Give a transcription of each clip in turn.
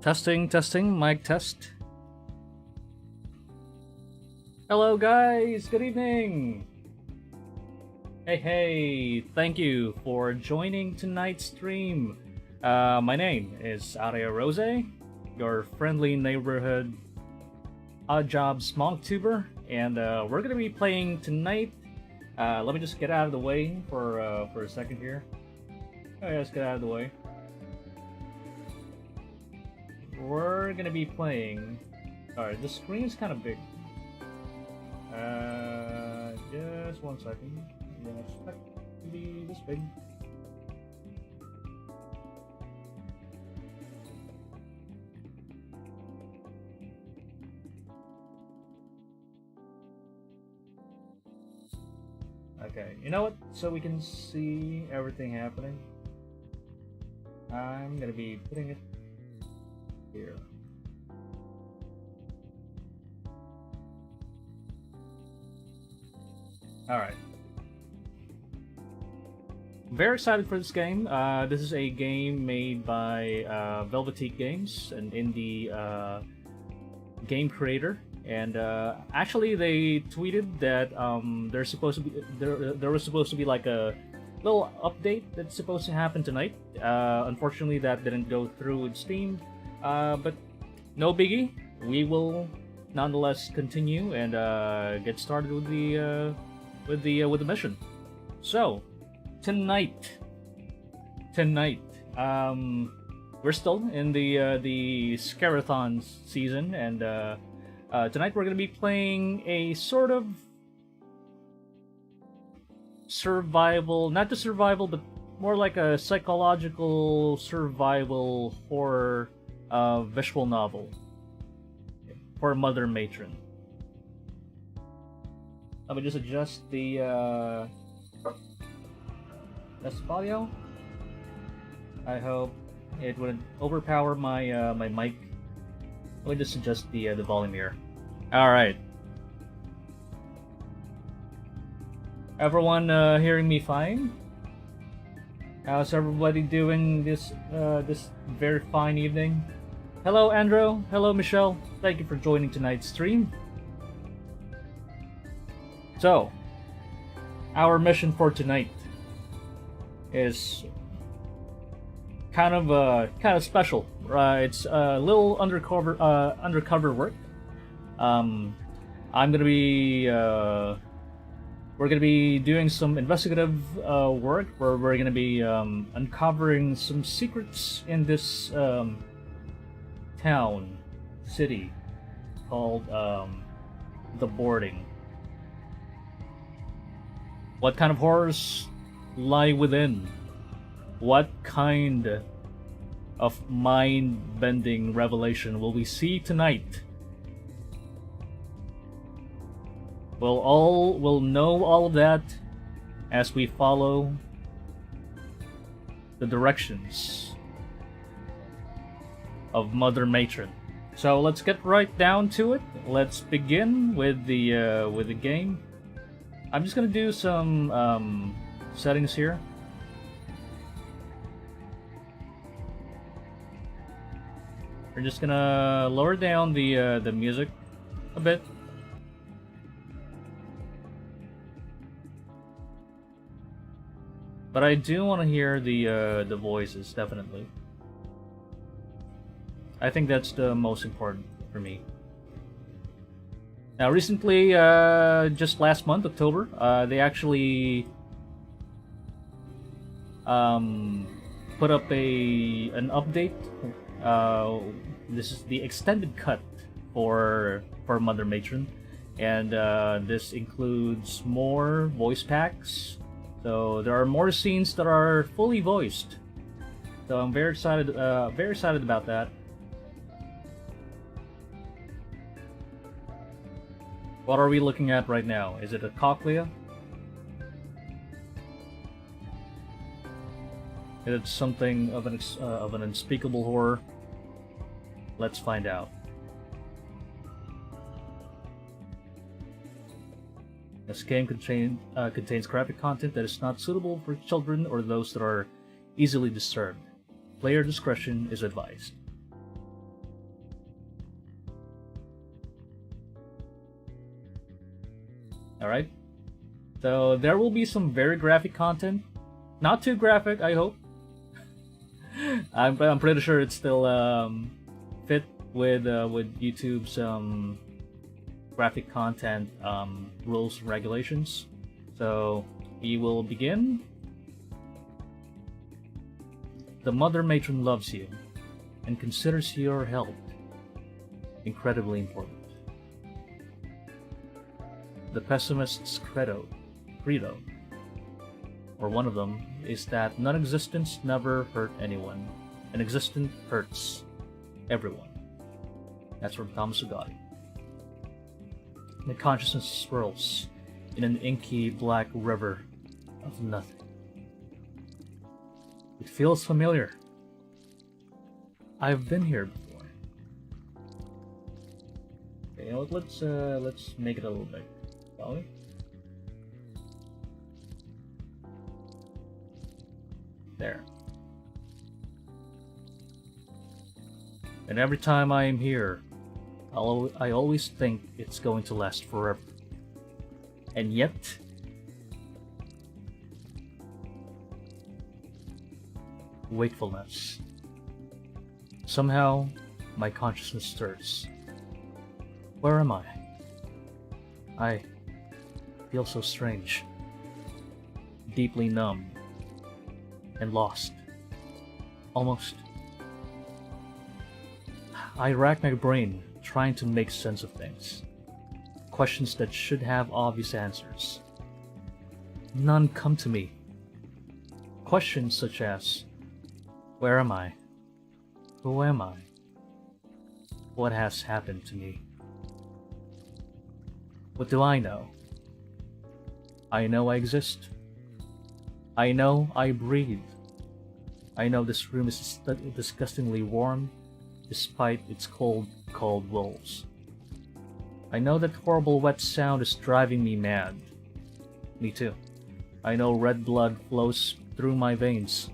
Testing, mic test. Hello guys, good evening! Hey, thank you for joining tonight's stream. My name is Rosei, your friendly neighborhood odd jobs vtuber, and we're gonna be playing tonight. Let me just get out of the way for a second here. Oh yeah, let's get out of the way. We're gonna be playing. Alright, the screen's kind of big. Just 1 second. I didn't expect it to be this big. Okay, you know what? So we can see everything happening. I'm gonna be putting it here. Alright. Very excited for this game. This is a game made by Velveteek Games, an indie game creator. And actually, they tweeted that there was supposed to be like a little update that's supposed to happen tonight. Unfortunately, that didn't go through with Steam. But no biggie. We will nonetheless continue and get started with the mission. So tonight, we're still in the Scarathon season, and tonight we're gonna be playing a sort of survival, not just survival, but more like a psychological survival horror visual novel for Mother Matron. Let me just adjust the audio. I hope it wouldn't overpower my my mic. Let me just adjust the volume here. All right. Everyone hearing me fine? How's everybody doing this this very fine evening? Hello, Andrew. Hello, Michelle. Thank you for joining tonight's stream. So, our mission for tonight is kind of special. It's a little undercover work. I'm gonna be we're gonna be doing some investigative work where we're gonna be uncovering some secrets in this city called the Boarding. What kind of horrors lie within? What kind of mind-bending revelation will we see tonight? We'll know all of that as we follow the directions of Mother Matron. So let's get right down to it. Let's begin with the game. I'm just gonna do some settings here. We're just gonna lower down the music a bit. But I do want to hear the voices, definitely. I think that's the most important for me. Now, recently, just last month, October, they actually put up an update. This is the extended cut for Mother Matron, and this includes more voice packs. So there are more scenes that are fully voiced. So I'm very excited about that. What are we looking at right now? Is it a cochlea? Is it something of an unspeakable horror? Let's find out. This game contains graphic content that is not suitable for children or those that are easily disturbed. Player discretion is advised. Alright? So there will be some very graphic content. Not too graphic, I hope. I'm pretty sure it's still fit with YouTube's graphic content rules and regulations. So we will begin. The Mother Matron loves you and considers your help incredibly important. The pessimist's credo, or one of them, is that non-existence never hurt anyone, and existence hurts everyone. That's from Thomas Ugadi. My consciousness swirls in an inky black river of nothing. It feels familiar. I've been here before. Okay, you know what, let's make it a little bit, shall we? There. And every time I am here, I always think it's going to last forever. And yet, wakefulness. Somehow, my consciousness stirs. Where am I? I feel so strange, deeply numb, and lost. Almost. I rack my brain trying to make sense of things. Questions that should have obvious answers. None come to me. Questions such as, where am I? Who am I? What has happened to me? What do I know? I know I exist. I know I breathe. I know this room is disgustingly warm, despite its cold walls. I know that horrible wet sound is driving me mad. Me too. I know red blood flows through my veins.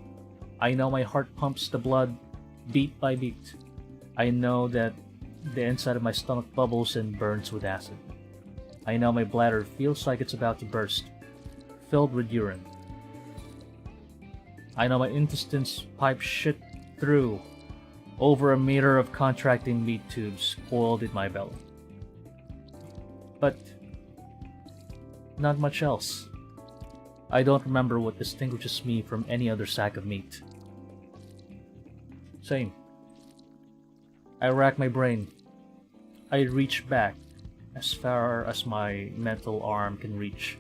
I know my heart pumps the blood beat by beat. I know that the inside of my stomach bubbles and burns with acid. I know my bladder feels like it's about to burst, filled with urine. I know my intestines pipe shit through over a meter of contracting meat tubes coiled in my belly. But not much else. I don't remember what distinguishes me from any other sack of meat. Same. I rack my brain. I reach back as far as my mental arm can reach,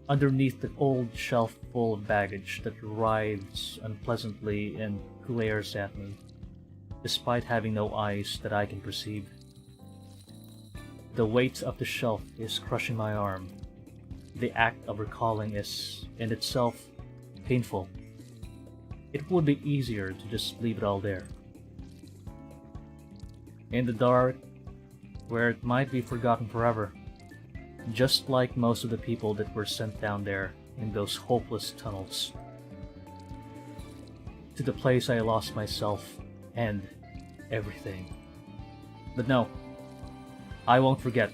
underneath the old shelf full of baggage that writhes unpleasantly and glares at me, despite having no eyes that I can perceive. The weight of the shelf is crushing my arm. The act of recalling is, in itself, painful. It would be easier to just leave it all there. In the dark, where it might be forgotten forever, just like most of the people that were sent down there in those hopeless tunnels. To the place I lost myself and everything. But no, I won't forget.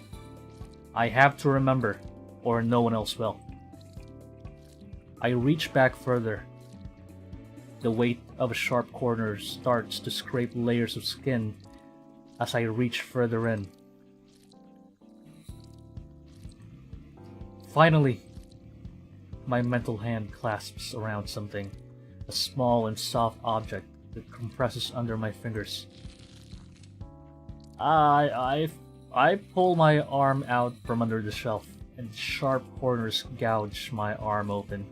I have to remember, or no one else will. I reach back further. The weight of a sharp corner starts to scrape layers of skin as I reach further in. Finally, my mental hand clasps around something, a small and soft object that compresses under my fingers. I pull my arm out from under the shelf, and sharp corners gouge my arm open.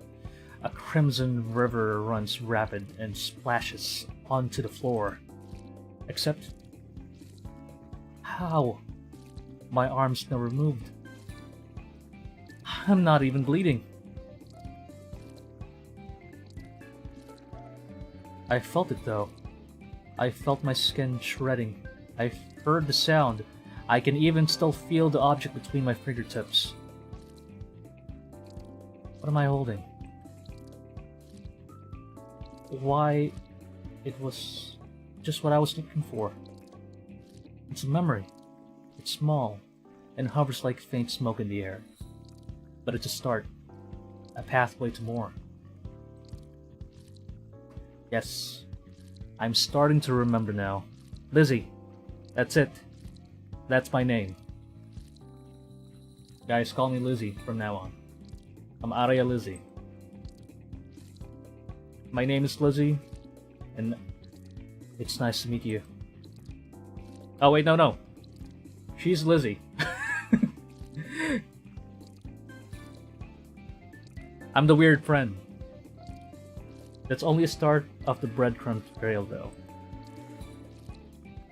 A crimson river runs rapid and splashes onto the floor. Except, how? My arm's never moved. I'm not even bleeding. I felt it though. I felt my skin shredding. I heard the sound. I can even still feel the object between my fingertips. What am I holding? Why, it was just what I was looking for. It's a memory. It's small and hovers like faint smoke in the air. but it's a start. A pathway to more. Yes, I'm starting to remember now. Lizzy, that's it. That's my name. Guys, call me Lizzy from now on. I'm Araya Lizzy. My name is Lizzy, and it's nice to meet you. Oh wait, no. She's Lizzy. I'm the weird friend. That's only a start of the breadcrumb trail though.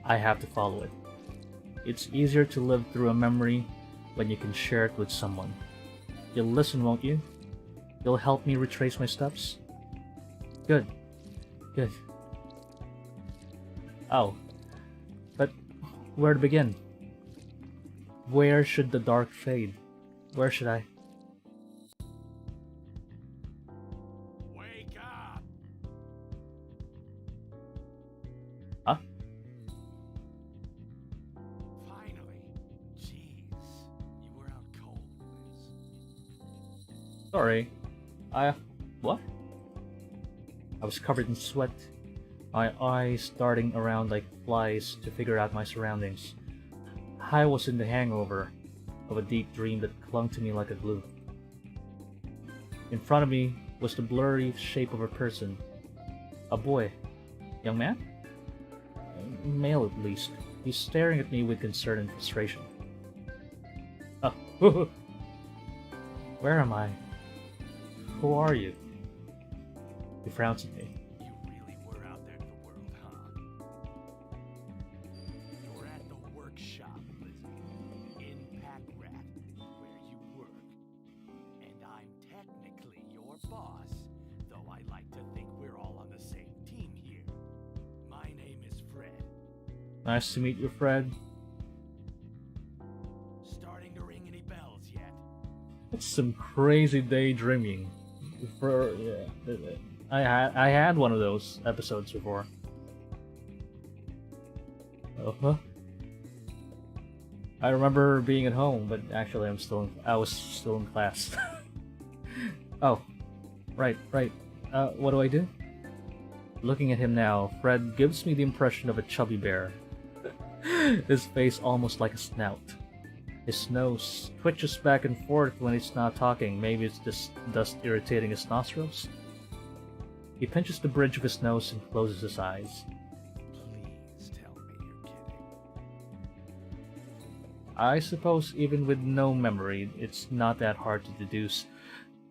I have to follow it. It's easier to live through a memory when you can share it with someone. You'll listen, won't you? You'll help me retrace my steps? Good. Oh. But where to begin? Where should the dark fade? Where should I? Wake up! Huh? Finally. Jeez. You were out cold, Liz. Sorry. What? I was covered in sweat, my eyes darting around like flies to figure out my surroundings. I was in the hangover of a deep dream that clung to me like a glue. In front of me was the blurry shape of a person. A boy. Young man? Male at least. He's staring at me with concern and frustration. Oh. Where am I? Who are you? He frowns at me. You really were out there to the world, huh? You're at the workshop, Lizzy. In Pack Rat, where you work. And I'm technically your boss, though I like to think we're all on the same team here. My name is Fred. Nice to meet you, Fred. Starting to ring any bells yet? That's some crazy daydreaming. I had one of those episodes before. I remember being at home, but actually I was still in class. Oh, right. What do I do? Looking at him now, Fred gives me the impression of a chubby bear. His face almost like a snout. His nose twitches back and forth when he's not talking. Maybe it's just dust irritating his nostrils. He pinches the bridge of his nose and closes his eyes. Please tell me you're kidding. I suppose even with no memory, it's not that hard to deduce.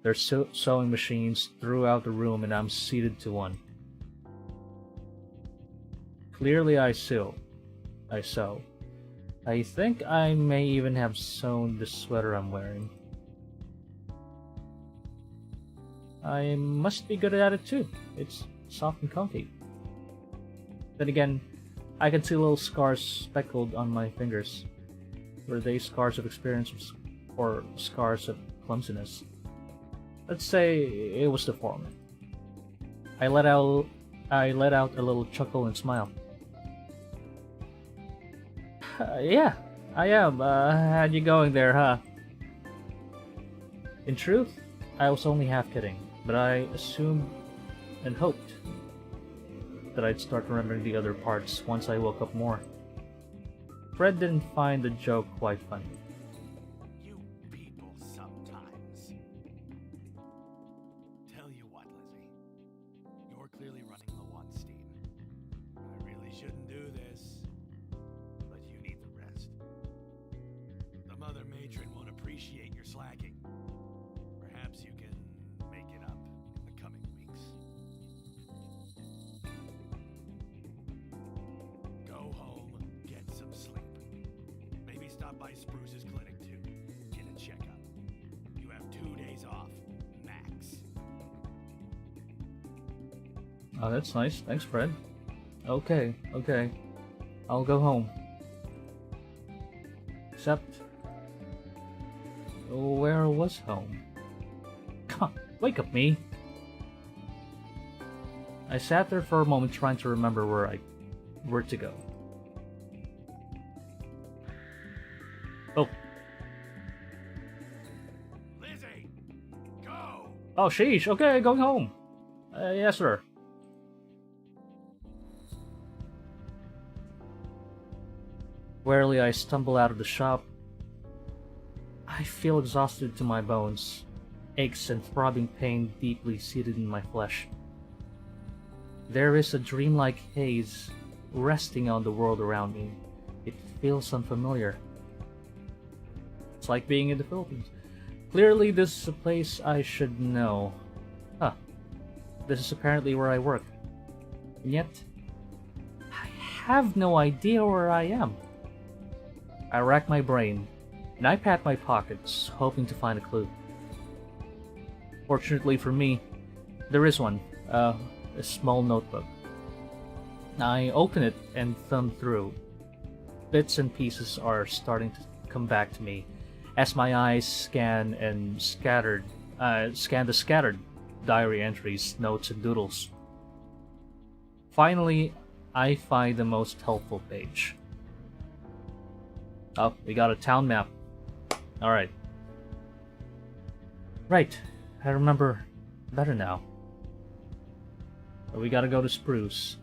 There's sewing machines throughout the room and I'm seated to one. Clearly I sew. I think I may even have sewn the sweater I'm wearing. I must be good at it too. It's soft and comfy. Then again, I can see little scars speckled on my fingers. Were they scars of experience or scars of clumsiness? Let's say it was the former. I let out a little chuckle and smile. Yeah, I am. How'd you going there, huh? In truth, I was only half kidding, but I assumed and hoped that I'd start remembering the other parts once I woke up more. Fred didn't find the joke quite funny. You people sometimes. Tell you what, Lizzy. You're clearly running low on steam. I really shouldn't do this, but you need the rest. The Mother Matron won't appreciate your slacking. Perhaps you can make it up in the coming weeks. Go home, get some sleep. Maybe stop by Spruce's clinic too. Get a checkup. You have 2 days off, max. Oh, that's nice. Thanks, Fred. Okay. I'll go home. Except, where was home? Come, wake up, me. I sat there for a moment trying to remember where to go. Oh. Lizzy! Oh, sheesh. Okay, going home. Yes, sir. Warily, I stumble out of the shop. I feel exhausted to my bones, aches and throbbing pain deeply seated in my flesh. There is a dreamlike haze resting on the world around me. It feels unfamiliar. It's like being in the Philippines. Clearly, this is a place I should know. Huh. This is apparently where I work. And yet, I have no idea where I am. I rack my brain, and I pat my pockets, hoping to find a clue. Fortunately for me, there is one. A small notebook. I open it and thumb through. Bits and pieces are starting to come back to me as my eyes scan the scattered diary entries, notes, and doodles. Finally, I find the most helpful page. Oh, we got a town map. Alright. Right, I remember better now. But we gotta go to Spruce.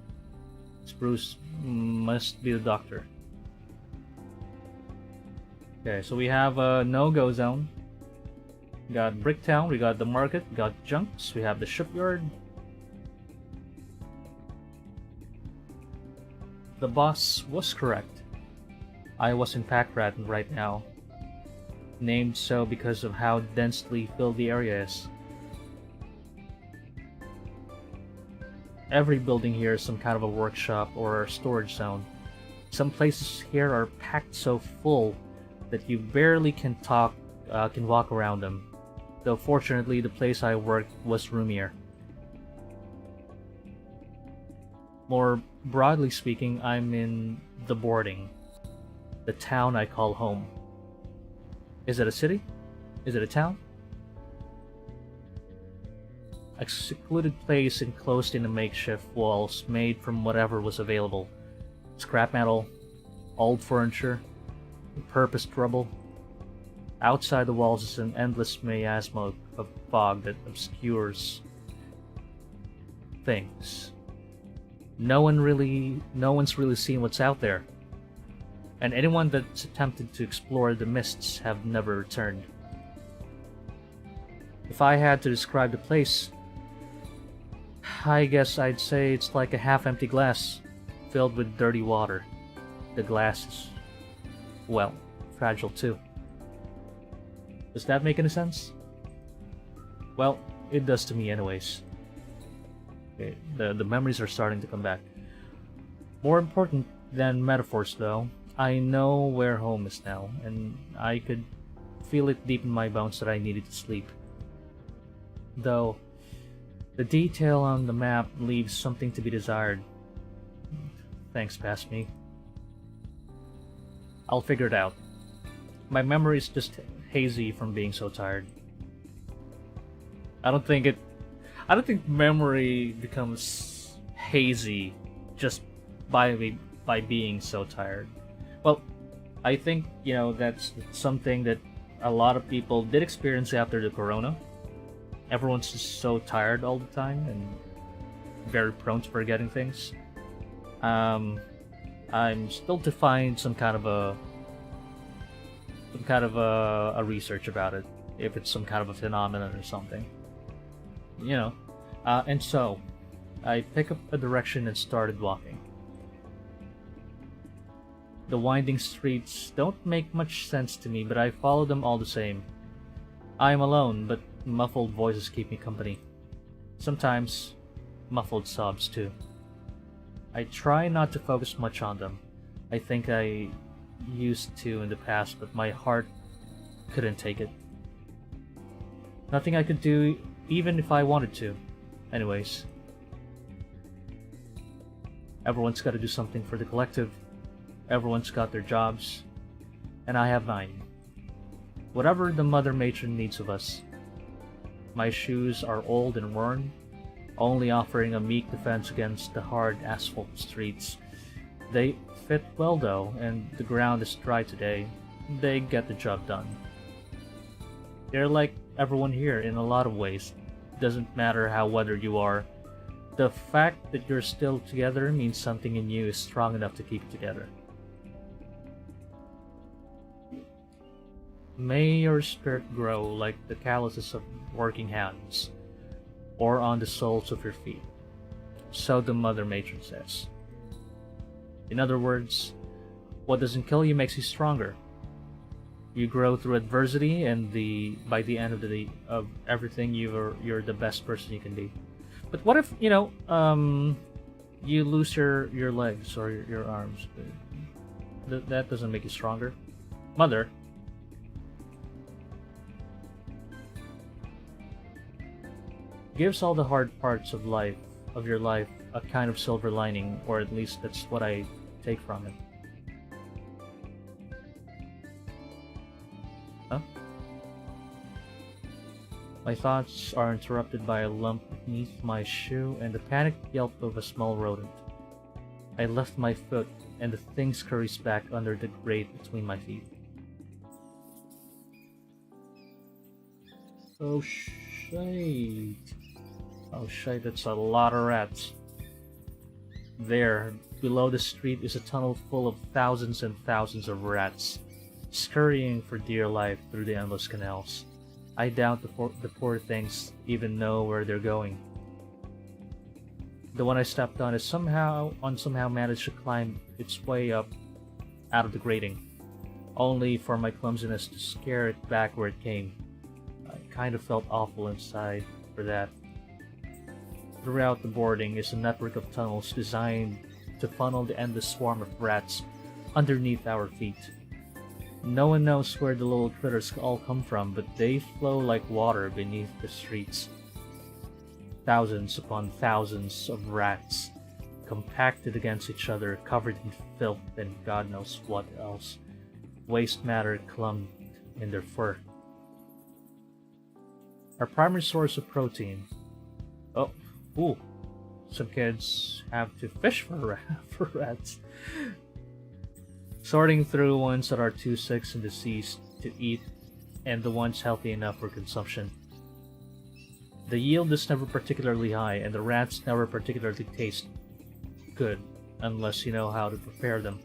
Spruce must be the doctor. Okay, so we have a no-go zone. We got Bricktown, we got the market, we got Junks, we have the shipyard. The boss was correct. I was in Packrat right now. Named so because of how densely filled the area is. Every building here is some kind of a workshop or a storage zone. Some places here are packed so full that you barely can walk around them. Though fortunately, the place I worked was roomier. More broadly speaking, I'm in the boarding, the town I call home. Is it a city? Is it a town? A secluded place enclosed in the makeshift walls made from whatever was available. Scrap metal, old furniture, repurposed rubble. Outside the walls is an endless miasma of fog that obscures things. No one's really seen what's out there. And anyone that's attempted to explore the mists have never returned. If I had to describe the place, I guess I'd say it's like a half-empty glass filled with dirty water. The glass is, well, fragile too. Does that make any sense? Well, it does to me anyways. Okay, the memories are starting to come back. More important than metaphors though, I know where home is now, and I could feel it deep in my bones that I needed to sleep. Though, the detail on the map leaves something to be desired. Thanks, past me. I'll figure it out. My memory is just hazy from being so tired. I don't think memory becomes hazy just by being so tired. Well, I think, that's something that a lot of people did experience after the corona. Everyone's just so tired all the time and very prone to forgetting things. I'm still to find some kind of a research about it, if it's some kind of a phenomenon or something. And so I pick up a direction and started walking. The winding streets don't make much sense to me, but I follow them all the same. I am alone, but muffled voices keep me company. Sometimes, muffled sobs too. I try not to focus much on them. I think I used to in the past, but my heart couldn't take it. Nothing I could do, even if I wanted to. Anyways. Everyone's got to do something for the collective. Everyone's got their jobs. And I have mine. Whatever the Mother Matron needs of us. My shoes are old and worn, only offering a meek defense against the hard asphalt streets. They fit well though, and the ground is dry today. They get the job done. They're like everyone here in a lot of ways. doesn't matter how weathered you are. The fact that you're still together means something in you is strong enough to keep it together. May your spirit grow like the calluses of working hands, or on the soles of your feet. So the Mother Matron says. In other words, what doesn't kill you makes you stronger. You grow through adversity, and by the end of everything, you're the best person you can be. But what if you lose your legs or your arms? That doesn't make you stronger. Mother gives all the hard parts of your life a kind of silver lining, or at least that's what I take from it. Huh? My thoughts are interrupted by a lump beneath my shoe and the panicked yelp of a small rodent. I lift my foot, and the thing scurries back under the grate between my feet. Oh shite. Oh shite, that's a lot of rats. There, below the street is a tunnel full of thousands and thousands of rats, scurrying for dear life through the endless canals. I doubt the poor things even know where they're going. The one I stepped on is somehow managed to climb its way up out of the grating, only for my clumsiness to scare it back where it came. I kind of felt awful inside for that. Throughout the boarding is a network of tunnels designed to funnel the endless swarm of rats underneath our feet. No one knows where the little critters all come from, but they flow like water beneath the streets. Thousands upon thousands of rats, compacted against each other, covered in filth and God knows what else. Waste matter clumped in their fur. Our primary source of protein. Oh, ooh. Some kids have to fish for rats. Sorting through ones that are too sick and deceased to eat, and the ones healthy enough for consumption. The yield is never particularly high, and the rats never particularly taste good, unless you know how to prepare them.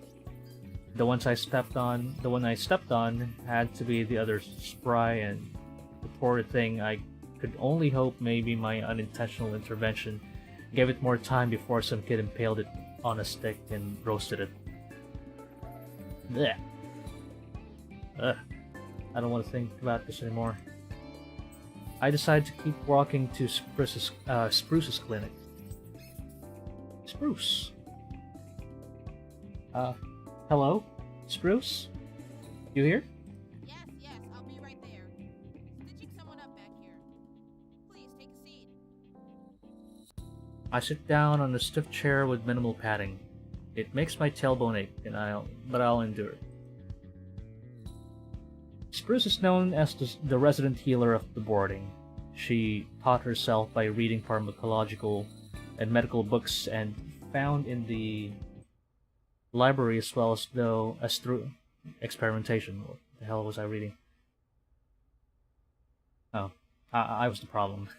The one I stepped on had to be the other spry, and the poor thing, I could only hope maybe my unintentional intervention gave it more time before some kid impaled it on a stick and roasted it. Blech. Ugh. I don't want to think about this anymore. I decided to keep walking to Spruce's clinic. Spruce. Hello? Spruce? You here? Yes, I'll be right there. Stitching someone up back here. Please, take a seat. I sit down on a stiff chair with minimal padding. It makes my tailbone ache, but I'll endure it. Spruce is known as the resident healer of the boarding. She taught herself by reading pharmacological and medical books and found in the library as well as through experimentation. What the hell was I reading? Oh, I was the problem.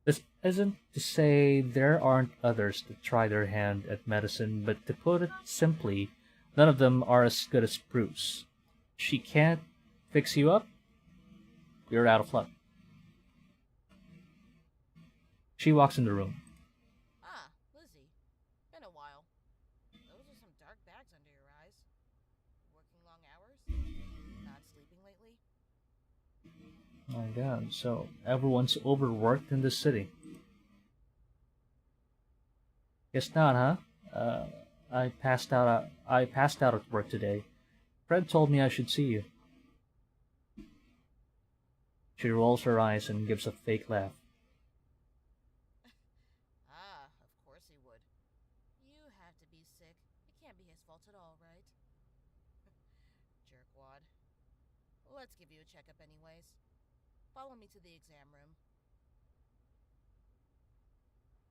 This isn't to say there aren't others that try their hand at medicine, but to put it simply, none of them are as good as Spruce. She can't fix you up, you're out of luck. She walks in the room. Ah, Lizzy. Been a while. Those are some dark bags under your eyes. Working long hours? Not sleeping lately? My god, so everyone's overworked in this city. Guess not, huh? I passed out at work today. Fred told me I should see you. She rolls her eyes and gives a fake laugh. Ah, of course he would. You had to be sick. It can't be his fault at all, right? Jerkwad. Let's give you a checkup anyways. Follow me to the exam room.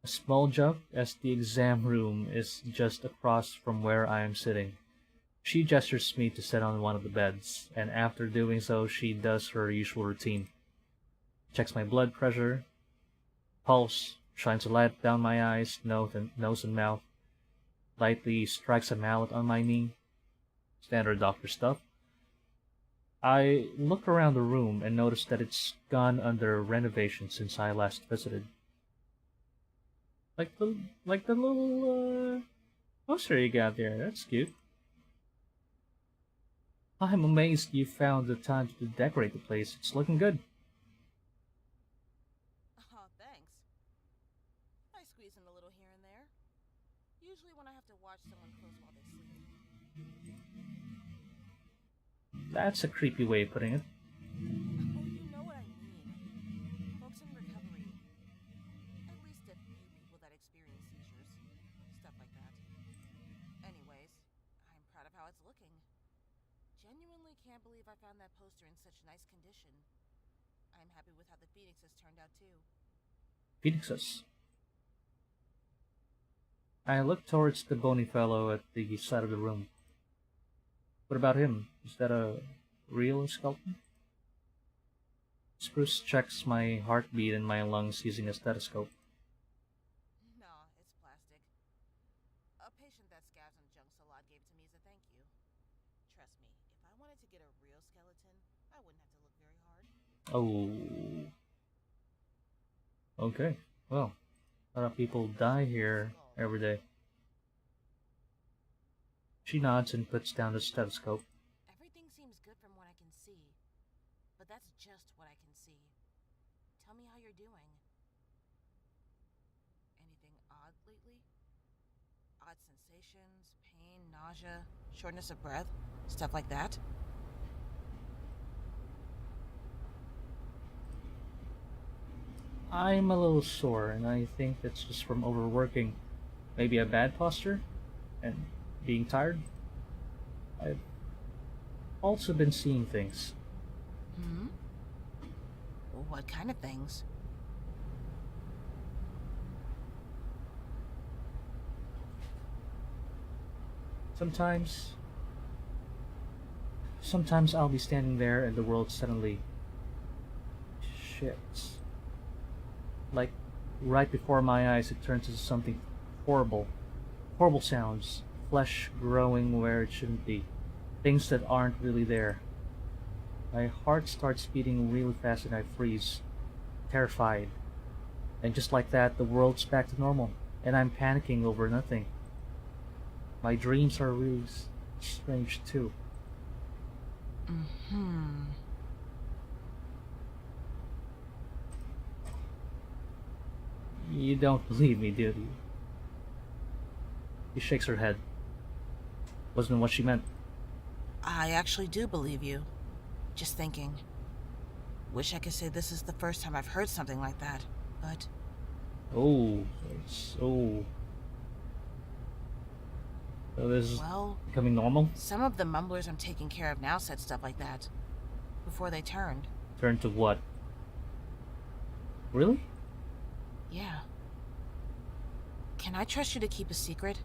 A small joke, as the exam room is just across from where I am sitting. She gestures me to sit on one of the beds, and after doing so, she does her usual routine. Checks my blood pressure, pulse, shines a light down my eyes, nose and mouth, lightly strikes a mallet on my knee. Standard doctor stuff. I look around the room and notice that it's gone under renovation since I last visited. Like the little poster you got there. That's cute. I'm amazed you found the time to decorate the place. It's looking good. Oh, thanks. I squeeze in a little here and there. Usually when I have to watch someone close while they sleep. That's a creepy way of putting it. Oh, you know what I mean. Folks in recovery. At least a few people that experience seizures. Stuff like that. Anyways, I'm proud of how it's looking. Genuinely can't believe I found that poster in such nice condition. I'm happy with how the phoenixes turned out too. Phoenixes. I look towards the bony fellow at the side of the room. What about him? Is that a real skeleton? Spruce checks my heartbeat and my lungs using a stethoscope. No, it's plastic. A patient that scabs and junks a lot gave to me as a thank you. Trust me, if I wanted to get a real skeleton, I wouldn't have to look very hard. Oh. Okay. Well, a lot of people die here every day. She nods and puts down the stethoscope. Everything seems good from what I can see. But that's just what I can see. Tell me how you're doing. Anything odd lately? Odd sensations, pain, nausea, shortness of breath, stuff like that? I'm a little sore, and I think that's just from overworking. Maybe a bad posture? And being tired? I've also been seeing things. Hmm? What kind of things? Sometimes I'll be standing there and the world suddenly shifts. Like, right before my eyes, it turns into something horrible. Horrible sounds. Flesh growing where it shouldn't be. Things that aren't really there. My heart starts beating really fast and I freeze. Terrified. And just like that, the world's back to normal. And I'm panicking over nothing. My dreams are really strange too. Mm-hmm. You don't believe me, do you? She shakes her head. Wasn't what she meant. I actually do believe you. Just thinking. Wish I could say this is the first time I've heard something like that, but... Oh, so this is becoming normal? Some of the mumblers I'm taking care of now said stuff like that. Before they turned. Turned to what? Really? Yeah. Can I trust you to keep a secret?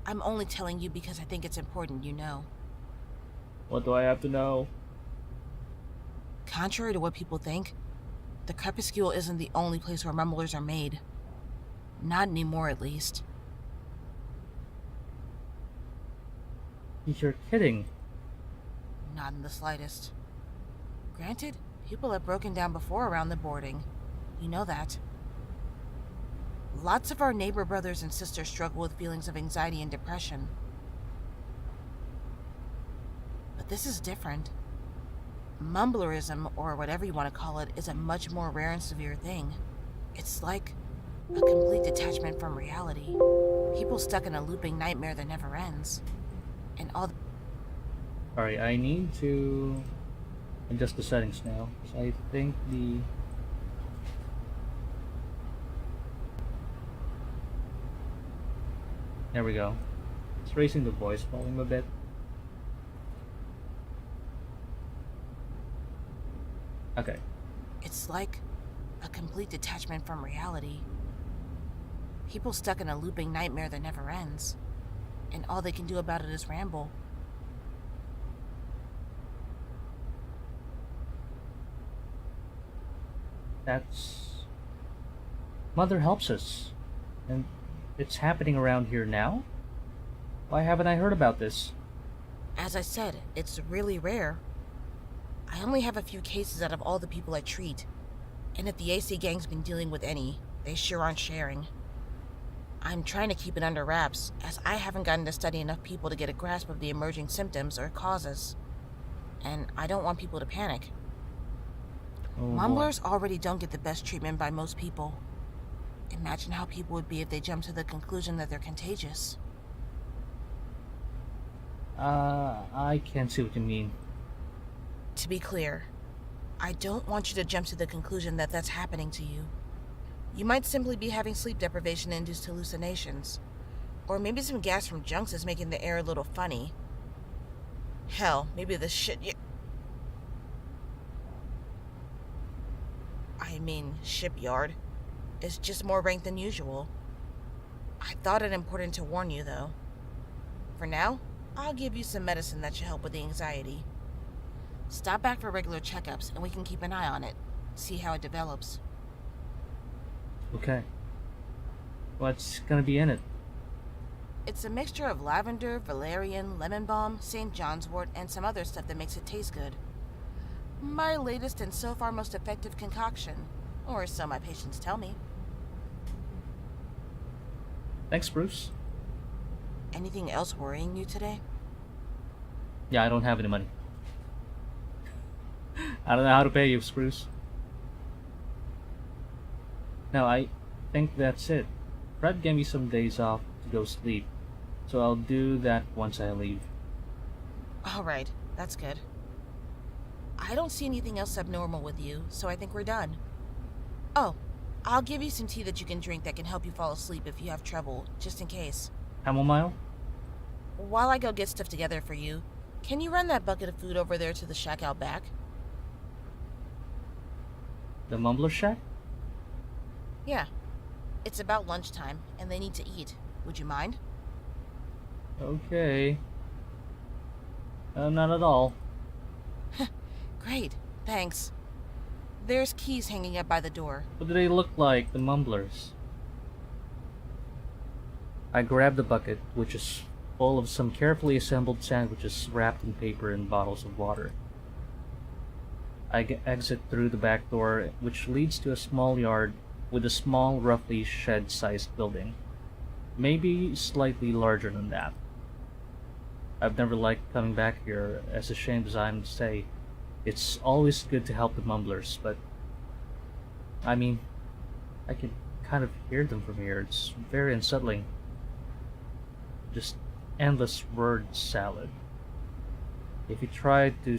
I'm only telling you because I think it's important you know. What do I have to know? Contrary to what people think, the Crepuscule isn't the only place where mumblers are made. Not anymore, at least. You're kidding. Not in the slightest. Granted, people have broken down before around the boarding. You know that. Lots of our neighbor brothers and sisters struggle with feelings of anxiety and depression. But this is different. Mumblerism, or whatever you want to call it, is a much more rare and severe thing. It's like a complete detachment from reality. People stuck in a looping nightmare that never ends. And all... Alright, I need to adjust the settings now, because I think the... There we go. It's raising the voice volume a bit. Okay. It's like a complete detachment from reality. People stuck in a looping nightmare that never ends. And all they can do about it is ramble. That's... Mother helps us. And it's happening around here now? Why haven't I heard about this? As I said, it's really rare. I only have a few cases out of all the people I treat. And if the AC gang's been dealing with any, they sure aren't sharing. I'm trying to keep it under wraps, as I haven't gotten to study enough people to get a grasp of the emerging symptoms or causes. And I don't want people to panic. Oh, Mumblers already don't get the best treatment by most people. Imagine how people would be if they jumped to the conclusion that they're contagious. I can't see what you mean. To be clear, I don't want you to jump to the conclusion that that's happening to you. You might simply be having sleep deprivation-induced hallucinations. Or maybe some gas from junks is making the air a little funny. Hell, maybe the shit shipyard is just more ranked than usual. I thought it important to warn you, though. For now, I'll give you some medicine that should help with the anxiety. Stop back for regular checkups, and we can keep an eye on it. See how it develops. Okay. What's gonna be in it? It's a mixture of lavender, valerian, lemon balm, St. John's wort, and some other stuff that makes it taste good. My latest and so far most effective concoction. Or so my patients tell me. Thanks, Bruce. Anything else worrying you today? Yeah, I don't have any money. I don't know how to pay you, Spruce. No, I think that's it. Fred gave me some days off to go sleep, so I'll do that once I leave. Alright, that's good. I don't see anything else abnormal with you, so I think we're done. Oh, I'll give you some tea that you can drink that can help you fall asleep if you have trouble, just in case. Chamomile? While I go get stuff together for you, can you run that bucket of food over there to the shack out back? The Mumbler Shack? Yeah. It's about lunchtime, and they need to eat. Would you mind? Okay. Not at all. Great, thanks. There's keys hanging up by the door. What do they look like, the Mumblers? I grab the bucket, which is full of some carefully assembled sandwiches wrapped in paper and bottles of water. I exit through the back door, which leads to a small yard with a small, roughly shed-sized building. Maybe slightly larger than that. I've never liked coming back here, as ashamed as I am to say. It's always good to help the Mumblers, but... I mean, I can kind of hear them from here. It's very unsettling. Just endless word salad. If you try to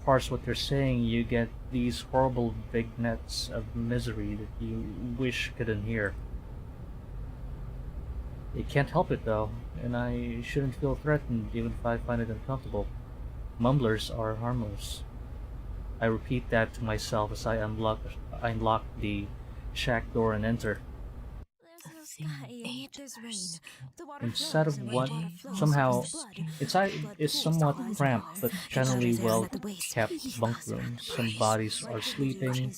parse what they're saying, you get these horrible vignettes of misery that you wish couldn't hear. You can't help it though, and I shouldn't feel threatened even if I find it uncomfortable. Mumblers are harmless. I repeat that to myself as I unlock the shack door and enter. Inside of what somehow it's somewhat cramped but generally well kept bunk room. Some bodies are sleeping,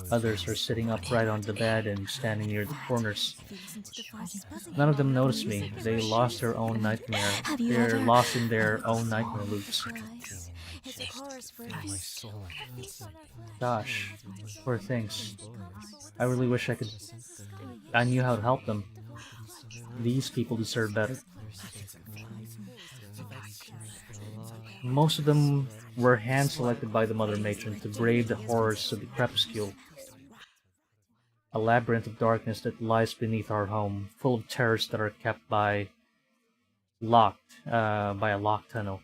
others are sitting upright on the bed and standing near the corners. None of them notice me. They lost their own nightmare. They're lost in their own nightmare loops. Gosh, poor things. I really wish I knew how to help them. These people deserve better. Most of them were hand-selected by the Mother Matron to brave the horrors of the Crepuscule. A labyrinth of darkness that lies beneath our home, full of terrors that are kept by a locked tunnel.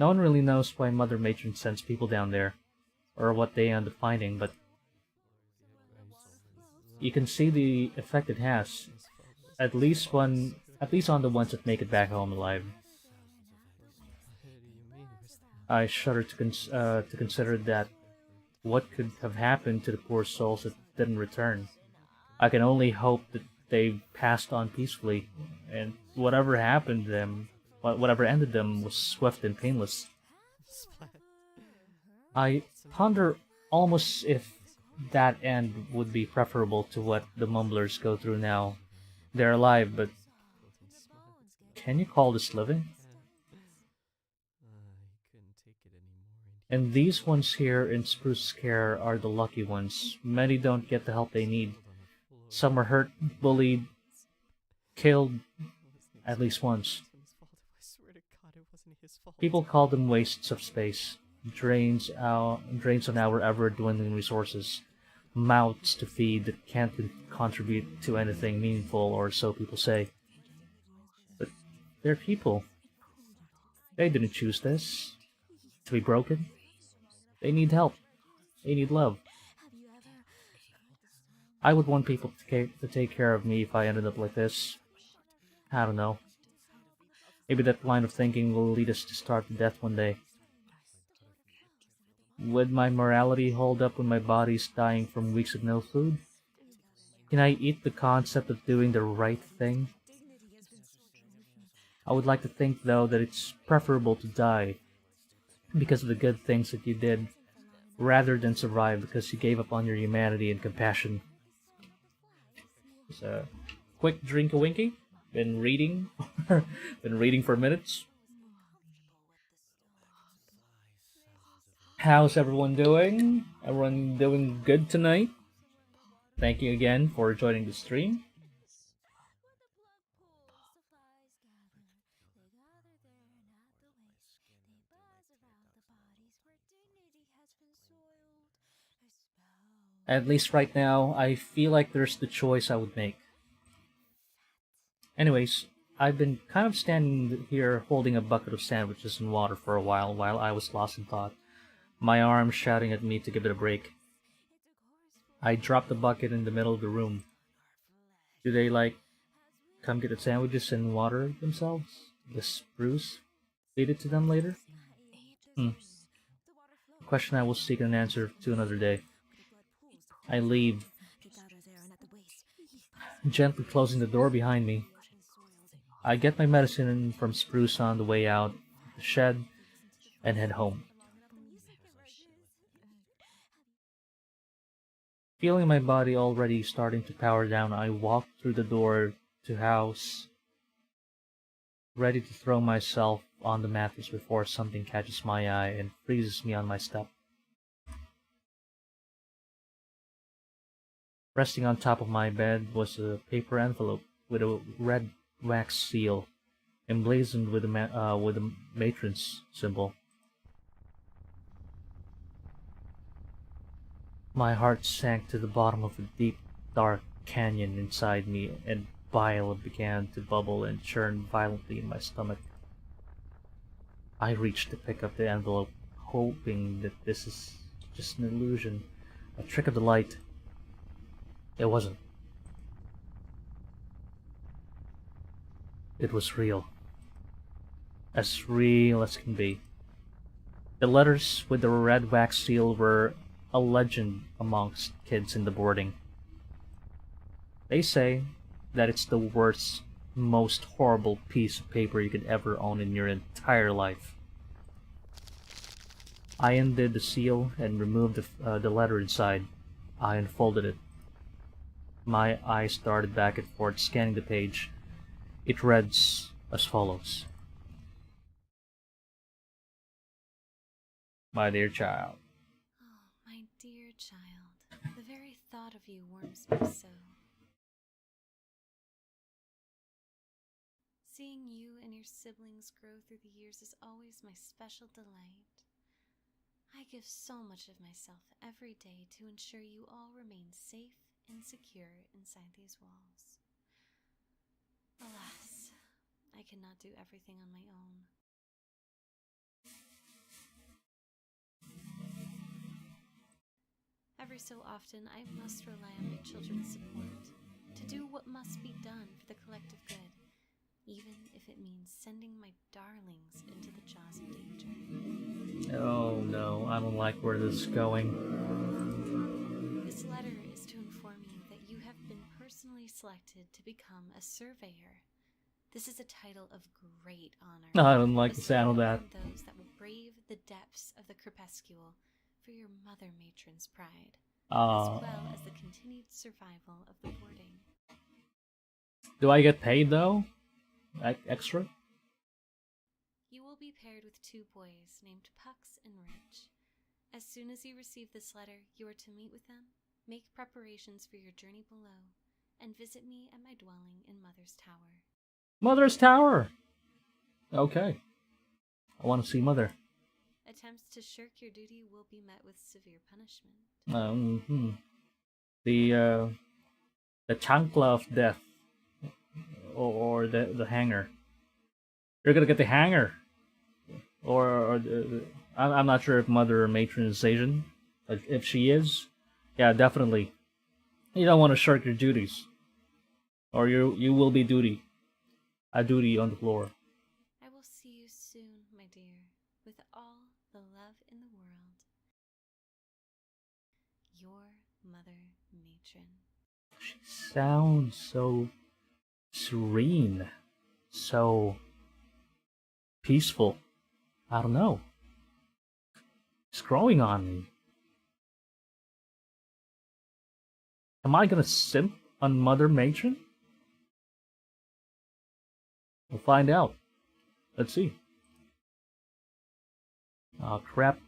No one really knows why Mother Matron sends people down there, or what they end up finding, but you can see the effect it has, at least on the ones that make it back home alive. I shudder to consider that what could have happened to the poor souls that didn't return. I can only hope that they passed on peacefully, and whatever happened to them, whatever ended them, was swift and painless. I ponder almost if that end would be preferable to what the mumblers go through now. They're alive, but can you call this living? And these ones here in Spruce Scare are the lucky ones. Many don't get the help they need. Some are hurt, bullied, killed at least once. People call them wastes of space, drains on our ever-dwindling resources, mouths to feed that can't contribute to anything meaningful, or so people say. But they're people. They didn't choose this. To be broken. They need help. They need love. I would want people to take care of me if I ended up like this. I don't know. Maybe that line of thinking will lead us to starve to death one day. Would my morality hold up when my body's dying from weeks of no food? Can I eat the concept of doing the right thing? I would like to think, though, that it's preferable to die because of the good things that you did, rather than survive because you gave up on your humanity and compassion. Just a quick drink of winky. Been reading, been reading for minutes. How's everyone doing? Everyone doing good tonight? Thank you again for joining the stream. At least right now, I feel like there's the choice I would make. Anyways, I've been kind of standing here holding a bucket of sandwiches and water for a while I was lost in thought, my arms shouting at me to give it a break. I dropped the bucket in the middle of the room. Do they, come get the sandwiches and water themselves? The spruce? Feed it to them later? A question I will seek an answer to another day. I leave, gently closing the door behind me. I get my medicine from Spruce on the way out the shed and head home. Feeling my body already starting to power down, I walk through the door to house, ready to throw myself on the mattress before something catches my eye and freezes me on my step. Resting on top of my bed was a paper envelope with a red wax seal emblazoned with a matron's symbol. My heart sank to the bottom of a deep, dark canyon inside me, and bile began to bubble and churn violently in my stomach. I reached to pick up the envelope, hoping that this is just an illusion, a trick of the light. It wasn't. It was real. As real as can be. The letters with the red wax seal were a legend amongst kids in the boarding. They say that it's the worst, most horrible piece of paper you could ever own in your entire life. I undid the seal and removed the letter inside. I unfolded it. My eyes darted back and forth, scanning the page. It reads as follows. My dear child. Oh, my dear child. The very thought of you warms me so. Seeing you and your siblings grow through the years is always my special delight. I give so much of myself every day to ensure you all remain safe and secure inside these walls. Alas, I cannot do everything on my own. Every so often, I must rely on my children's support to do what must be done for the collective good, even if it means sending my darlings into the jaws of danger. Oh no, I don't like where this is going. This letter is to inform you that you have been personally selected to become a surveyor. This is a title of great honor. No, I don't like the sound of that. Bestowed on those that will brave the depths of the Crepuscule for your mother matron's pride, as well as the continued survival of the boarding. Do I get paid though? Extra? You will be paired with 2 boys named Pucks and Rich. As soon as you receive this letter, you are to meet with them, make preparations for your journey below, and visit me at my dwelling in Mother's Tower. Mother's Tower! Okay. I want to see Mother. Attempts to shirk your duty will be met with severe punishment. The chancla of death. Or the hanger. You're gonna get the hanger. I'm not sure if Mother Matron is Asian. But if she is, yeah, definitely. You don't want to shirk your duties. Or you will be a duty on the floor. I will see you soon, my dear, with all the love in the world. Your Mother Matron. She sounds so serene, so peaceful. I don't know. It's growing on me. Am I gonna simp on Mother Matron? We'll find out. Let's see. Oh crap.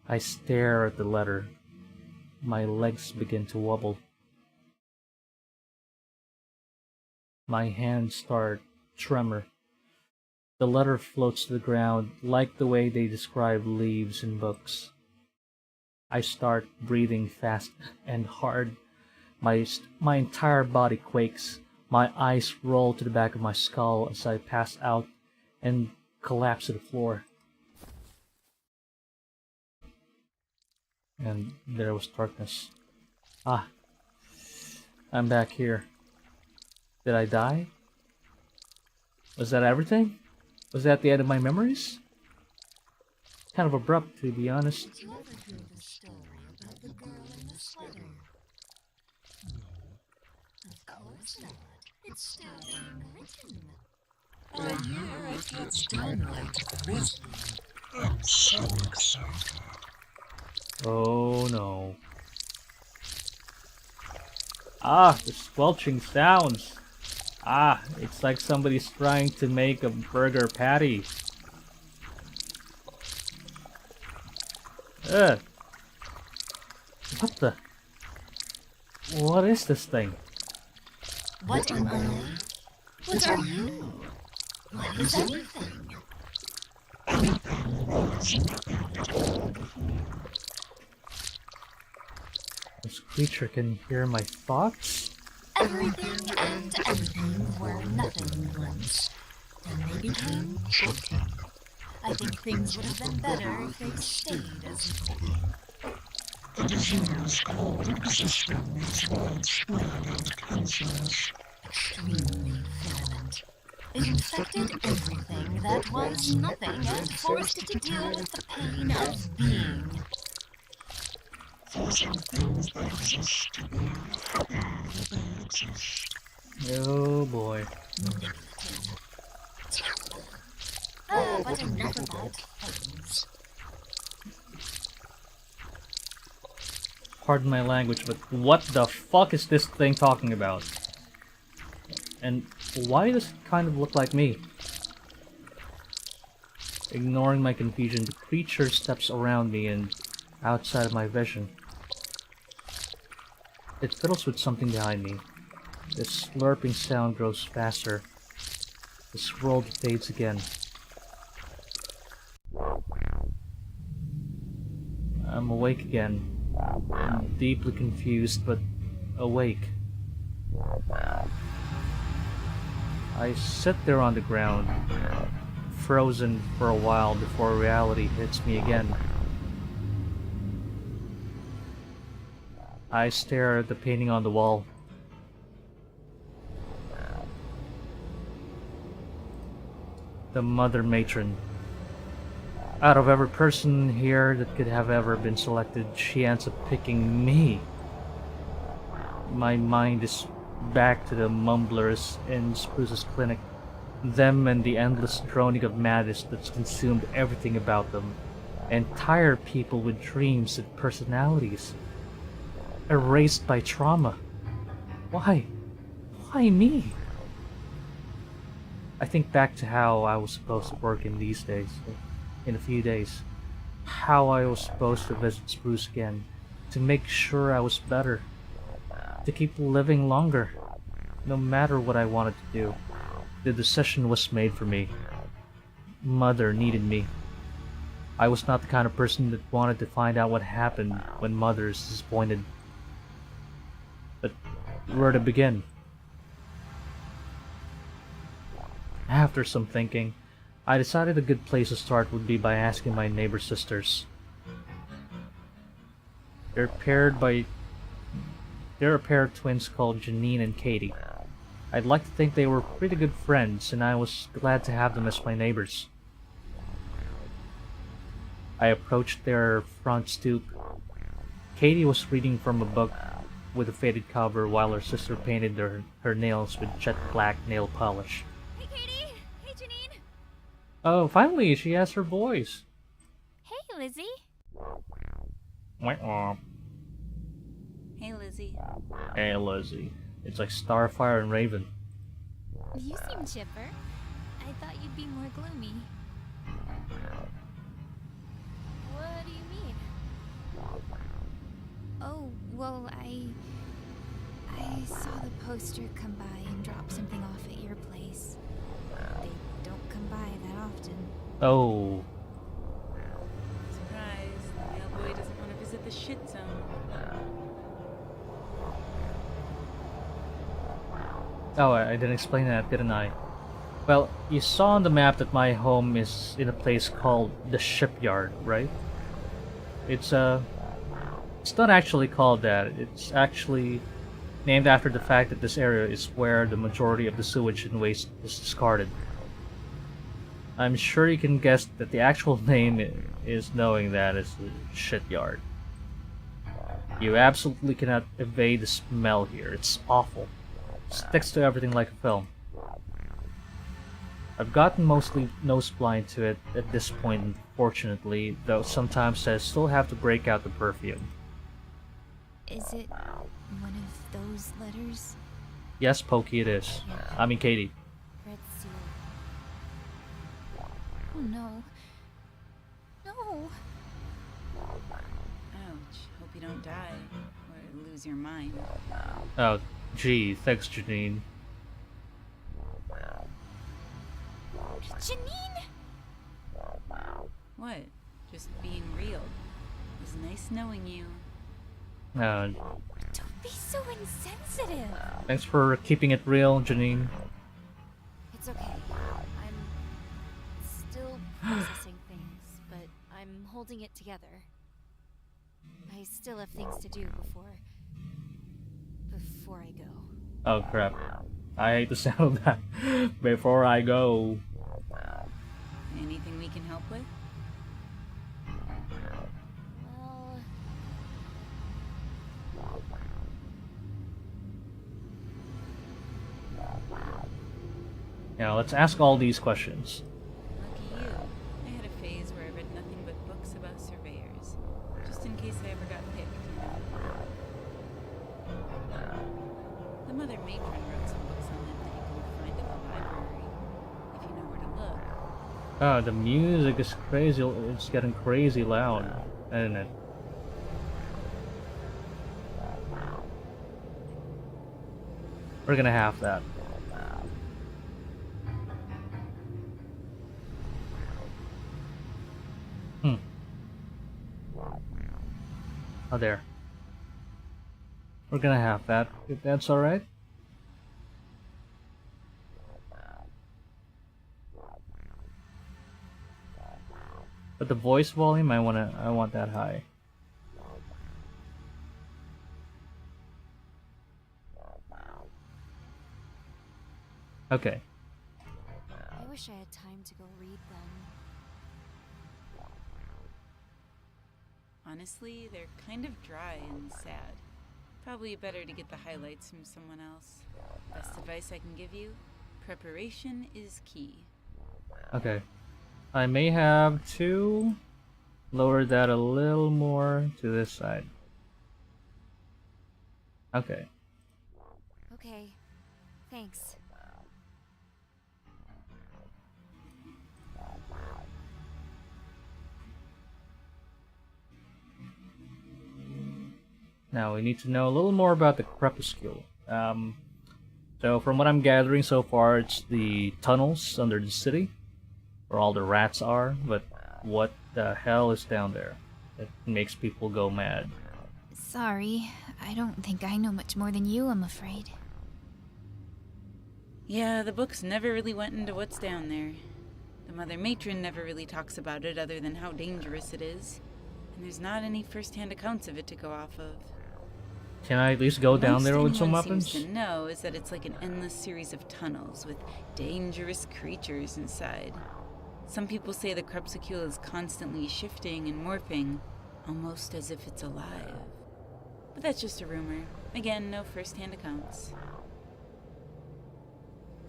I stare at the letter. My legs begin to wobble. My hands start tremor. The letter floats to the ground like the way they describe leaves in books. I start breathing fast and hard. My entire body quakes. My eyes roll to the back of my skull as I pass out and collapse to the floor. And there was darkness. Ah, I'm back here. Did I die? Was that everything? Was that the end of my memories? Kind of abrupt, to be honest. Did you ever hear the story about the girl in the sweater? No, of course not. It's still being written. I hear it gets downright crazy. I'm so excited. Oh no. Ah, the squelching sounds. Ah, it's like somebody's trying to make a burger patty. Ugh. What the? What is this thing? What am I? What are you? What is anything? This creature can hear my thoughts? Everything and anything were nothing once. Then they became something. I think things would have been better if they'd stayed as The disease called existing is widespread and cancerous. extremely virulent. It infected everything that was nothing and forced it to deal with the pain of being. Forcing things that exist to be happy that they exist. Oh boy. Manipulative. Terrible. Ah, but enough about things. Pardon my language, but what the fuck is this thing talking about? And why does it kind of look like me? Ignoring my confusion, the creature steps around me and outside of my vision. It fiddles with something behind me. The slurping sound grows faster. The swirl fades again. I'm awake again. I'm deeply confused, but awake. I sit there on the ground, frozen for a while before reality hits me again. I stare at the painting on the wall. The Mother Matron. Out of every person here that could have ever been selected, she ends up picking me. My mind is back to the mumblers in Spruce's clinic. Them and the endless droning of madness that's consumed everything about them. Entire people with dreams and personalities. Erased by trauma. Why? Why me? I think back to how I was supposed to work in these days, in a few days. How I was supposed to visit Spruce again, to make sure I was better, to keep living longer, no matter what I wanted to do. The decision was made for me. Mother needed me. I was not the kind of person that wanted to find out what happened when Mother is disappointed. But where to begin? After some thinking, I decided a good place to start would be by asking my neighbor sisters. They're a pair of twins called Janine and Katie. I'd like to think they were pretty good friends, and I was glad to have them as my neighbors. I approached their front stoop. Katie was reading from a book with a faded cover while her sister painted her nails with jet black nail polish. Hey, Katie! Hey, Janine! Oh, finally, she has her voice. Hey, Lizzy! Wah-wah. Hey, Lizzy. Hey, Lizzy. It's like Starfire and Raven. You seem chipper. I thought you'd be more gloomy. What do you mean? Oh, well, I saw the poster come by and drop something off at your place. They don't come by that often. Oh. Surprise, the mailboy doesn't want to visit the shit zone. Oh, I didn't explain that, didn't I? Well, you saw on the map that my home is in a place called the Shipyard, right? It's not actually called that. It's actually named after the fact that this area is where the majority of the sewage and waste is discarded. I'm sure you can guess that the actual name is knowing that it's the Shipyard. You absolutely cannot evade the smell here. It's awful. Sticks to everything like a film. I've gotten mostly nose blind to it at this point, unfortunately, though sometimes I still have to break out the perfume. Is it one of those letters? Yes, Pokey, it is. I mean, Katie. Red seal. Oh no. No! Ouch, hope you don't die, or lose your mind. Oh, gee, thanks, Janine. Janine! What? Just being real. It was nice knowing you. Don't be so insensitive. Thanks for keeping it real, Janine. It's okay. I'm still processing things, but I'm holding it together. I still have things to do before I go. Oh crap. I hate the sound of that. Before I go. Anything we can help with? Well, Now, let's ask all these questions. Lucky you. I had a phase where I read nothing but books about surveyors, just in case I ever got picked. The Mother Matron wrote some books on them that you can find at the library, if you know where to look. Oh, the music is crazy. It's getting crazy loud, isn't it? We're gonna have that. Oh, there. We're gonna have that, if that's alright. But the voice volume, I want that high. Okay. I wish I had time to go read them. Honestly, they're kind of dry and sad. Probably better to get the highlights from someone else. Best advice I can give you, preparation is key. Okay. I may have to lower that a little more to this side. Okay. Okay. Thanks. Now we need to know a little more about the Crepuscule. So from what I'm gathering so far, it's the tunnels under the city, where all the rats are, but what the hell is down there? It makes people go mad. Sorry, I don't think I know much more than you, I'm afraid. Yeah, the books never really went into what's down there. The Mother Matron never really talks about it other than how dangerous it is. And there's not any first-hand accounts of it to go off of. Can I at least go down Most there with some anyone weapons? seems to know is that it's like an endless series of tunnels with dangerous creatures inside. Some people say the Crepuscule is constantly shifting and morphing, almost as if it's alive. But that's just a rumor. Again, no first-hand accounts.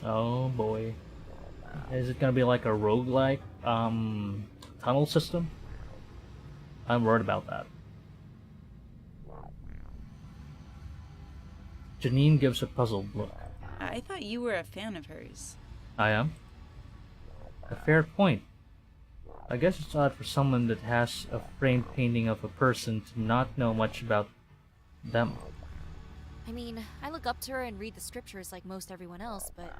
Oh boy. Is it gonna be like a roguelike tunnel system? I'm worried about that. Janine gives a puzzled look. I thought you were a fan of hers. I am. A fair point. I guess it's odd for someone that has a framed painting of a person to not know much about them. I mean, I look up to her and read the scriptures like most everyone else, but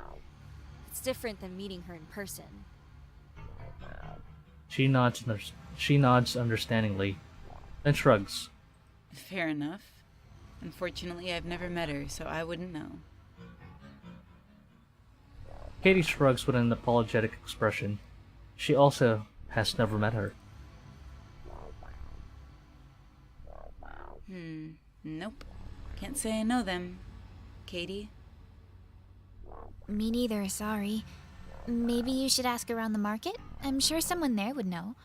it's different than meeting her in person. She nods understandingly, then shrugs. Fair enough. Unfortunately, I've never met her, so I wouldn't know. Katie shrugs with an apologetic expression. She also has never met her. Nope. Can't say I know them. Katie? Me neither, sorry. Maybe you should ask around the market? I'm sure someone there would know.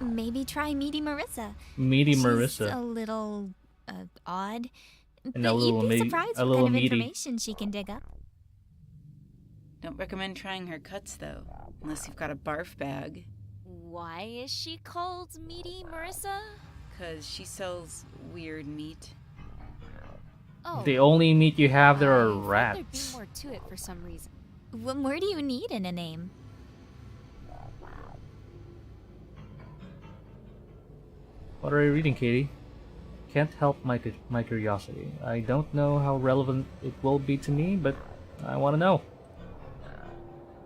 Maybe try meeting Marissa. Meaty She's Marissa. a little, odd. And But a little you'd be me- surprised a what little kind of meaty. information she can dig up. Don't recommend trying her cuts, though, unless you've got a barf bag. Why is she called Meaty Marissa? 'Cause she sells weird meat. Oh, The only meat you have there I are thought rats. There'd be more to it for some reason. What more do you need in a name? What are you reading, Katie? Can't help my curiosity. I don't know how relevant it will be to me, but I want to know.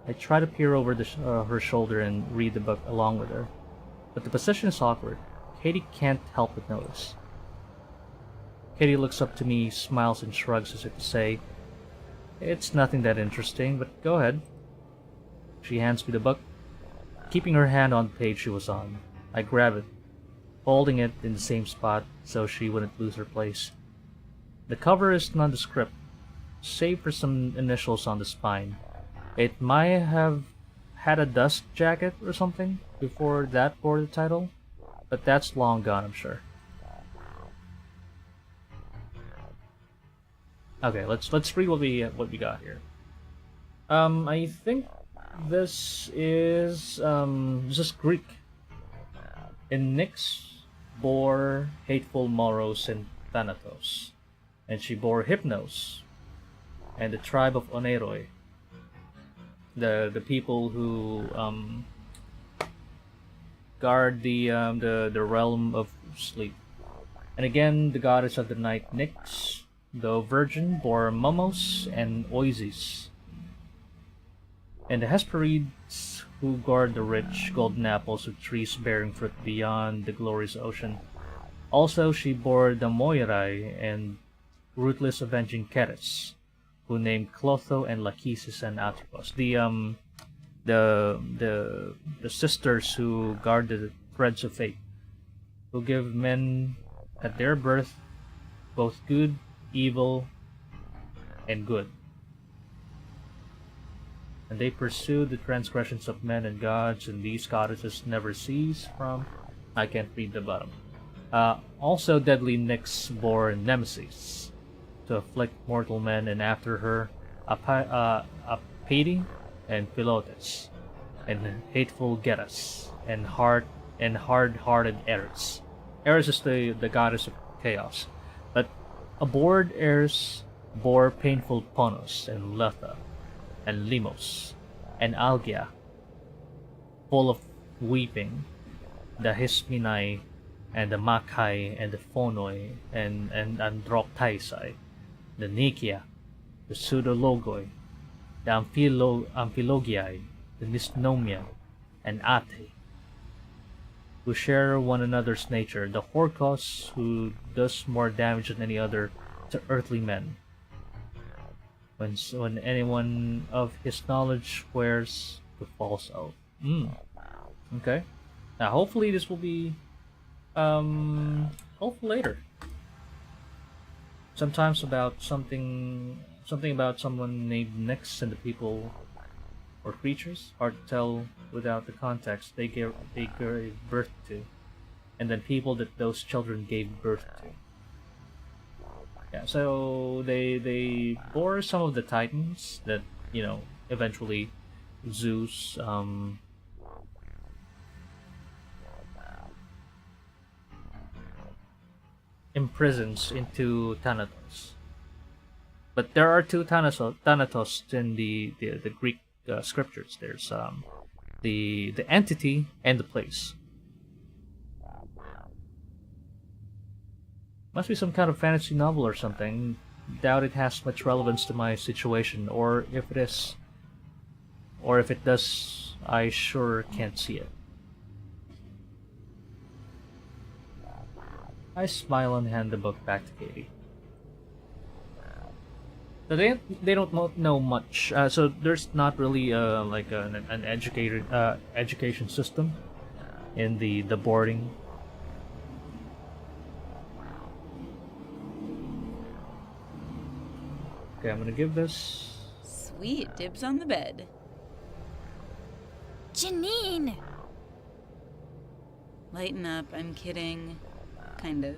I try to peer over her shoulder and read the book along with her, but the position is awkward. Katie can't help but notice. Katie looks up to me, smiles and shrugs as if to say, "It's nothing that interesting, but go ahead." She hands me the book, keeping her hand on the page she was on. I grab it, holding it in the same spot so she wouldn't lose her place. The cover is nondescript, save for some initials on the spine. It might have had a dust jacket or something before that bore the title, but that's long gone, I'm sure. Okay, let's read what we got here. I think this is Greek. In Nyx bore hateful Moros and Thanatos, and she bore Hypnos, and the tribe of Oneroi, the people who guard the realm of sleep. And again, the goddess of the night Nyx, though virgin, bore Momos and Oasis. And the Hesperides who guard the rich golden apples of trees bearing fruit beyond the glorious ocean. Also she bore the Moirai and ruthless avenging Keres, who named Clotho and Lachesis and Atropos. The sisters who guard the threads of fate, who give men at their birth both good, evil, and good. And they pursue the transgressions of men and gods, and these goddesses never cease from... I can't read the bottom. Also, deadly Nyx bore nemesis to afflict mortal men, and after her, Apeti and Philotes, and hateful Geras, and hard-hearted Eris. Eris is the goddess of chaos, but abhorred Eris bore painful Ponos and Letha, and Limos, and Algia, full of weeping, the Hisminai, and the Makai, and the Phonoi, and Androptaisai, the Nikia, the Pseudologoi, the Amphilogiai, the Nisnomia, and Ate, who share one another's nature, the Horkos, who does more damage than any other to earthly men. When anyone of his knowledge wears the false oath. Okay. Now, hopefully this will be hopefully later. Sometimes about something about someone named Nyx and the people or creatures hard to tell without the context they gave birth to, and then people that those children gave birth to. Yeah, so they bore some of the titans that eventually Zeus imprisons into Thanatos. But there are two Thanatos in the Greek scriptures. There's the entity and the place. Must be some kind of fantasy novel or something. Doubt it has much relevance to my situation, or if it does, I sure can't see it. I smile and hand the book back to Katie. So they don't know much. So there's not really like an educated education system in the boarding. Okay, I'm gonna give this. Sweet, dibs on the bed. Janine! Lighten up, I'm kidding. Kind of.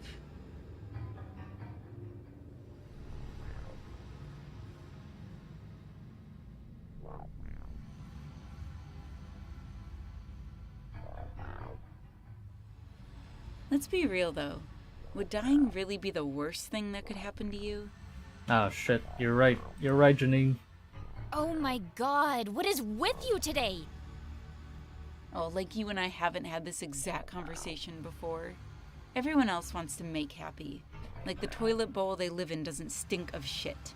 Let's be real though. Would dying really be the worst thing that could happen to you? Oh shit, you're right. You're right, Janine. Oh my god, what is with you today? Oh, like you and I haven't had this exact conversation before. Everyone else wants to make happy. Like the toilet bowl they live in doesn't stink of shit.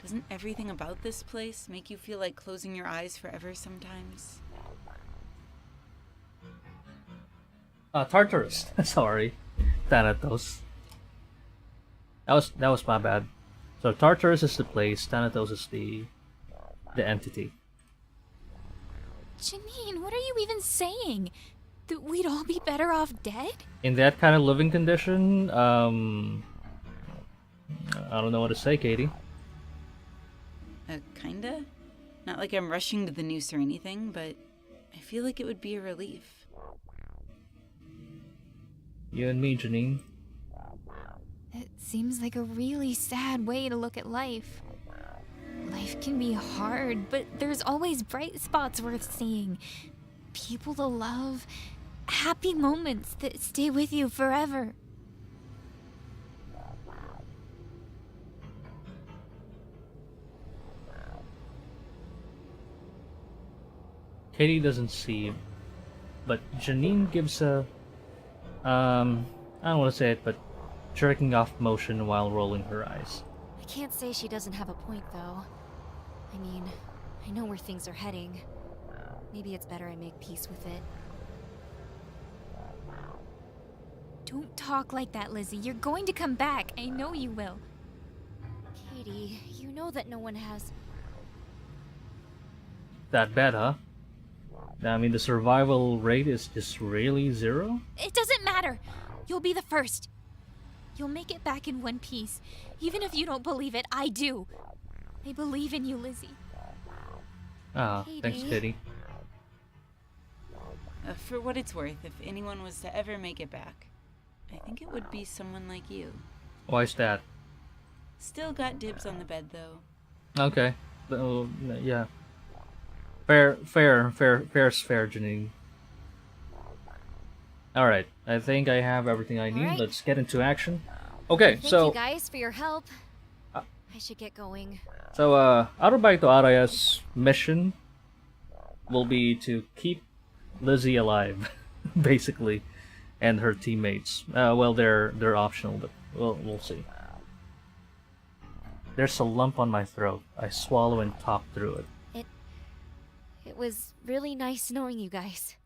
Doesn't everything about this place make you feel like closing your eyes forever sometimes? Tartarus. Sorry. Thanatos. That was my bad. So Tartarus is the place, Thanatos is the entity. Janine, what are you even saying? That we'd all be better off dead? In that kind of living condition, I don't know what to say, Katie. Kinda? Not like I'm rushing to the noose or anything, but I feel like it would be a relief. You and me, Janine. It seems like a really sad way to look at life. Life can be hard, but there's always bright spots worth seeing. People to love, happy moments that stay with you forever. Katie doesn't see, but Janine gives a, I don't want to say it, but jerking off motion while rolling her eyes. I can't say she doesn't have a point, though. I mean, I know where things are heading. Maybe it's better I make peace with it. Don't talk like that, Lizzy. You're going to come back. I know you will. Katie, you know that no one has... That bad, huh? I mean, the survival rate is just really 0? It doesn't matter. You'll be the first. You'll make it back in one piece. Even if you don't believe it, I do. I believe in you, Lizzy. Ah, thanks, Katie. For what it's worth, if anyone was to ever make it back, I think it would be someone like you. Why is that? Still got dibs on the bed, though. Okay. Yeah. Fair's fair, Janine. Alright, I think I have everything I need. Alright. Let's get into action. Okay, Thank so... you guys for your help. I should get going. So, Arubaito Araya's mission will be to keep Lizzy alive, basically, and her teammates. Well, they're optional, but we'll see. There's a lump on my throat. I swallow and talk through it. It was really nice knowing you guys.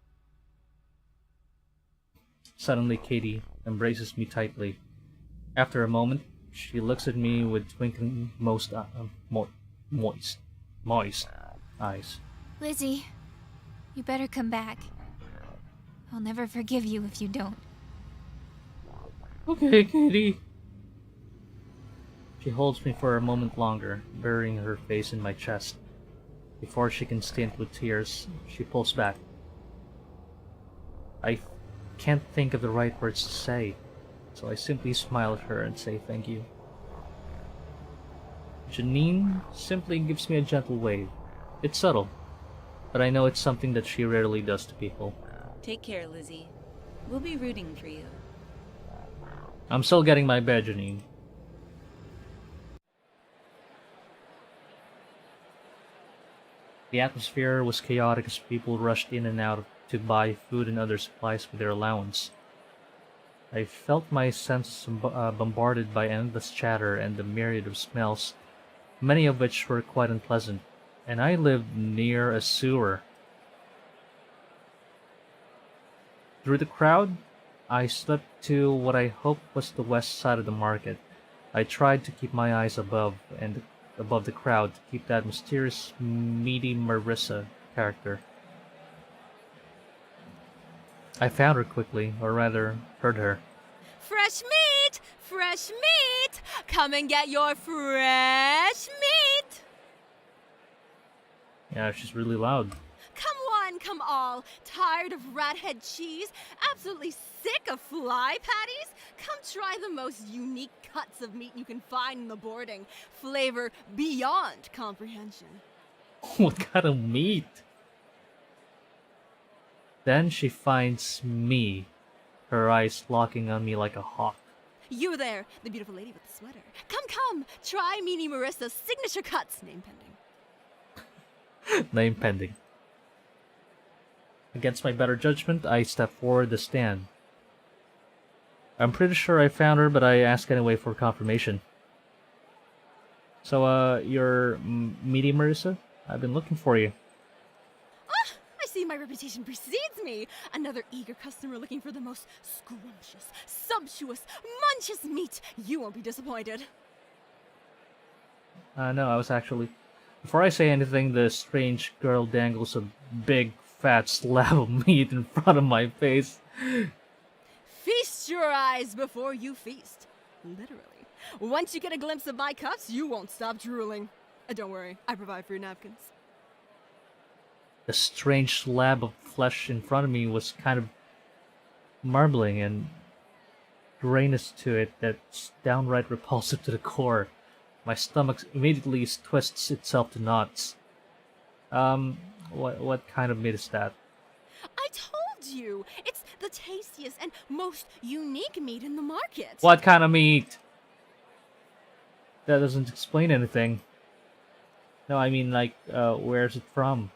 Suddenly, Katie embraces me tightly. After a moment, she looks at me with twinkling, moist eyes. Lizzy, you better come back. I'll never forgive you if you don't. Okay, Katie. She holds me for a moment longer, burying her face in my chest. Before she can stint with tears, she pulls back. I can't think of the right words to say, so I simply smile at her and say thank you. Janine simply gives me a gentle wave. It's subtle, but I know it's something that she rarely does to people. Take care, Lizzy. We'll be rooting for you. I'm still getting my bed, Janine. The atmosphere was chaotic as people rushed in and out to buy food and other supplies with their allowance. I felt my senses bombarded by endless chatter and the myriad of smells, many of which were quite unpleasant, and I lived near a sewer. Through the crowd, I slipped to what I hoped was the west side of the market. I tried to keep my eyes above the crowd to keep that mysterious, meaty Marissa character. I found her quickly, or rather, heard her. Fresh meat! Fresh meat! Come and get your fresh meat! Yeah, she's really loud. Come one, come all. Tired of rat head cheese? Absolutely sick of fly patties? Come try the most unique cuts of meat you can find in the boarding. Flavor beyond comprehension. What kind of meat? Then she finds me, her eyes locking on me like a hawk. You there, the beautiful lady with the sweater. Come, try Meanie Marissa's signature cuts, name pending. Name pending. Against my better judgment, I step forward to stand. I'm pretty sure I found her, but I ask anyway for confirmation. So, you're Meaty Marissa? I've been looking for you. I see my reputation precedes me. Another eager customer looking for the most scrumptious, sumptuous, munchous meat. You won't be disappointed. No, I was actually... Before I say anything, the strange girl dangles a big, fat slab of meat in front of my face. Feast your eyes before you feast. Literally. Once you get a glimpse of my cuts, you won't stop drooling. Don't worry, I provide for your napkins. The strange slab of flesh in front of me was kind of marbling and grayness to it that's downright repulsive to the core. My stomach immediately twists itself to knots. What kind of meat is that? I told you! It's the tastiest and most unique meat in the market. What kind of meat? That doesn't explain anything. No, I mean, like, where's it from?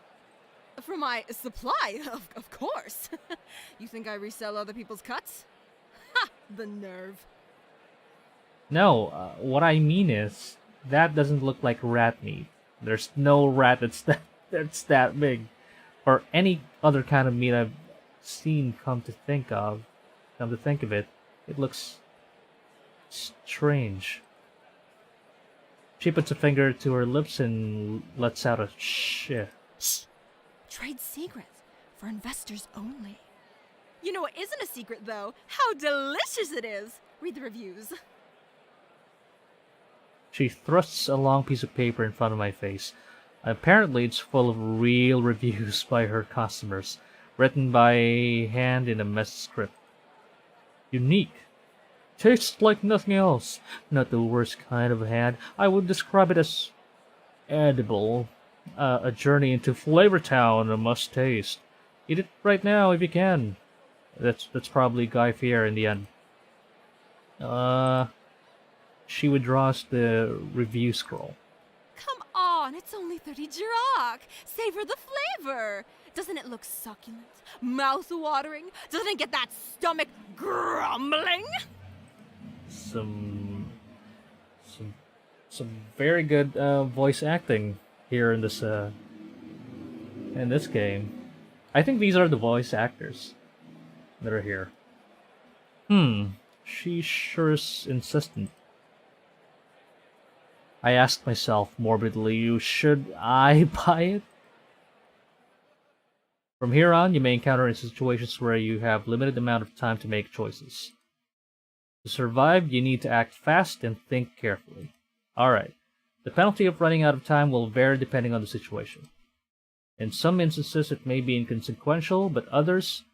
From my supply, of course. You think I resell other people's cuts? Ha! The nerve. No, what I mean is, that doesn't look like rat meat. There's no rat that's that big. Or any other kind of meat I've seen come to think of it, it looks strange. She puts a finger to her lips and lets out a shh. Shh! Trade secrets for investors only. You know what isn't a secret, though? How delicious it is! Read the reviews. She thrusts a long piece of paper in front of my face. Apparently, it's full of real reviews by her customers, written by hand in a mess script. Unique, Tastes like nothing else. Not the worst kind of hand. I would describe it as edible. A journey into Flavor Town, a must taste. Eat it right now if you can. That's probably Guy Fieri in the end. She withdraws the review scroll. Come on, it's only 30 Jirok. Savor the flavor. Doesn't it look succulent? Mouth-watering? Doesn't it get that stomach grumbling? Some very good voice acting here in this game. I think these are the voice actors that are here. She sure is insistent. I asked myself morbidly, should I buy it? From here on, you may encounter in situations where you have limited amount of time to make choices. To survive, you need to act fast and think carefully. Alright, the penalty of running out of time will vary depending on the situation. In some instances, it may be inconsequential, but others,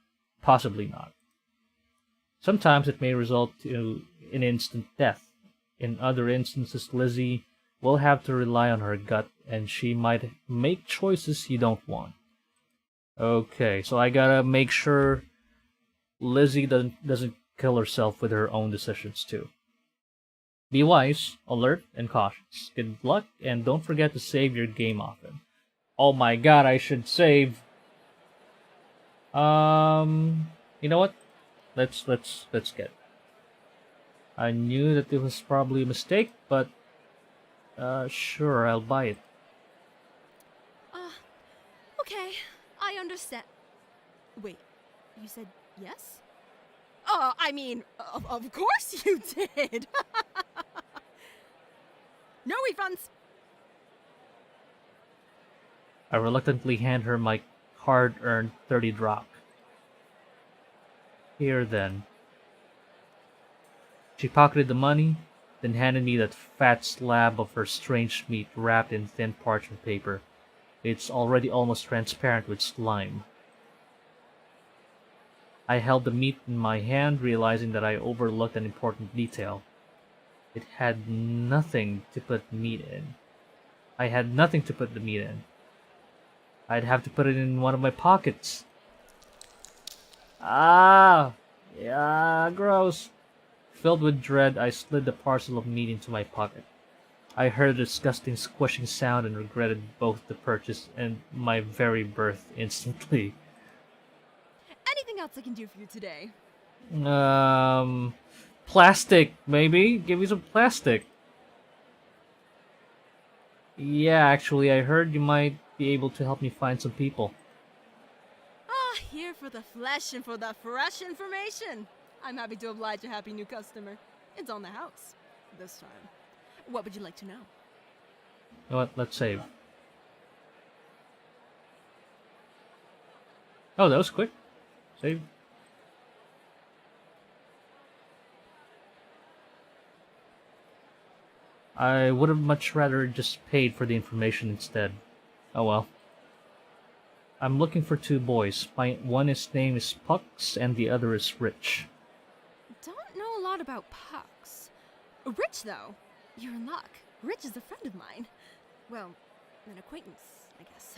possibly not. Sometimes it may result in instant death. In other instances, Lizzy will have to rely on her gut, and she might make choices you don't want. Okay, so I gotta make sure Lizzy doesn't kill herself with her own decisions too. Be wise, alert, and cautious. Good luck, and don't forget to save your game often. Oh my god, I should save. You know what? Let's get it. I knew that it was probably a mistake, but sure, I'll buy it. Okay, I understand. Wait, you said yes? I mean, of course you did. No refunds. I reluctantly hand her my hard-earned 30 drock. Here then. She pocketed the money, then handed me that fat slab of her strange meat wrapped in thin parchment paper. It's already almost transparent with slime. I held the meat in my hand, realizing that I overlooked an important detail. It had nothing to put meat in. I had nothing to put the meat in. I'd have to put it in one of my pockets. Ah! Yeah, gross. Filled with dread, I slid the parcel of meat into my pocket. I heard a disgusting squishing sound and regretted both the purchase and my very birth instantly. Anything else I can do for you today? Plastic, maybe? Give me some plastic. Yeah, actually, I heard you might be able to help me find some people. Here for the flesh and for the fresh information. I'm happy to oblige a happy new customer. It's on the house. This time. What would you like to know? You know what? Let's save. Oh, that was quick. Save. I would have much rather just paid for the information instead. Oh well. I'm looking for two boys. One's name is Pucks and the other is Rich. Don't know a lot about Pucks. Rich, though. You're in luck. Rich is a friend of mine. Well, an acquaintance, I guess.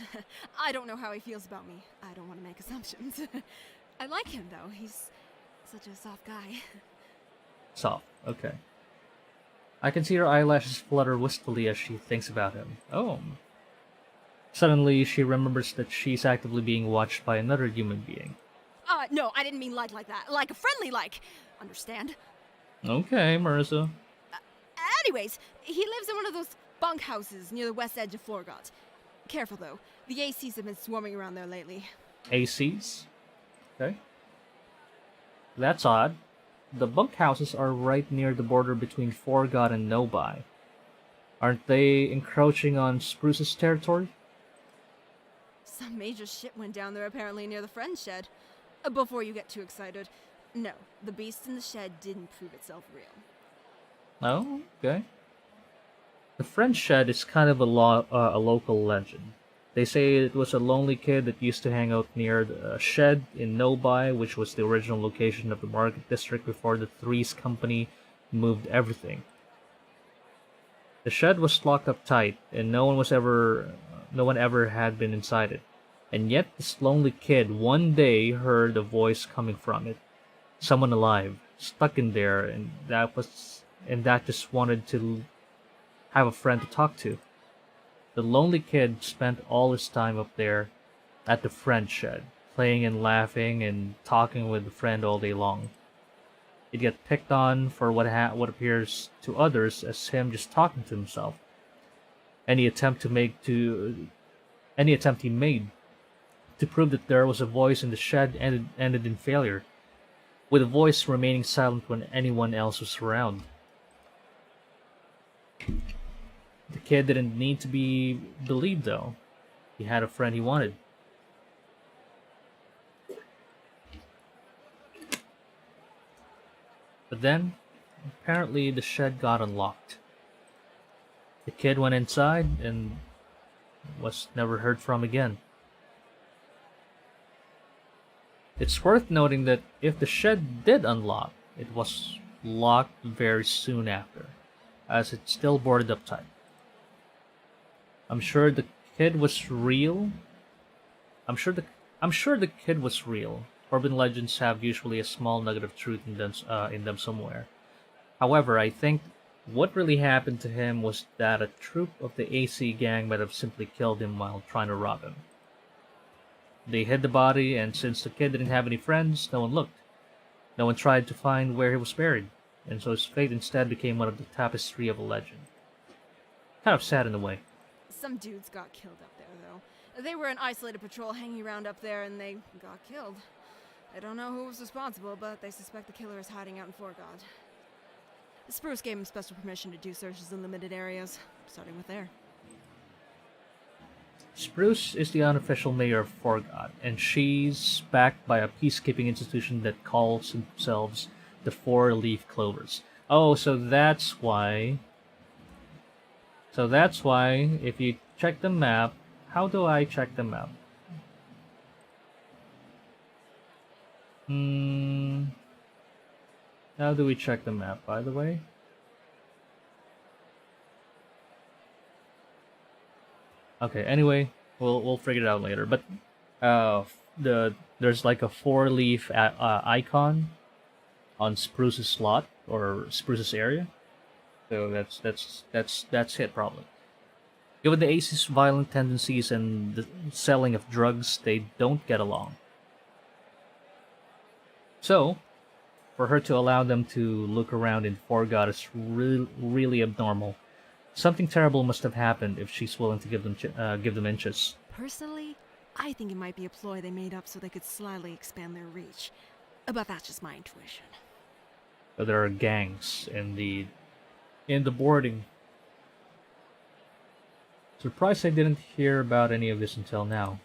I don't know how he feels about me. I don't want to make assumptions. I like him, though. He's such a soft guy. Soft, okay. I can see her eyelashes flutter wistfully as she thinks about him. Oh. Suddenly, she remembers that she's actively being watched by another human being. No, I didn't mean like that. Like a friendly like. Understand? Okay, Marissa. Anyways, he lives in one of those bunkhouses near the west edge of Florgot. Careful, though. The ACs have been swarming around there lately. ACs? Okay. That's odd. The bunkhouses are right near the border between Forgot and Nobai. Aren't they encroaching on Spruce's territory? Some major shit went down there apparently near the friend shed. Before you get too excited. No, the beast in the shed didn't prove itself real. Oh, okay. The friend shed is kind of a local legend. They say it was a lonely kid that used to hang out near the shed in Nobai, which was the original location of the market district before the Threes Company moved everything. The shed was locked up tight, and no one ever had been inside it. And yet this lonely kid one day heard a voice coming from it. Someone alive, stuck in there, and that just wanted to have a friend to talk to. The lonely kid spent all his time up there at the friend shed, playing and laughing and talking with a friend all day long. He'd get picked on for what appears to others as him just talking to himself. Any attempt he made to prove that there was a voice in the shed ended in failure, with the voice remaining silent when anyone else was around. The kid didn't need to be believed, though. He had a friend he wanted. But then, apparently the shed got unlocked. The kid went inside and was never heard from again. It's worth noting that if the shed did unlock, it was locked very soon after, as it still boarded up tight. I'm sure the kid was real. I'm sure the kid was real. Urban legends have usually a small nugget of truth in them somewhere. However, I think what really happened to him was that a troop of the AC gang might have simply killed him while trying to rob him. They hid the body, and since the kid didn't have any friends, no one looked. No one tried to find where he was buried, and so his fate instead became one of the tapestry of a legend. Kind of sad in a way. Some dudes got killed up there, though. They were an isolated patrol hanging around up there, and they got killed. I don't know who was responsible, but they suspect the killer is hiding out in Fort God. Spruce gave him special permission to do searches in limited areas, starting with there. Spruce is the unofficial mayor of Forgot, and she's backed by a peacekeeping institution that calls themselves the Four Leaf Clovers. Oh, so that's why, if you check the map, how do I check the map? How do we check the map, by the way? Okay, anyway, we'll figure it out later. But there's like a four-leaf icon on Spruce's slot or Spruce's area. So that's it probably. Given the AC's violent tendencies and the selling of drugs, they don't get along. So, for her to allow them to look around in Forgot is really abnormal. Something terrible must have happened if she's willing to give them inches. Personally, I think it might be a ploy they made up so they could slyly expand their reach. But that's just my intuition. So there are gangs in the boarding. Surprised I didn't hear about any of this until now.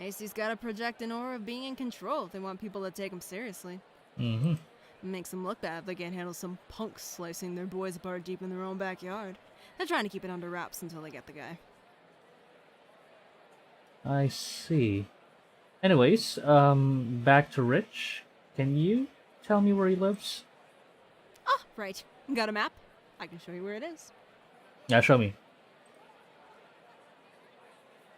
AC's gotta project an aura of being in control if they want people to take them seriously. Mm-hmm. Makes them look bad if they can't handle some punks slicing their boys apart deep in their own backyard. They're trying to keep it under wraps until they get the guy. I see. Anyways, back to Rich. Can you tell me where he lives? Oh, right. Got a map? I can show you where it is. Yeah, show me.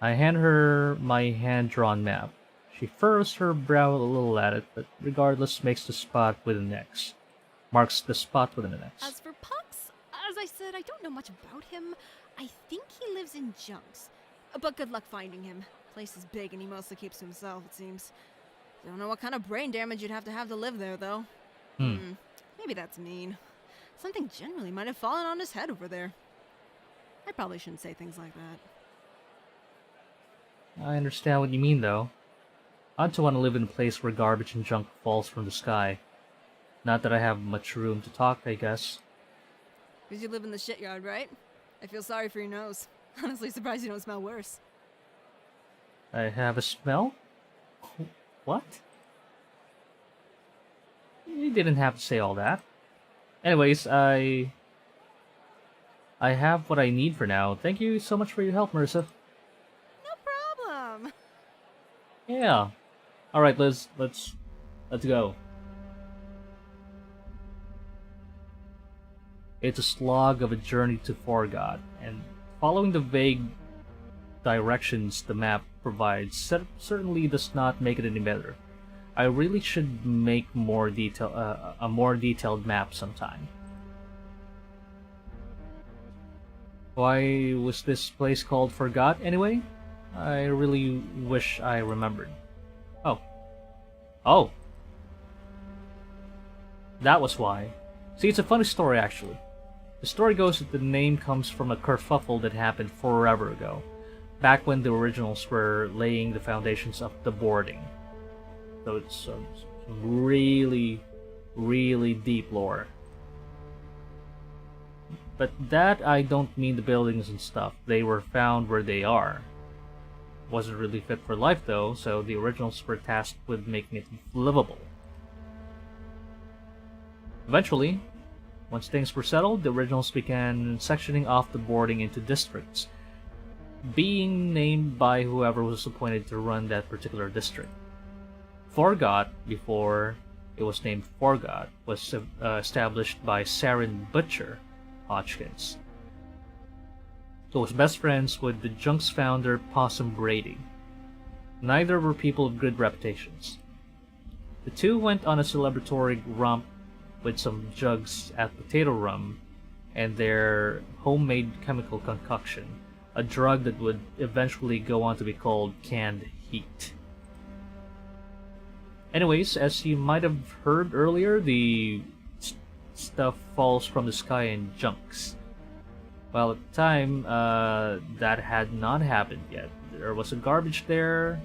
I hand her my hand-drawn map. She furrows her brow a little at it, but regardless makes the spot with an X. Marks the spot with an X. As for Pucks, as I said, I don't know much about him. I think he lives in Junks. But good luck finding him. Place is big and he mostly keeps to himself, it seems. Don't know what kind of brain damage you'd have to live there, though. Maybe that's mean. Something generally might have fallen on his head over there. I probably shouldn't say things like that. I understand what you mean, though. I'd to want to live in a place where garbage and junk falls from the sky. Not that I have much room to talk, I guess. Because you live in the shityard, right? I feel sorry for your nose. Honestly surprised you don't smell worse. I have a smell? What? You didn't have to say all that. Anyways, I have what I need for now. Thank you so much for your help, Marissa. No problem. Yeah. Alright, Liz, let's go. It's a slog of a journey to Forgot, and following the vague directions the map provides certainly does not make it any better. I really should make a more detailed map sometime. Why was this place called Forgot anyway? I really wish I remembered. Oh. That was why. See, it's a funny story actually. The story goes that the name comes from a kerfuffle that happened forever ago, back when the originals were laying the foundations of the boarding. So it's some really, really deep lore. But that I don't mean the buildings and stuff. They were found where they are. Wasn't really fit for life though, so the originals were tasked with making it livable. Eventually, once things were settled, the originals began sectioning off the boarding into districts, being named by whoever was appointed to run that particular district. Forgot, before it was named Forgot, was established by Saren Butcher Hodgkins, who was best friends with the Junk's founder Possum Brady. Neither were people of good reputations. The two went on a celebratory romp with some jugs at potato rum and their homemade chemical concoction, a drug that would eventually go on to be called canned heat. Anyways, as you might have heard earlier, the stuff falls from the sky in junks. Well, at the time, that had not happened yet. There was garbage there,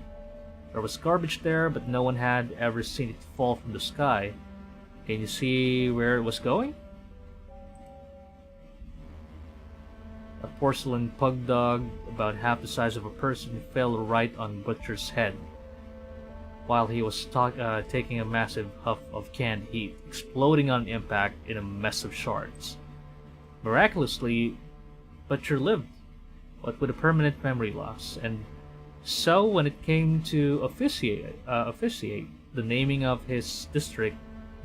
but no one had ever seen it fall from the sky. Can you see where it was going? A porcelain pug dog, about half the size of a person, fell right on Butcher's head while he was taking a massive huff of canned heat, exploding on impact in a mess of shards. Miraculously, Butcher lived, but with a permanent memory loss, and so when it came to officiate the naming of his district,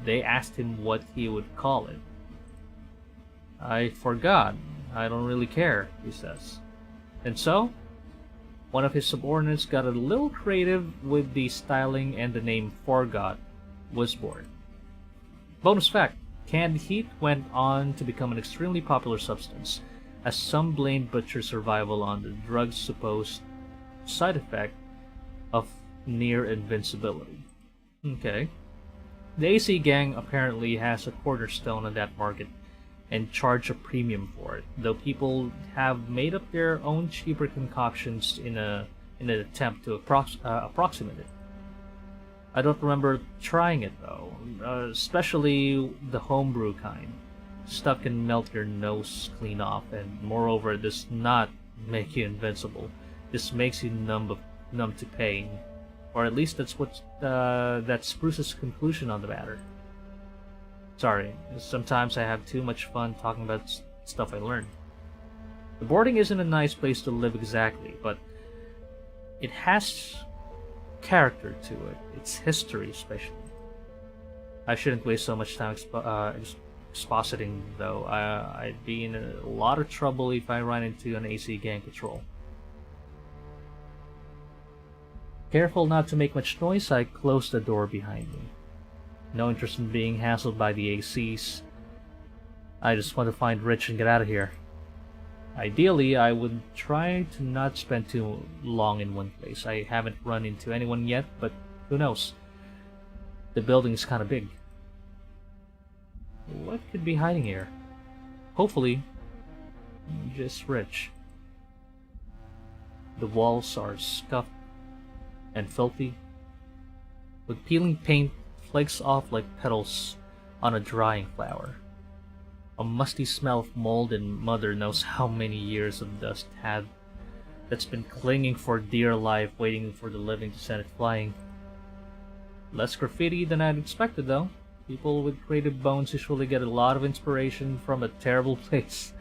they asked him what he would call it. I forgot. I don't really care, he says. And so, one of his subordinates got a little creative with the styling, and the name Forgot was born. Bonus fact, canned heat went on to become an extremely popular substance, as some blamed Butcher's survival on the drug's supposed side effect of near invincibility. Okay. The AC gang apparently has a cornerstone on that market and charge a premium for it, though people have made up their own cheaper concoctions in an attempt to approximate it. I don't remember trying it though, especially the homebrew kind. Stuff can melt your nose clean off, and moreover, it does not make you invincible. This makes you numb to pain, or at least that's Spruce's conclusion on the matter. Sorry, sometimes I have too much fun talking about stuff I learned. The boarding isn't a nice place to live exactly, but it has character to it, its history especially. I shouldn't waste so much time expositing though. I'd be in a lot of trouble if I run into an AC gang patrol. Careful not to make much noise, I closed the door behind me. No interest in being hassled by the ACs. I just want to find Rich and get out of here. Ideally, I would try to not spend too long in one place. I haven't run into anyone yet, but who knows? The building is kind of big. What could be hiding here? Hopefully, just Rich. The walls are scuffed and filthy, with peeling paint flakes off like petals on a drying flower. A musty smell of mold, and mother knows how many years of dust that's been clinging for dear life, waiting for the living to send it flying. Less graffiti than I'd expected though. People with creative bones usually get a lot of inspiration from a terrible place.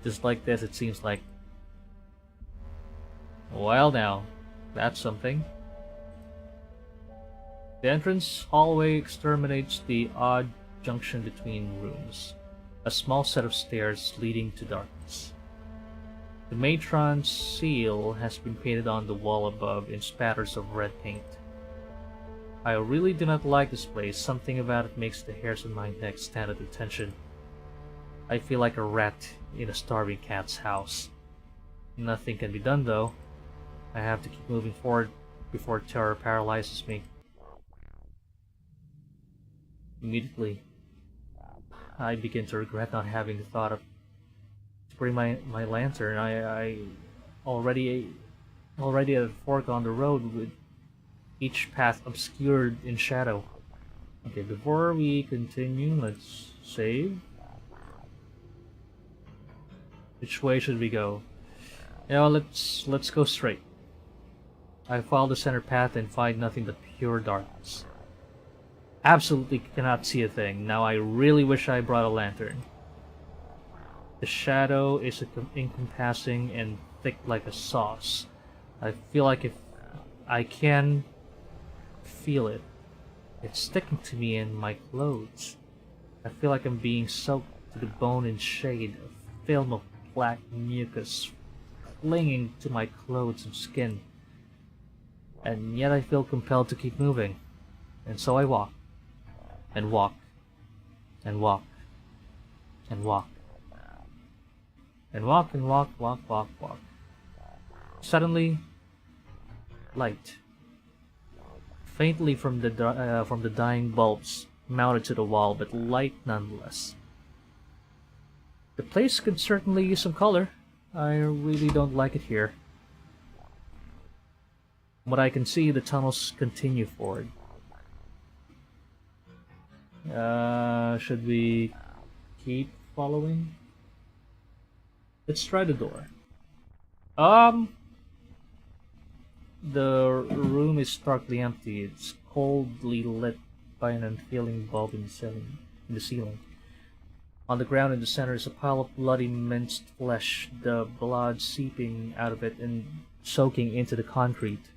Just like this, it seems like. Well now, that's something. The entrance hallway exterminates the odd junction between rooms. a small set of stairs leading to darkness. The matron's seal has been painted on the wall above in spatters of red paint. I really do not like this place. Something about it makes the hairs on my neck stand at attention. I feel like a rat in a starving cat's house. Nothing can be done though. I have to keep moving forward before terror paralyzes me. Immediately, I begin to regret not having thought of to bring my lantern. I already at a fork on the road with each path obscured in shadow. Okay, before we continue, let's save. Which way should we go? You know, let's go straight. I follow the center path and find nothing but pure darkness. Absolutely cannot see a thing. Now I really wish I brought a lantern. The shadow is encompassing and thick like a sauce. I feel like if I can feel it, it's sticking to me in my clothes. I feel like I'm being soaked to the bone in shade, a film of black mucus clinging to my clothes and skin. And yet I feel compelled to keep moving. And so I walk. And walk. And walk. And walk. And walk and walk, walk. Suddenly, light. Faintly from the dying bulbs mounted to the wall, but light nonetheless. The place could certainly use some color. I really don't like it here. From what I can see, the tunnels continue forward. Should we keep following? Let's try the door. The room is starkly empty. It's coldly lit by an unfeeling bulb in the ceiling. On the ground in the center is a pile of bloody minced flesh, the blood seeping out of it and soaking into the concrete.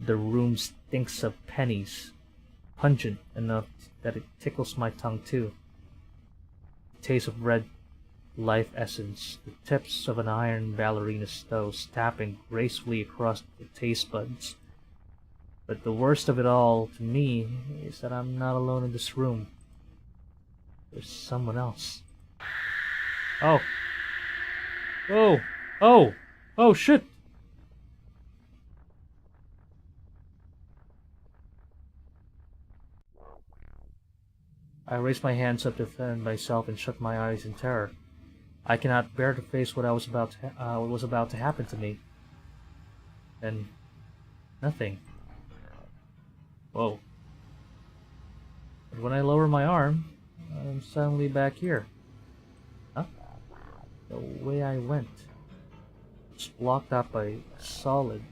The room stinks of pennies, pungent enough that it tickles my tongue too. The taste of red life essence, the tips of an iron ballerina's toes tapping gracefully across the taste buds. But the worst of it all to me is that I'm not alone in this room. There's someone else. Oh. Oh. Oh. Oh shit. I raised my hands up to defend myself and shut my eyes in terror. I cannot bear to face what was about to happen to me. And nothing. Whoa. But when I lower my arm, I'm suddenly back here. Huh? The way I went. It's blocked up solid.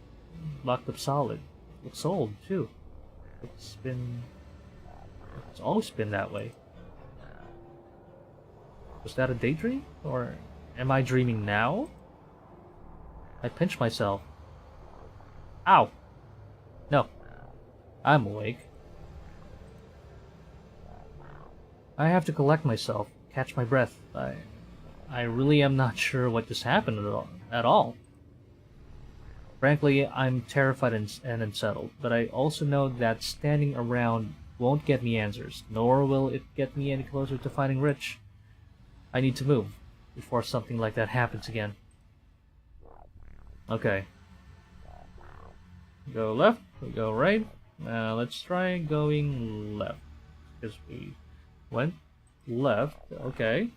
It's old too. It's always been that way. Was that a daydream? Or am I dreaming now? I pinch myself. Ow! No. I'm awake. I have to collect myself, catch my breath. I really am not sure what just happened at all. Frankly, I'm terrified and unsettled, but I also know that standing around won't get me answers, nor will it get me any closer to finding Rich. I need to move before something like that happens again. Okay. Go left, we go right. Let's try going left. Because we went left. Okay.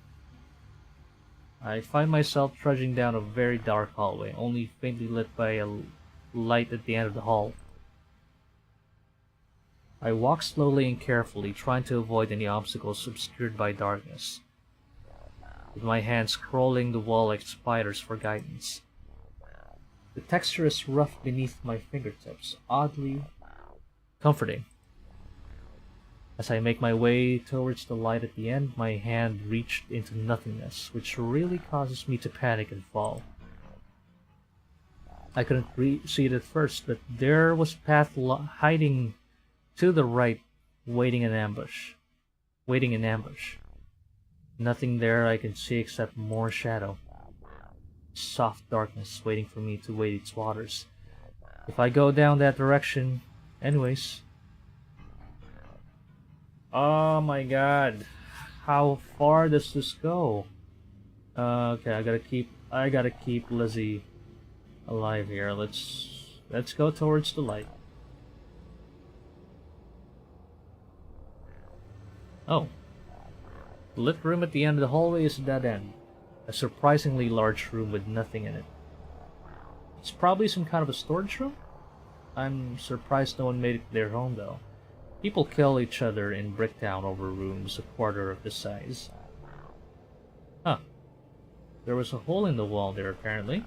I find myself trudging down a very dark hallway, only faintly lit by a light at the end of the hall. I walk slowly and carefully, trying to avoid any obstacles obscured by darkness, with my hands crawling the wall like spiders for guidance. The texture is rough beneath my fingertips, oddly comforting. As I make my way towards the light at the end, my hand reached into nothingness, which really causes me to panic and fall. I couldn't see it at first, but there was a path hiding to the right, waiting in ambush. Nothing there I can see except more shadow. Soft darkness waiting for me to wade its waters. If I go down that direction, anyways. Oh my god. How far does this go? Okay, I gotta keep Lizzy alive here. Let's go towards the light. Oh. The lit room at the end of the hallway is a dead end. A surprisingly large room with nothing in it. It's probably some kind of a storage room? I'm surprised no one made it their home though. People kill each other in Bricktown over rooms a quarter of the size. Huh. There was a hole in the wall there apparently.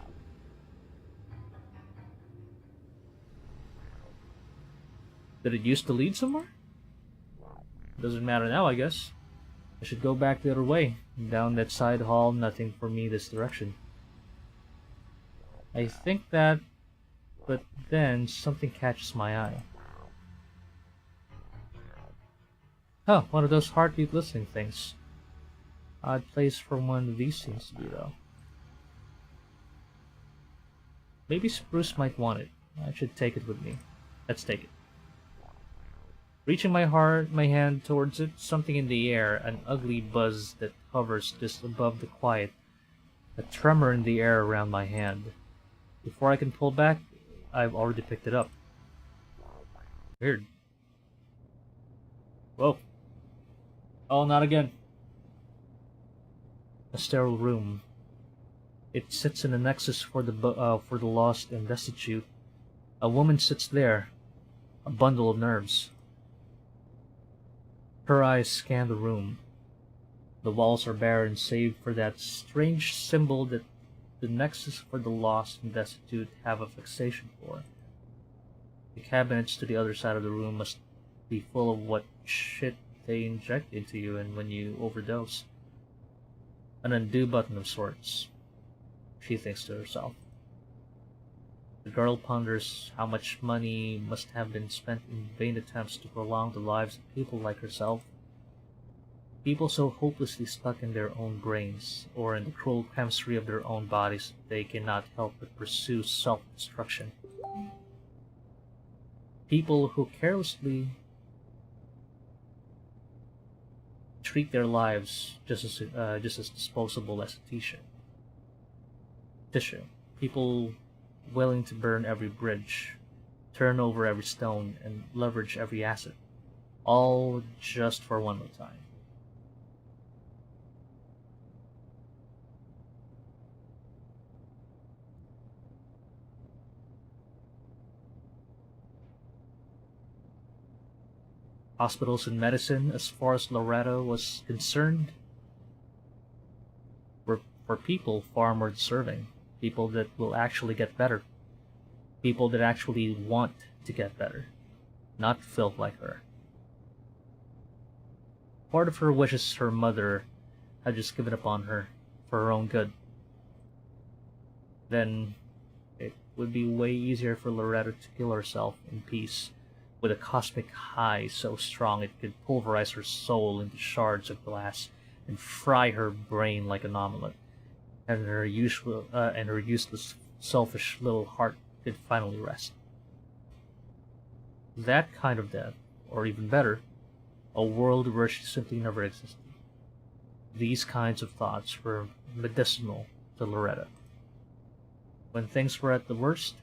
Did it used to lead somewhere? Doesn't matter now, I guess. I should go back the other way. Down that side hall, nothing for me this direction. I think that, but then something catches my eye. Oh, one of those heartbeat listening things. Odd place for one of these seems to be, though. Maybe Spruce might want it. I should take it with me. Let's take it. Reaching my hand towards it, something in the air, an ugly buzz that hovers just above the quiet, a tremor in the air around my hand. Before I can pull back, I've already picked it up. Weird. Whoa. Oh, not again. A sterile room. It sits in a nexus for the lost and destitute. A woman sits there, a bundle of nerves. Her eyes scan the room. The walls are barren save for that strange symbol that the nexus for the lost and destitute have a fixation for. The cabinets to the other side of the room must be full of what shit they inject into you and when you overdose. An undo button of sorts, she thinks to herself. The girl ponders how much money must have been spent in vain attempts to prolong the lives of people like herself. People so hopelessly stuck in their own brains, or in the cruel chemistry of their own bodies, that they cannot help but pursue self-destruction. People who carelessly treat their lives just as disposable as a tissue. People willing to burn every bridge, turn over every stone, and leverage every asset, all just for one more time. Hospitals and medicine, as far as Loretto was concerned, were for people far more deserving. People that will actually get better. People that actually want to get better. Not filth like her. Part of her wishes her mother had just given up on her for her own good. Then it would be way easier for Loretto to kill herself in peace, with a cosmic high so strong it could pulverize her soul into shards of glass and fry her brain like an omelet, and her useless, selfish little heart could finally rest. That kind of death, or even better, a world where she simply never existed. These kinds of thoughts were medicinal to Loretta. When things were at the worst,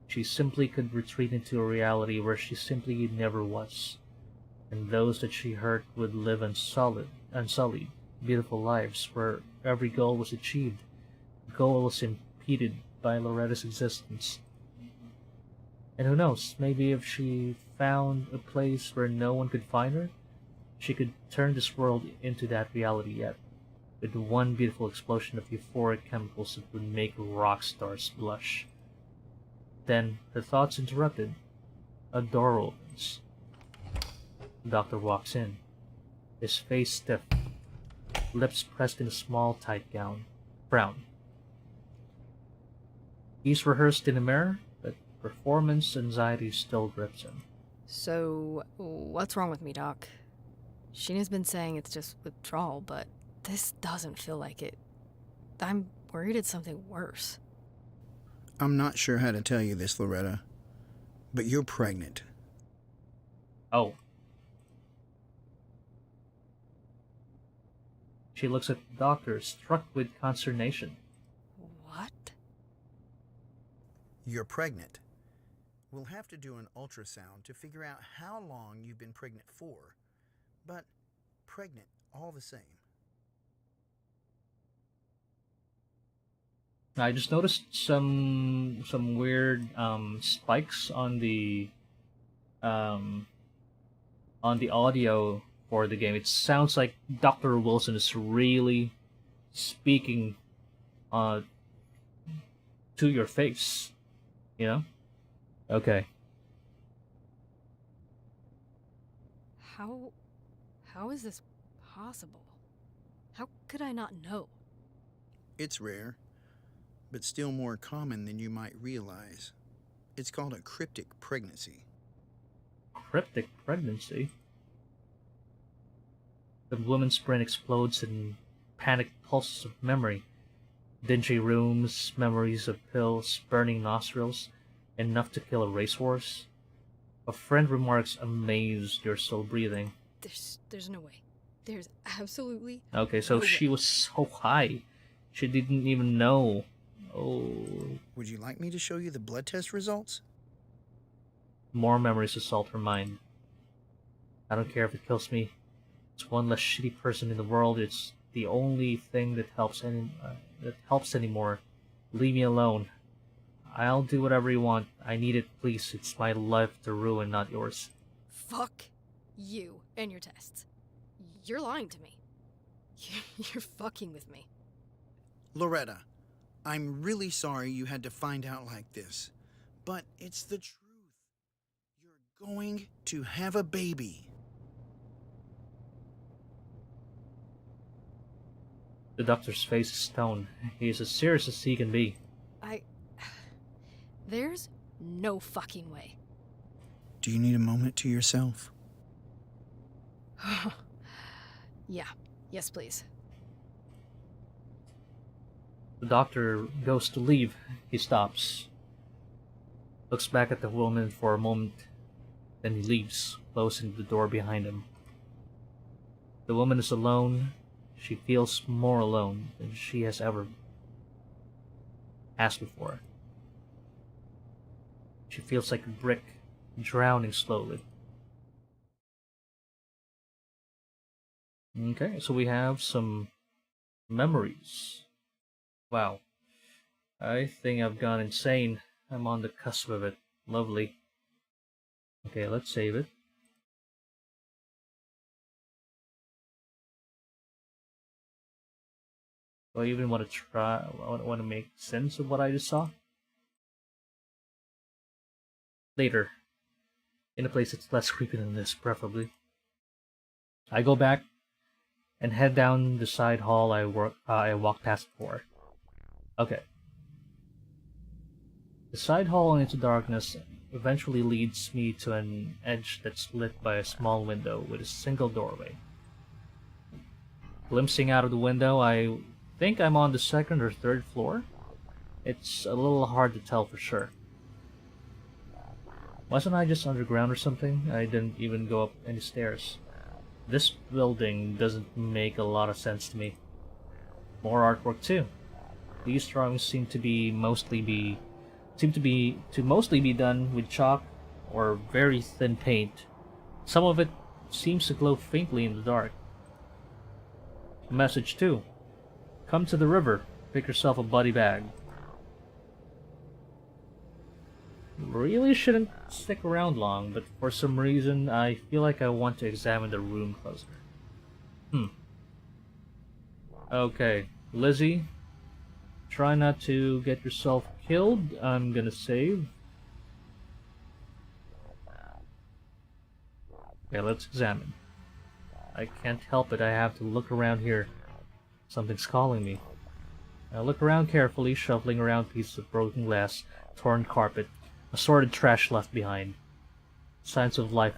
she simply could retreat into a reality where she simply never was, and those that she hurt would live unsullied, beautiful lives where every goal was achieved, goals impeded by Loretta's existence. And who knows, maybe if she found a place where no one could find her, she could turn this world into that reality yet, with one beautiful explosion of euphoric chemicals that would make rock stars blush. Then, her thoughts interrupted. A door opens. The doctor walks in, his face stiff, lips pressed in a small, tight frown. He's rehearsed in a mirror, but performance anxiety still grips him. So, what's wrong with me, Doc? Sheena's been saying it's just withdrawal, but This doesn't feel like it. I'm worried it's something worse. I'm not sure how to tell you this, Loretta, but you're pregnant. Oh. She looks at the doctor, struck with consternation. What? You're pregnant. We'll have to do an ultrasound to figure out how long you've been pregnant for, but pregnant all the same. I just noticed some weird spikes on the audio for the game. It sounds like Dr. Wilson is really speaking to your face, you know? Okay. How is this possible? How could I not know? It's rare, but still more common than you might realize. It's called a cryptic pregnancy. Cryptic pregnancy? The woman's brain explodes in panicked pulses of memory. Dingy rooms, memories of pills, burning nostrils, enough to kill a racehorse. A friend remarks, amazed you're still breathing. There's no way. There's absolutely Okay, so no she way. was so high. She didn't even know. Oh. Would you like me to show you the blood test results? More memories assault her mind. I don't care if it kills me. It's one less shitty person in the world. It's the only thing that helps anymore. Leave me alone. I'll do whatever you want. I need it, please. It's my life to ruin, not yours. Fuck you and your tests. You're lying to me. You're fucking with me. Loretta, I'm really sorry you had to find out like this, but it's the truth. You're going to have a baby. The doctor's face is stone. He is as serious as he can be. There's no fucking way. Do you need a moment to yourself? Yeah. Yes, please. The doctor goes to leave. He stops. Looks back at the woman for a moment. Then he leaves, closing the door behind him. The woman is alone. She feels more alone than she has ever asked before. She feels like a brick, drowning slowly. Okay, so we have some memories. Wow. I think I've gone insane. I'm on the cusp of it. Lovely. Okay, let's save it. Do I even want to try? I want to make sense of what I just saw? Later. In a place that's less creepy than this, preferably. I go back and head down the side hall I walked past before. Okay. The side hall into darkness eventually leads me to an edge that's lit by a small window with a single doorway. Glimpsing out of the window, I think I'm on the second or third floor. It's a little hard to tell for sure. Wasn't I just underground or something? I didn't even go up any stairs. This building doesn't make a lot of sense to me. More artwork too. These drawings seem to mostly be done with chalk or very thin paint. Some of it seems to glow faintly in the dark. A message too. Come to the river. Pick yourself a buddy bag. Really shouldn't stick around long, but for some reason I feel like I want to examine the room closer. Okay, Lizzy, try not to get yourself killed. I'm gonna save. Okay, let's examine. I can't help it, I have to look around here. Something's calling me. I look around carefully, shuffling around pieces of broken glass, torn carpet, assorted trash left behind. Signs of life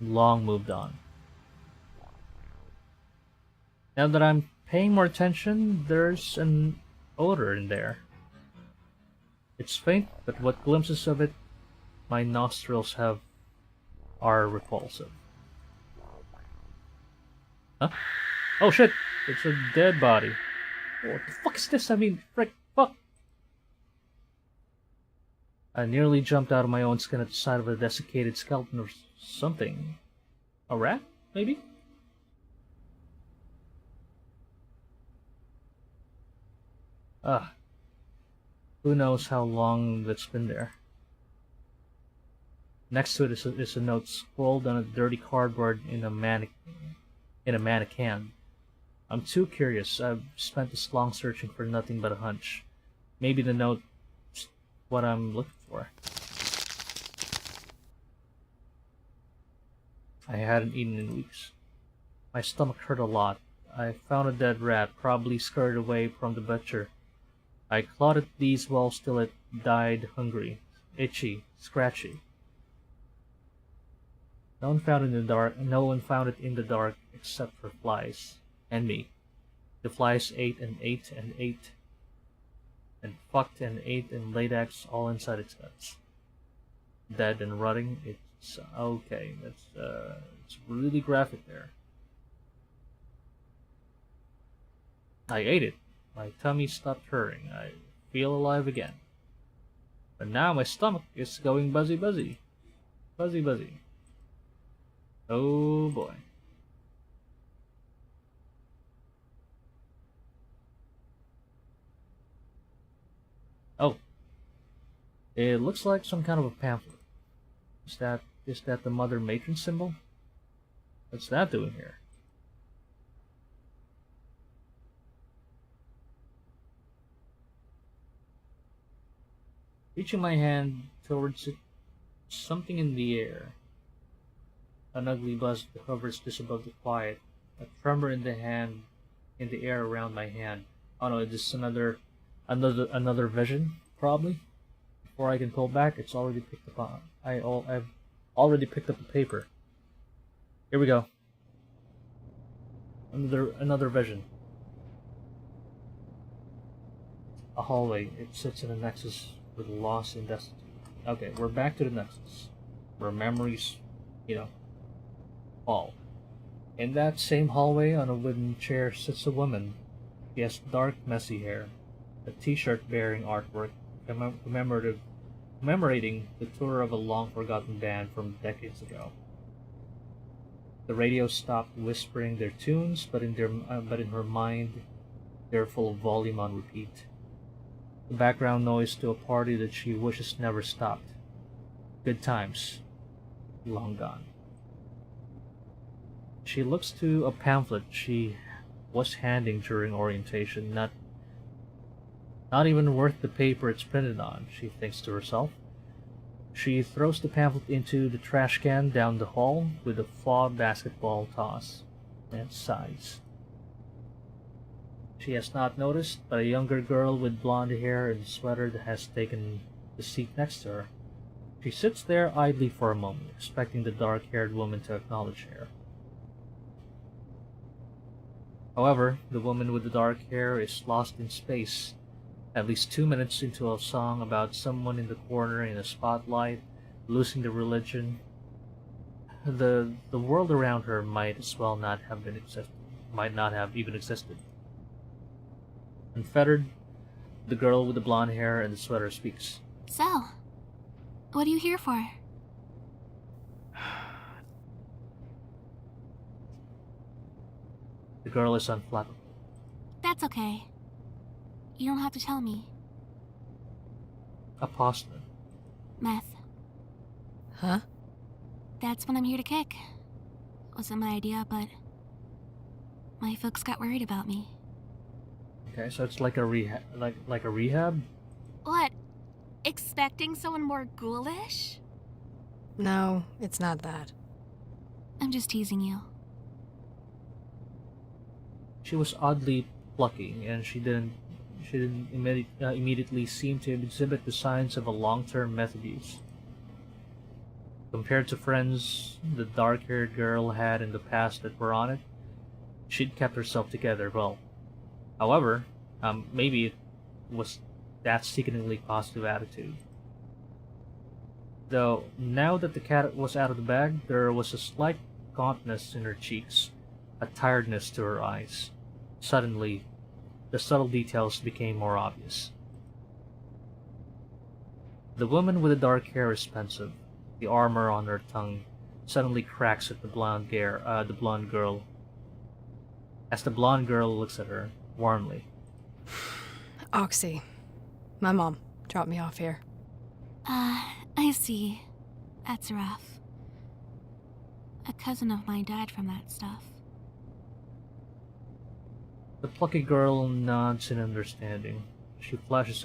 long moved on. Now that I'm paying more attention, there's an odor in there. It's faint, but what glimpses of it my nostrils have are repulsive. Huh? Oh shit! It's a dead body. What the fuck is this? I mean, frick, fuck! I nearly jumped out of my own skin at the sight of a desiccated skeleton or something. A rat, maybe? Ah. Who knows how long that's been there. Next to it is a note scrawled on a dirty cardboard in a mannequin. I'm too curious. I've spent this long searching for nothing but a hunch. Maybe the note's what I'm looking for. I hadn't eaten in weeks. My stomach hurt a lot. I found a dead rat, probably scurried away from the butcher. I clawed at these walls till it died hungry, itchy, scratchy. No one found it in the dark. No one found it in the dark except for flies and me. The flies ate and ate and ate, and fucked and ate and laid eggs all inside its guts. Dead and rotting. It's okay. It's really graphic there. I ate it. My tummy stopped hurting. I feel alive again. But now my stomach is going buzzy buzzy. Buzzy buzzy. Oh boy. Oh. It looks like some kind of a pamphlet. Is that the Mother Matron symbol? What's that doing here? Reaching my hand towards it, something in the air. An ugly buzz hovers just above the quiet. A tremor in the air around my hand. Oh no, is this another vision? Probably. Before I can pull back, it's already picked up on. I've already picked up the paper. Here we go. Another vision. A hallway. It sits in a nexus with loss and destiny. Okay, we're back to the nexus, where memories, fall. In that same hallway, on a wooden chair, sits a woman. She has dark, messy hair, a t-shirt bearing artwork commemorating the tour of a long-forgotten band from decades ago. The radio stopped whispering their tunes, but in her mind, they're full of volume on repeat. The background noise to a party that she wishes never stopped. Good times, long gone. She looks to a pamphlet she was handing during orientation, not even worth the paper it's printed on, she thinks to herself. She throws the pamphlet into the trash can down the hall with a flawed basketball toss and sighs. She has not noticed, but a younger girl with blonde hair and a sweater has taken the seat next to her. She sits there idly for a moment, expecting the dark-haired woman to acknowledge her. However, the woman with the dark hair is lost in space, at least 2 minutes into a song about someone in the corner in a spotlight, losing the religion. The world around her might as well not have even existed. Unfettered, the girl with the blonde hair and the sweater speaks. So, what are you here for? The girl is unflappable. That's okay. You don't have to tell me. Apostle. Meth. Huh? That's what I'm here to kick. Wasn't my idea, but my folks got worried about me. Okay, so it's like a rehab, like a rehab. What? Expecting someone more ghoulish? No, it's not that. I'm just teasing you. She was oddly plucky, and she didn't immediately seem to exhibit the signs of a long-term meth abuse. Compared to friends the dark-haired girl had in the past that were on it, She'd kept herself together well. However, maybe it was that sickeningly positive attitude. Though, now that the cat was out of the bag, there was a slight gauntness in her cheeks, a tiredness to her eyes. Suddenly, the subtle details became more obvious. The woman with the dark hair is pensive. The armor on her tongue suddenly cracks at the blonde girl. As the blonde girl looks at her warmly. Oxy. My mom dropped me off here. I see. That's rough. A cousin of mine died from that stuff. The plucky girl nods in understanding. She flashes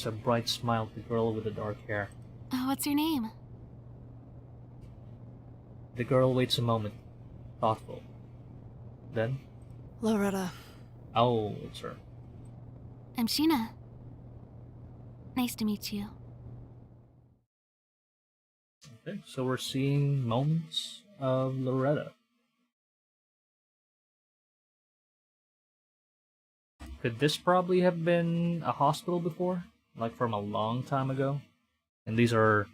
a bright smile at the girl with the dark hair. What's your name? The girl waits a moment, thoughtful. Then, Loretta. oh, it's her. I'm Sheena. Nice to meet you. Okay, so we're seeing moments of Loretta. Could this probably have been a hospital before? Like from a long time ago? And these are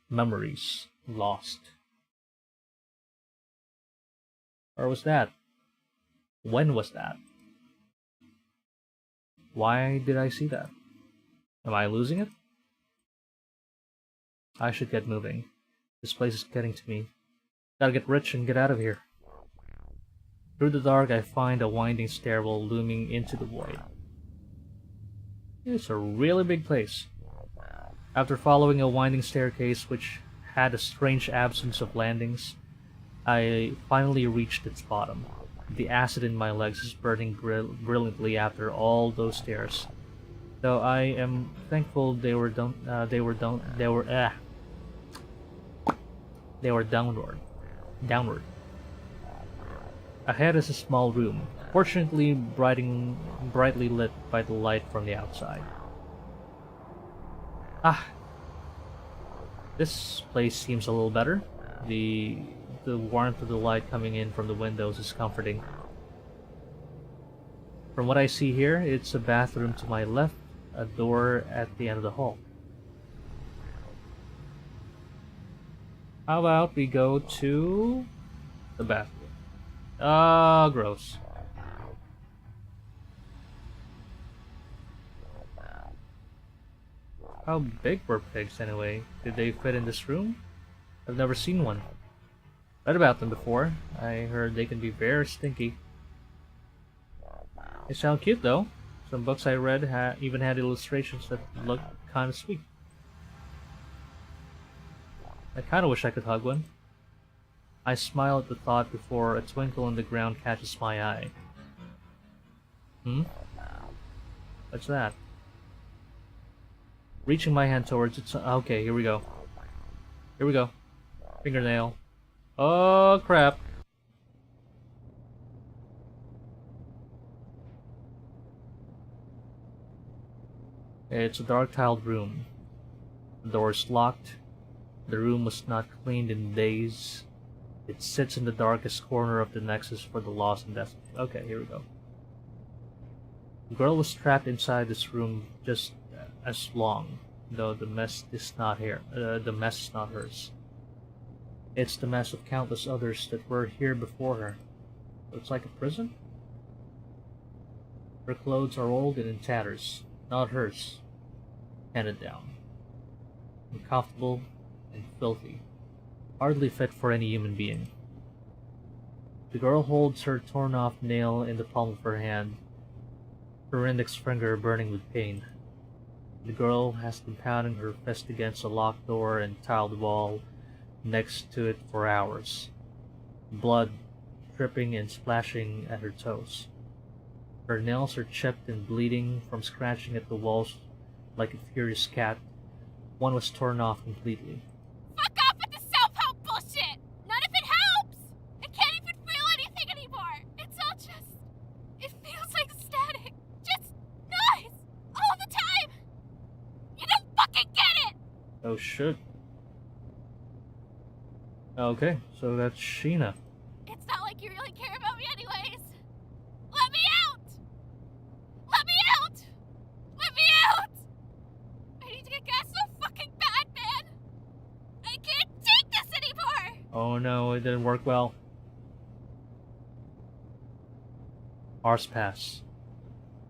memories lost. Or was that? When was that? Why did I see that? Am I losing it? I should get moving. This place is getting to me. Gotta get rich and get out of here. Through the dark, I find a winding stairwell looming into the void. It's a really big place. After following a winding staircase which had a strange absence of landings, I finally reached its bottom. The acid in my legs is burning brilliantly after all those stairs. Though I am thankful they were downward. Ahead is a small room, fortunately brightly lit by the light from the outside. This place seems a little better. The warmth of the light coming in from the windows is comforting. From what I see here, it's a bathroom to my left, a door at the end of the hall. How about we go to the bathroom? Ah, gross. How big were pigs anyway? Did they fit in this room? I've never seen one. Read about them before. I heard they can be very stinky. They sound cute though. Some books I read even had illustrations that looked kinda sweet. I kinda wish I could hug one. I smile at the thought before a twinkle in the ground catches my eye. What's that? Reaching my hand towards it. Okay, here we go. Here we go. Fingernail. Oh, crap. It's a dark tiled room. The door is locked. The room was not cleaned in days. It sits in the darkest corner of the nexus for the lost and desolate. Okay, here we go. The girl was trapped inside this room just as long, though the mess is not here. The mess is not hers. It's the mess of countless others that were here before her. So it's like a prison? Her clothes are old and in tatters, not hers. Handed down. Uncomfortable and filthy. Hardly fit for any human being. The girl holds her torn off nail in the palm of her hand, her index finger burning with pain. The girl has been pounding her fist against a locked door and tiled wall next to it for hours. Blood dripping and splashing at her toes. Her nails are chipped and bleeding from scratching at the walls like a furious cat. One was torn off completely. Fuck off with the self-help bullshit! None of it helps! I can't even feel anything anymore! It's all just... It feels like static. Just noise! All the time! You don't fucking get it! Oh shit. Okay, so that's Sheena. It's not like like you really care about me anyways. Let me out! Let me out! Let me out! I need to get gas so fucking bad, man! I can't take this anymore! Oh no, it didn't work well. Hours pass.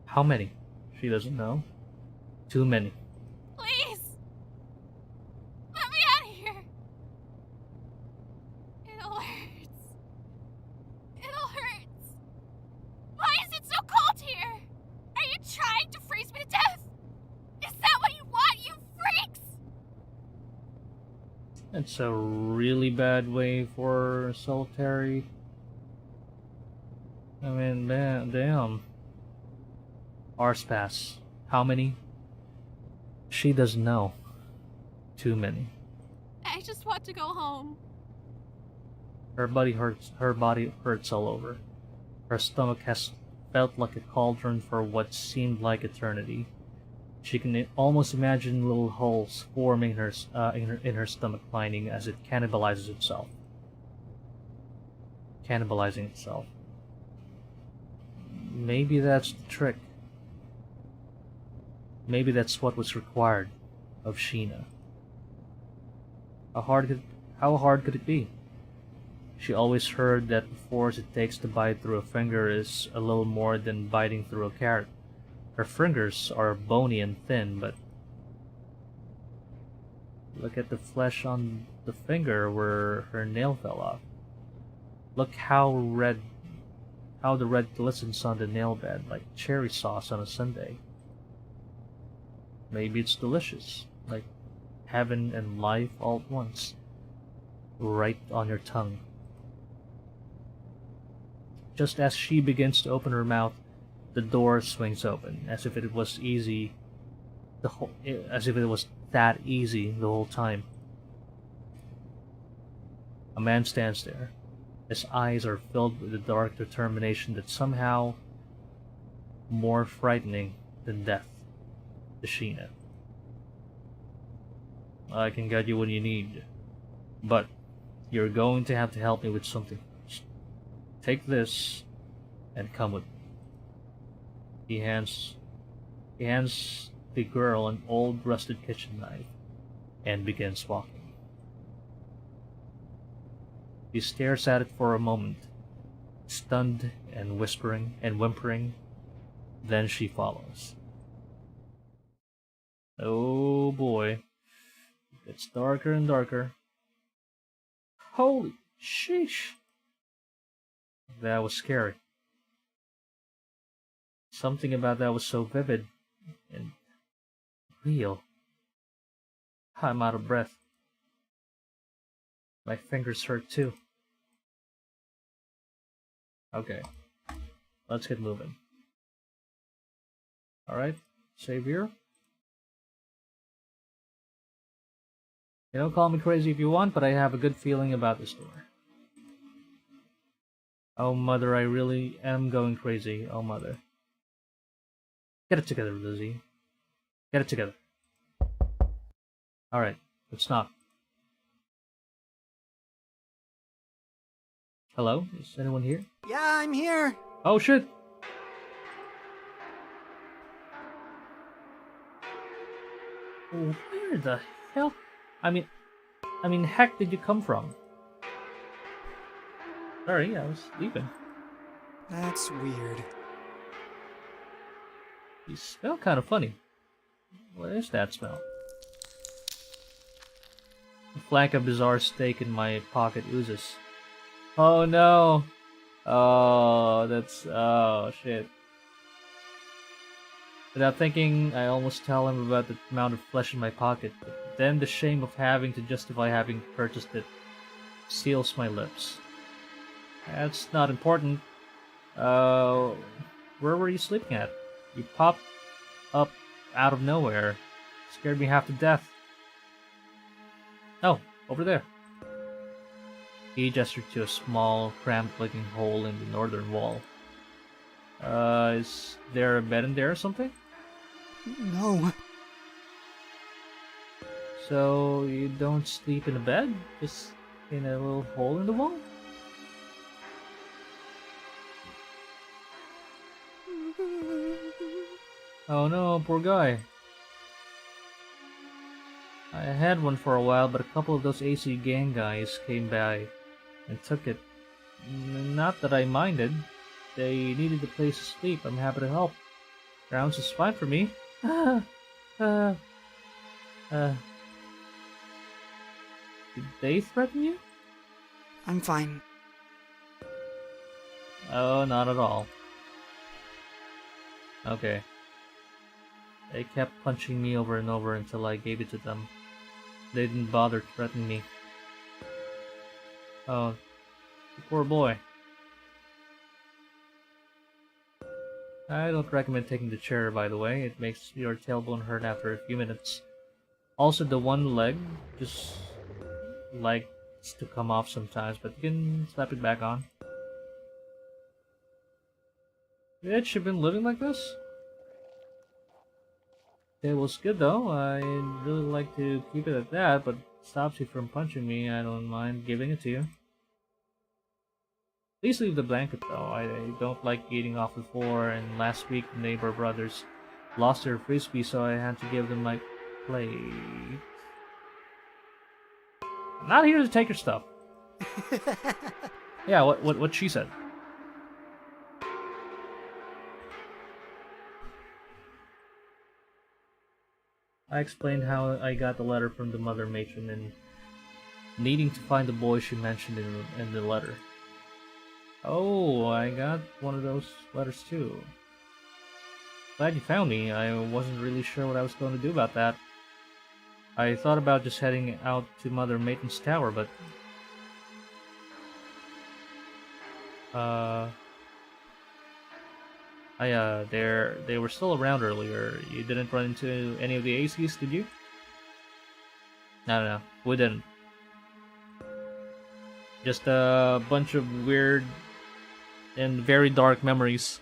How many? She doesn't know. Too many. Please! Let me out of here! It all hurts. It all hurts. Why is it so cold here? Are you trying to freeze me to death? Is that what you want, you freaks? That's a really bad way for solitary. I mean, damn. Hours pass. How many? She doesn't know. Too many. I just want to go home. Her body hurts. Her body hurts all over. Her stomach has felt like a cauldron for what seemed like eternity. She can almost imagine little holes forming in her stomach lining as it cannibalizes itself. Cannibalizing itself. Maybe that's the trick. Maybe that's what was required of Sheena. How hard could it be? She always heard that the force it takes to bite through a finger is a little more than biting through a carrot. Her fingers are bony and thin, but look at the flesh on the finger where her nail fell off. Look how the red glistens on the nail bed like cherry sauce on a sundae. Maybe it's delicious, like heaven and life all at once, right on your tongue. Just as she begins to open her mouth, the door swings open, as if it was that easy the whole time. A man stands there. His eyes are filled with a dark determination that's somehow more frightening than death to Sheena. I can get you what you need, but you're going to have to help me with something. Take this and come with me. He hands the girl an old rusted kitchen knife and begins walking. He stares at it for a moment, stunned and whimpering. Then she follows. Oh boy. It's darker and darker. Holy sheesh. That was scary. Something about that was so vivid and real. I'm out of breath. My fingers hurt too. Okay, let's get moving. Alright, Savior. You know, call me crazy if you want, but I have a good feeling about this door. Oh, Mother, I really am going crazy. Oh, Mother. Get it together, Lizzy. Get it together. Alright, let's knock. Hello? Is anyone here? Yeah, I'm here. Oh, shit! Where the hell? I mean, heck did you come from? Sorry, I was sleeping. That's weird. You smell kind of funny. What is that smell? A flank of bizarre steak in my pocket oozes. Oh no! Oh shit. Without thinking, I almost tell him about the amount of flesh in my pocket, but then the shame of having to justify having purchased it seals my lips. That's not important. Where were you sleeping at? You popped up out of nowhere. Scared me half to death. Oh, over there. He gestured to a small, cramped-looking hole in the northern wall. Is there a bed in there or something? No. So, you don't sleep in a bed? Just in a little hole in the wall? Oh no, poor guy. I had one for a while, but a couple of those AC gang guys came by and took it. Not that I minded. They needed a place to sleep. I'm happy to help. Grounds is fine for me. uh, did they threaten you? I'm fine. Oh, not at all. Okay. They kept punching me over and over until I gave it to them. They didn't bother threatening me. Oh, poor boy. I don't recommend taking the chair, by the way. It makes your tailbone hurt after a few minutes. Also, the one leg just likes to come off sometimes, but you can slap it back on. Bitch, you've been living like this? It was good though. I'd really like to keep it at that, but stops you from punching me, I don't mind giving it to you. Please leave the blanket though. I don't like eating off the floor, and last week the neighbor brothers lost their frisbee, so I had to give them my plate. I'm not here to take your stuff. Yeah, what she said. I explained how I got the letter from the mother matron and needing to find the boy she mentioned in the letter. Oh, I got one of those letters too. Glad you found me. I wasn't really sure what I was going to do about that. I thought about just heading out to Mother Matron's tower, but they were still around earlier. You didn't run into any of the ACs, did you? No, we didn't. Just a bunch of weird and very dark memories.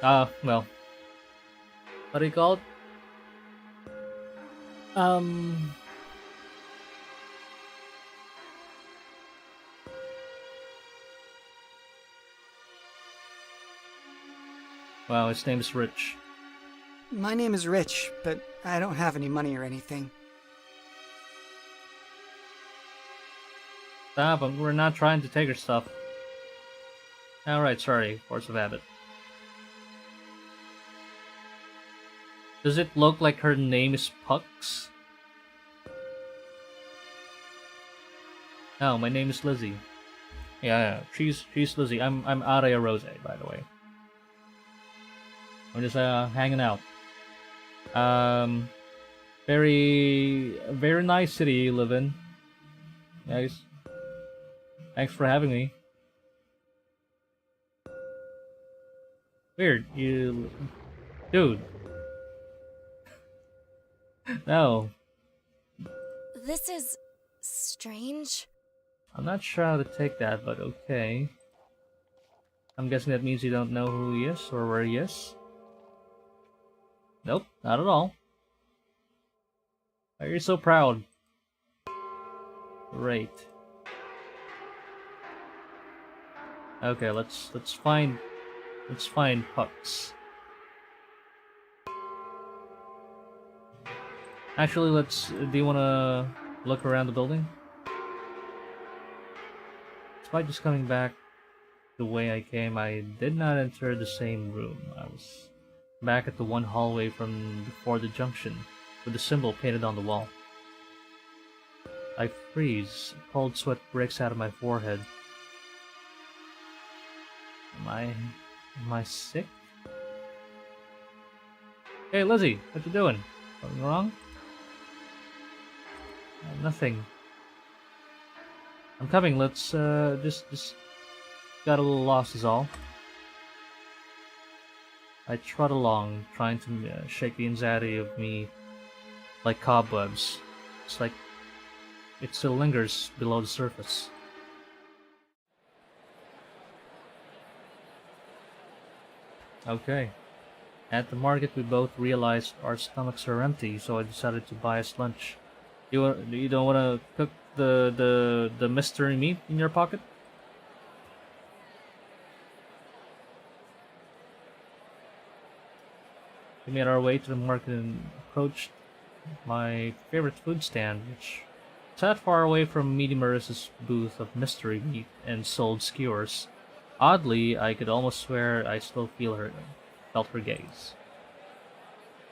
Well, what do you call it? Well, his name is Rich. My name is Rich, but I don't have any money or anything. Stop, we're not trying to take her stuff. Alright, sorry, force of habit. Does it look like her name is Pucks? No, my name is Lizzy. Yeah, she's Lizzy. I'm Araya Rosei, by the way. I'm just hanging out. Very nice city you live in. Guys, thanks for having me. Weird, dude. No. This is strange. I'm not sure how to take that, but okay. I'm guessing that means you don't know who he is or where he is. Nope, not at all. Why are you so proud? Great. Okay, let's find Pucks. Actually, do you wanna look around the building? Despite just coming back the way I came, I did not enter the same room. I was back at the one hallway from before the junction, with the symbol painted on the wall. I freeze. A cold sweat breaks out of my forehead. Am I sick? Hey Lizzy, what you doing? Something wrong? Nothing. I'm coming. Let's just got a little lost is all. I trot along, trying to shake the anxiety of me like cobwebs. It's like it still lingers below the surface. Okay. At the market, we both realized our stomachs are empty, so I decided to buy us lunch. You don't want to cook the mystery meat in your pocket? We made our way to the market and approached my favorite food stand, which sat far away from Meaty Marissa's booth of mystery meat and sold skewers. Oddly, I could almost swear I still felt her gaze.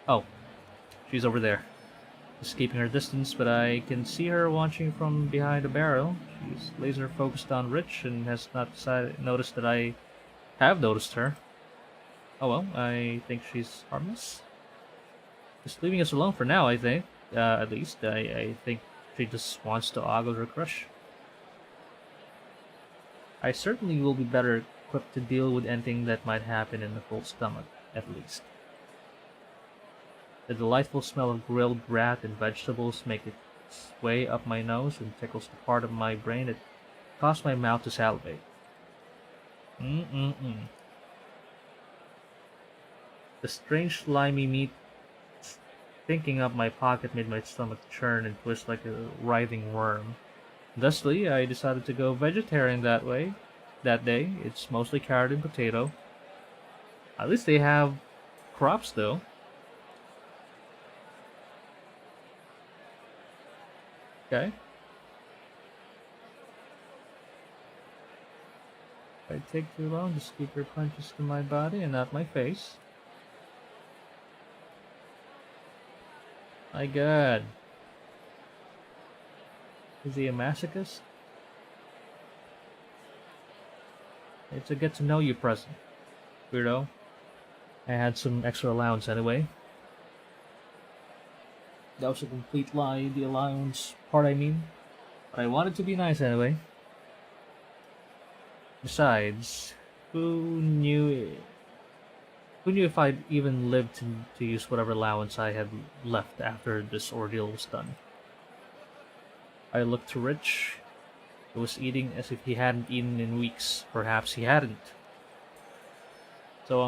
Oh, she's over there. Just keeping her distance, but I can see her watching from behind a barrel. She's laser focused on Rich and has not noticed that I have noticed her. Oh well, I think she's harmless. Just leaving us alone for now, I think. At least, I think she just wants to ogle her crush. I certainly will be better equipped to deal with anything that might happen in a full stomach, at least. The delightful smell of grilled rat and vegetables make its way up my nose and tickles the part of my brain that caused my mouth to salivate. The strange slimy meat thinking up my pocket made my stomach churn and twist like a writhing worm. Thusly, I decided to go vegetarian that day. It's mostly carrot and potato. At least they have crops though. Okay. If I take too long, just keep your punches to my body and not my face. My god. Is he a masochist? It's a get to know you present, weirdo. I had some extra allowance anyway. That was a complete lie, the allowance part I mean. But I wanted to be nice anyway. Besides, who knew if I'd even lived to use whatever allowance I had left after this ordeal was done? I looked to Rich. He was eating as if he hadn't eaten in weeks. Perhaps he hadn't. So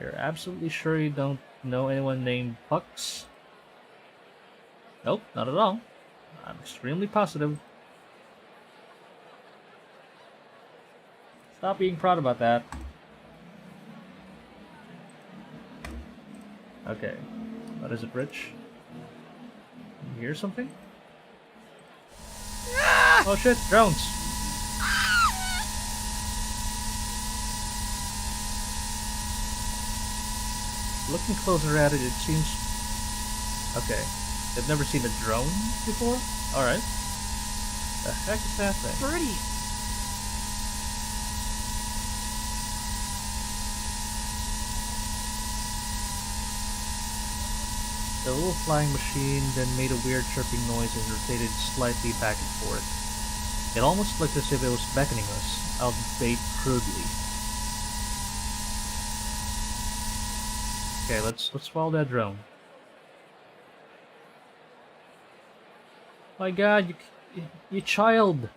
you're absolutely sure you don't know anyone named Pucks? Nope, not at all. I'm extremely positive. Stop being proud about that. Okay. What is it, Rich? You hear something? Oh shit, drones! Looking closer at it, it seems... Okay. I've never seen a drone before? Alright. The heck is that thing? Birdie! The little flying machine then made a weird chirping noise and rotated slightly back and forth. It almost looked as if it was beckoning us, albeit crudely. Okay, let's follow that drone. My god, you child!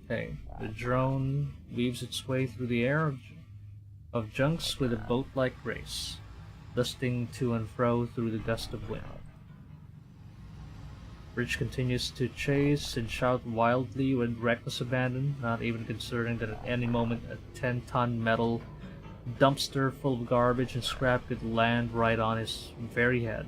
Okay, the drone weaves its way through the air of junks with a boat-like grace, dusting to and fro through the gust of wind. Rich continues to chase and shout wildly with reckless abandon, not even considering that at any moment a 10-ton metal dumpster full of garbage and scrap could land right on his very head.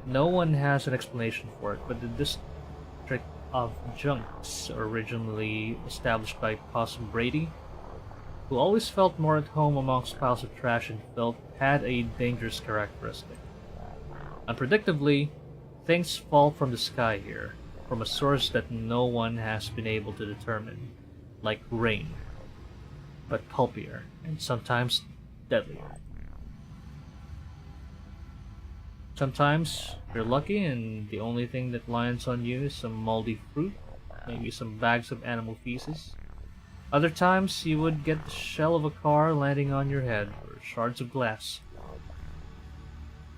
No one has an explanation for it, but the district of junks, originally established by Possum Brady, who always felt more at home amongst piles of trash and filth, had a dangerous characteristic. Unpredictably, things fall from the sky here, from a source that no one has been able to determine, like rain, but pulpier and sometimes deadlier. Sometimes you're lucky and the only thing that lands on you is some moldy fruit, maybe some bags of animal feces. Other times you would get the shell of a car landing on your head or shards of glass.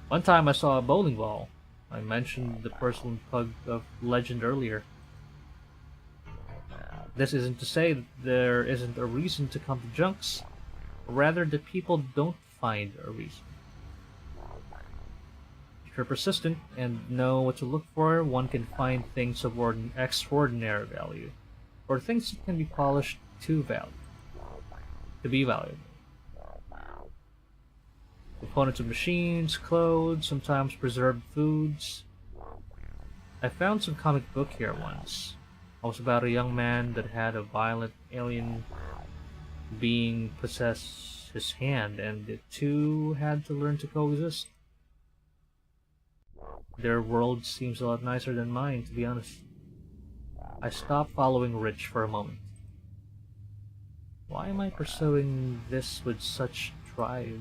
One time I saw a bowling ball. I mentioned the porcelain pug of legend earlier. This isn't to say that there isn't a reason to come to junks, rather that people don't find a reason. If you're persistent and know what to look for, one can find things of extraordinary value, or things that can be polished to be valuable. Components of machines, clothes, sometimes preserved foods. I found some comic book here once. It was about a young man that had a violent alien being possess his hand, and the two had to learn to coexist. Their world seems a lot nicer than mine, to be honest. I stopped following Rich for a moment. Why am I pursuing this with such drive?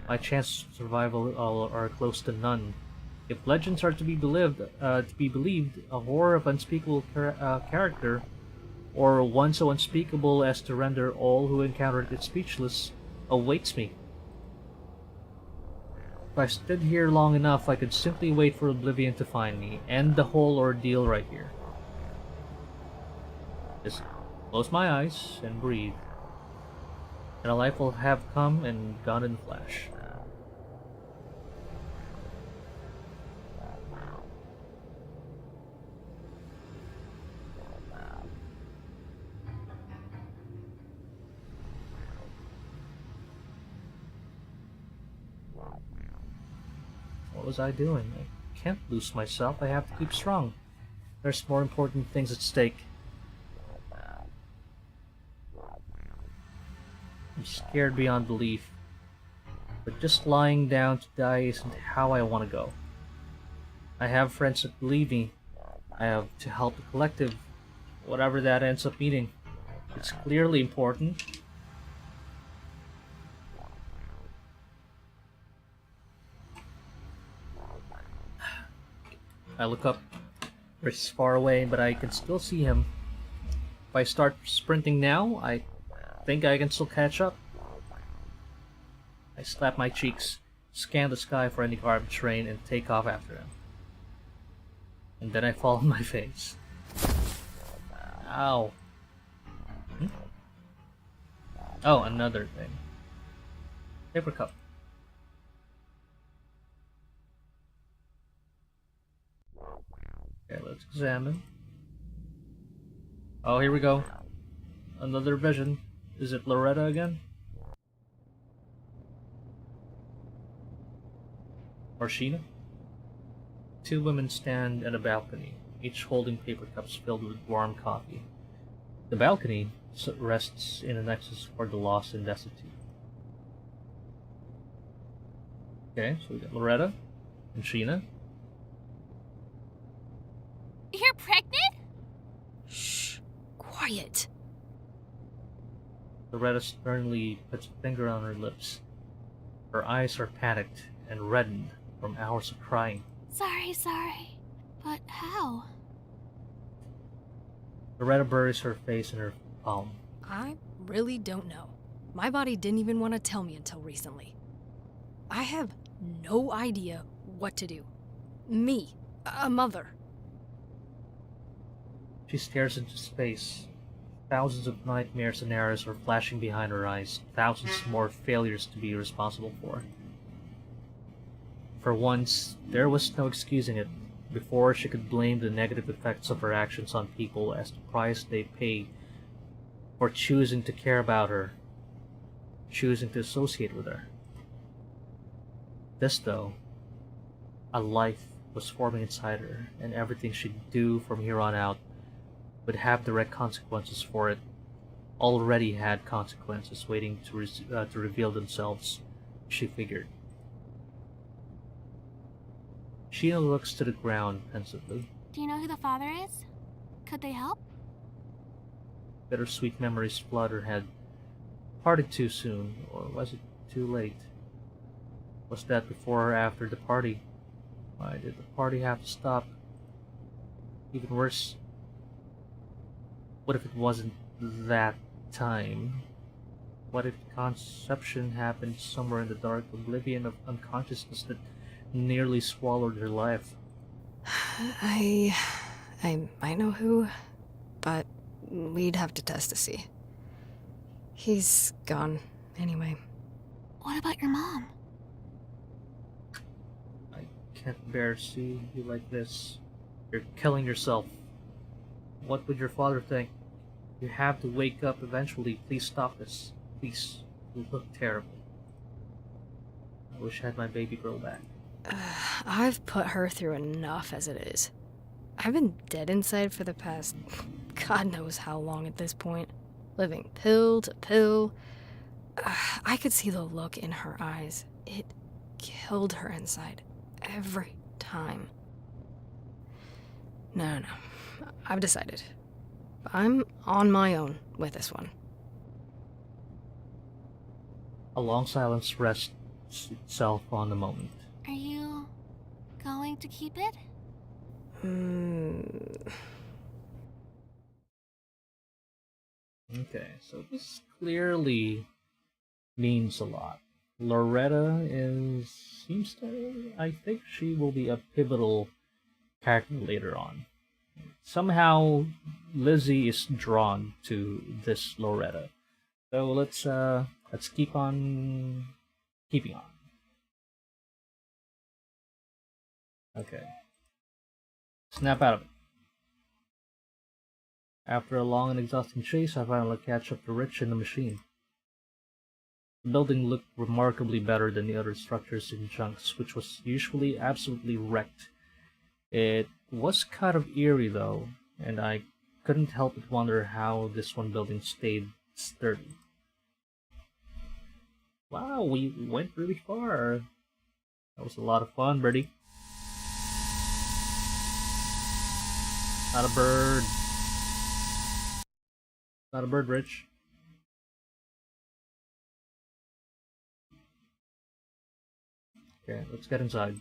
My chances of survival are close to none. If legends are to be believed, a horror of unspeakable character, or one so unspeakable as to render all who encountered it speechless, awaits me. If I stood here long enough, I could simply wait for oblivion to find me, end the whole ordeal right here. Just close my eyes and breathe, and a life will have come and gone in a flash. What was I doing? I can't lose myself. I have to keep strong. There's more important things at stake. I'm scared beyond belief. But just lying down to die isn't how I want to go. I have friends that believe me. I have to help the collective, whatever that ends up meaning. It's clearly important. I look up. Rich is far away, but I can still see him. If I start sprinting now, I think I can still catch up. I slap my cheeks, scan the sky for any garbage train, and take off after him. And then I fall on my face. Ow. Oh, another thing. Paper cup. Okay, let's examine. Oh, here we go. Another vision. Is it Loretta again? Or Sheena? Two women stand at a balcony, each holding paper cups filled with warm coffee. The balcony rests in a nexus for the lost and destitute. Okay, so we got Loretta and Sheena. You're pregnant? Shh. Quiet. Loretta sternly puts a finger on her lips. Her eyes are panicked and reddened from hours of crying. Sorry. But how? Loretta buries her face in her palm. I really don't know. My body didn't even want to tell me until recently. I have no idea what to do. Me, a mother. She stares into space. Thousands of nightmare scenarios are flashing behind her eyes, thousands more failures to be responsible for. For once, there was no excusing it. Before, she could blame the negative effects of her actions on people as the price they pay for choosing to care about her, choosing to associate with her. This, though, a life was forming inside her, and everything she'd do from here on out would have direct consequences for it. Already had consequences waiting to reveal themselves, she figured. Sheena looks to the ground pensively. Do you know who the father is? Could they help? Bittersweet memories flood her head. Parted too soon, or was it too late? Was that before or after the party? Why did the party have to stop? Even worse, what if it wasn't that time? What if conception happened somewhere in the dark oblivion of unconsciousness that nearly swallowed her life? I might know who, but we'd have to test to see. He's gone, anyway. What about your mom? can't bear to see you like this. You're killing yourself. What would your father think? You have to wake up eventually. Please stop this. Please. You look terrible. I wish I had my baby girl back. I've put her through enough as it is. I've been dead inside for the past God knows how long at this point. Living pill to pill. I could see the look in her eyes. It killed her inside. Every time. No. I've decided. I'm on my own with this one. A long silence rests itself on the moment. Are you going to keep it? Okay, so this clearly means a lot. Loretta I think she will be a pivotal character later on. Somehow, Lizzy is drawn to this Loretta. So let's keep on keeping on. Okay. Snap out of it. After a long and exhausting chase, I finally catch up to Rich and the machine. The building looked remarkably better than the other structures in Chunks, which was usually absolutely wrecked. It was kind of eerie though, and I couldn't help but wonder how this one building stayed sturdy. Wow, we went really far. That was a lot of fun, Birdie. Not a bird. Not a bird, Rich. Okay, let's get inside.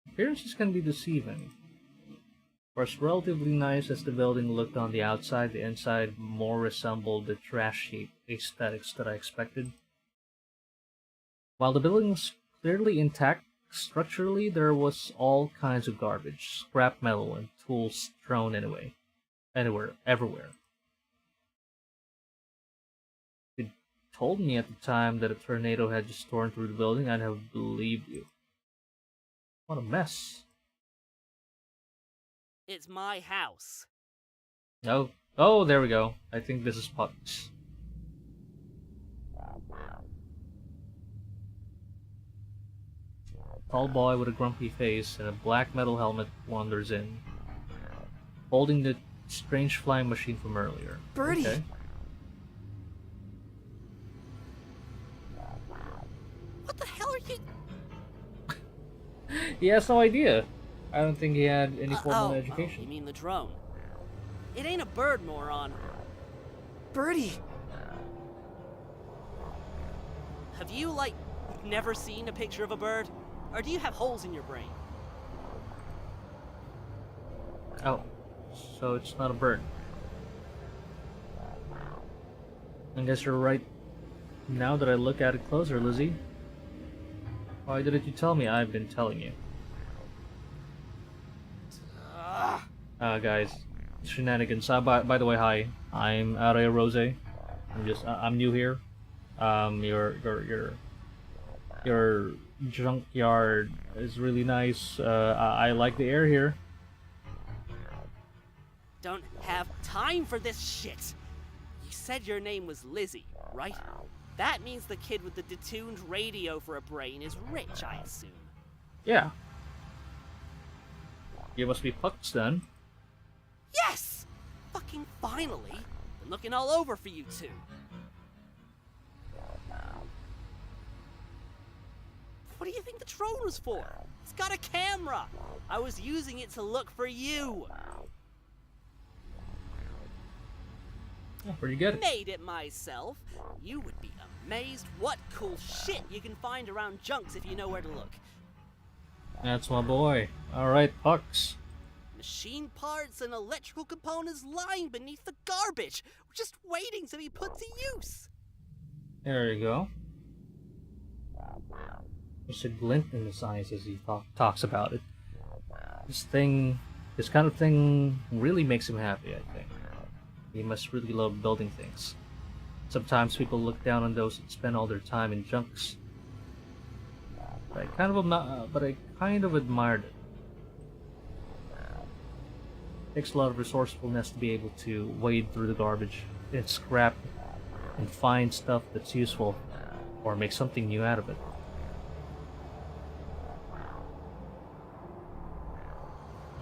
Appearances can be deceiving. For as relatively nice as the building looked on the outside, the inside more resembled the trash heap aesthetics that I expected. While the building was clearly intact, structurally there was all kinds of garbage, scrap metal, and tools thrown everywhere. If you told me at the time that a tornado had just torn through the building, I'd have believed you. What a mess. It's my house. Oh, there we go. I think this is Pucks. Tall boy with a grumpy face and a black metal helmet wanders in, holding the strange flying machine from earlier. Birdie! Okay. What the hell are you... He has no idea. I don't think he had any formal education. You mean the drone? It ain't a bird, moron. Birdie! Have you, never seen a picture of a bird? Or do you have holes in your brain? Oh, so it's not a bird. I guess you're right. Now that I look at it closer, Lizzy. Why didn't you tell me? I've been telling you. Guys, shenanigans. By the way, hi. I'm Araya Rosei. I'm new here. Your junkyard is really nice. I like the air here. Don't have time for this shit. You said your name was Lizzy, right? That means the kid with the detuned radio for a brain is Rich, I assume. Yeah. You must be Pucks then. Yes! Fucking finally! Been looking all over for you two. What do you think the drone was for? It's got a camera! I was using it to look for you! Oh, where'd you get it? Made it myself. You would be amazed what cool shit you can find around Junks if you know where to look. That's my boy. Alright, Pucks. Machine parts and electrical components lying beneath the garbage, just waiting to be put to use. There you go. There's a glint in his eyes as he talks about it. This kind of thing really makes him happy, I think. He must really love building things. Sometimes people look down on those that spend all their time in junks, but I kind of admired it. Takes a lot of resourcefulness to be able to wade through the garbage and scrap and find stuff that's useful or make something new out of it.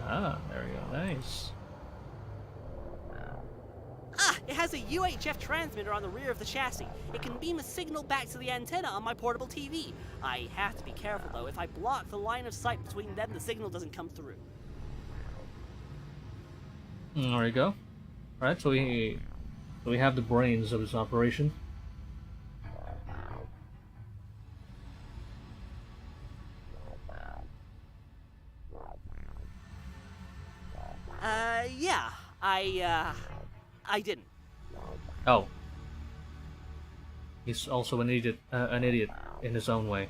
Ah, there we go. Nice. Ah, it has a UHF transmitter on the rear of the chassis. It can beam a signal back to the antenna on my portable TV. I have to be careful though. If I block the line of sight between them, the signal doesn't come through. There we go. Alright, so we have the brains of this operation. Yeah. I didn't. Oh. He's also an idiot in his own way.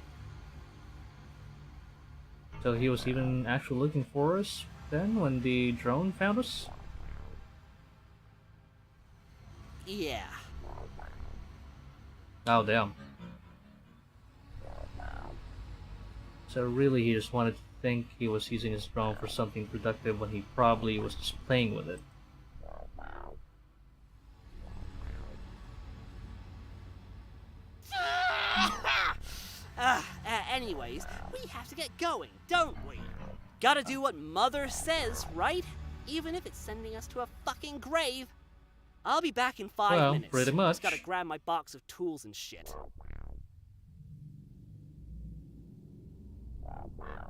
So he was even actually looking for us then when the drone found us? Yeah. Oh, damn. So really he just wanted to think he was using his drone for something productive when he probably was just playing with it. Anyways, we have to get going, don't we? Gotta do what Mother says, right? Even if it's sending us to a fucking grave. I'll be back in 5 minutes. Pretty much. Just gotta grab my box of tools and shit.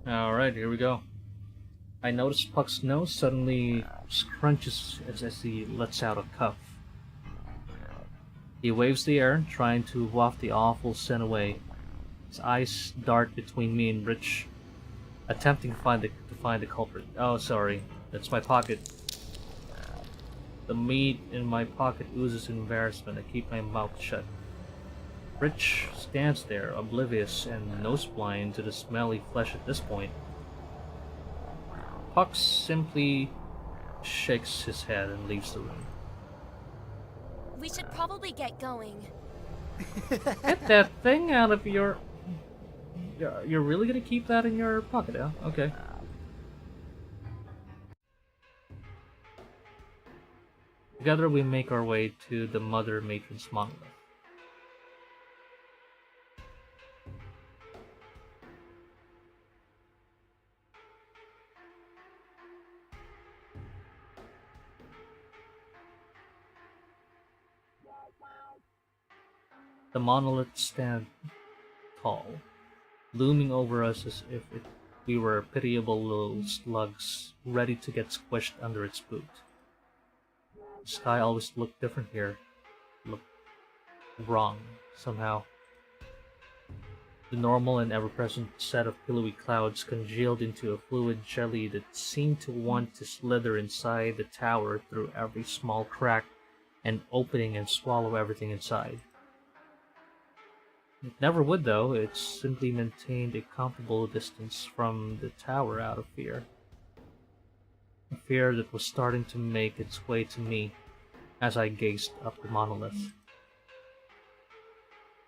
Alright, here we go. I notice Puck's nose suddenly scrunches as he lets out a cough. He waves the air, trying to waft the awful scent away. His eyes dart between me and Rich, attempting to find the culprit. Oh, sorry, that's my pocket. The meat in my pocket oozes embarrassment. I keep my mouth shut. Rich stands there, oblivious and nose-blind to the smelly flesh at this point. Puck simply shakes his head and leaves the room. We should probably get going. Get that thing out of your... You're really gonna keep that in your pocket, yeah? Okay. Together we make our way to the Mother Matron's monolith. The monolith stands tall, looming over us as if we were pitiable little slugs ready to get squished under its boot. The sky always looked different here, looked wrong somehow. The normal and ever-present set of pillowy clouds congealed into a fluid jelly that seemed to want to slither inside the tower through every small crack and opening and swallow everything inside. It never would, though. It simply maintained a comfortable distance from the tower out of fear. A fear that was starting to make its way to me as I gazed up the monolith.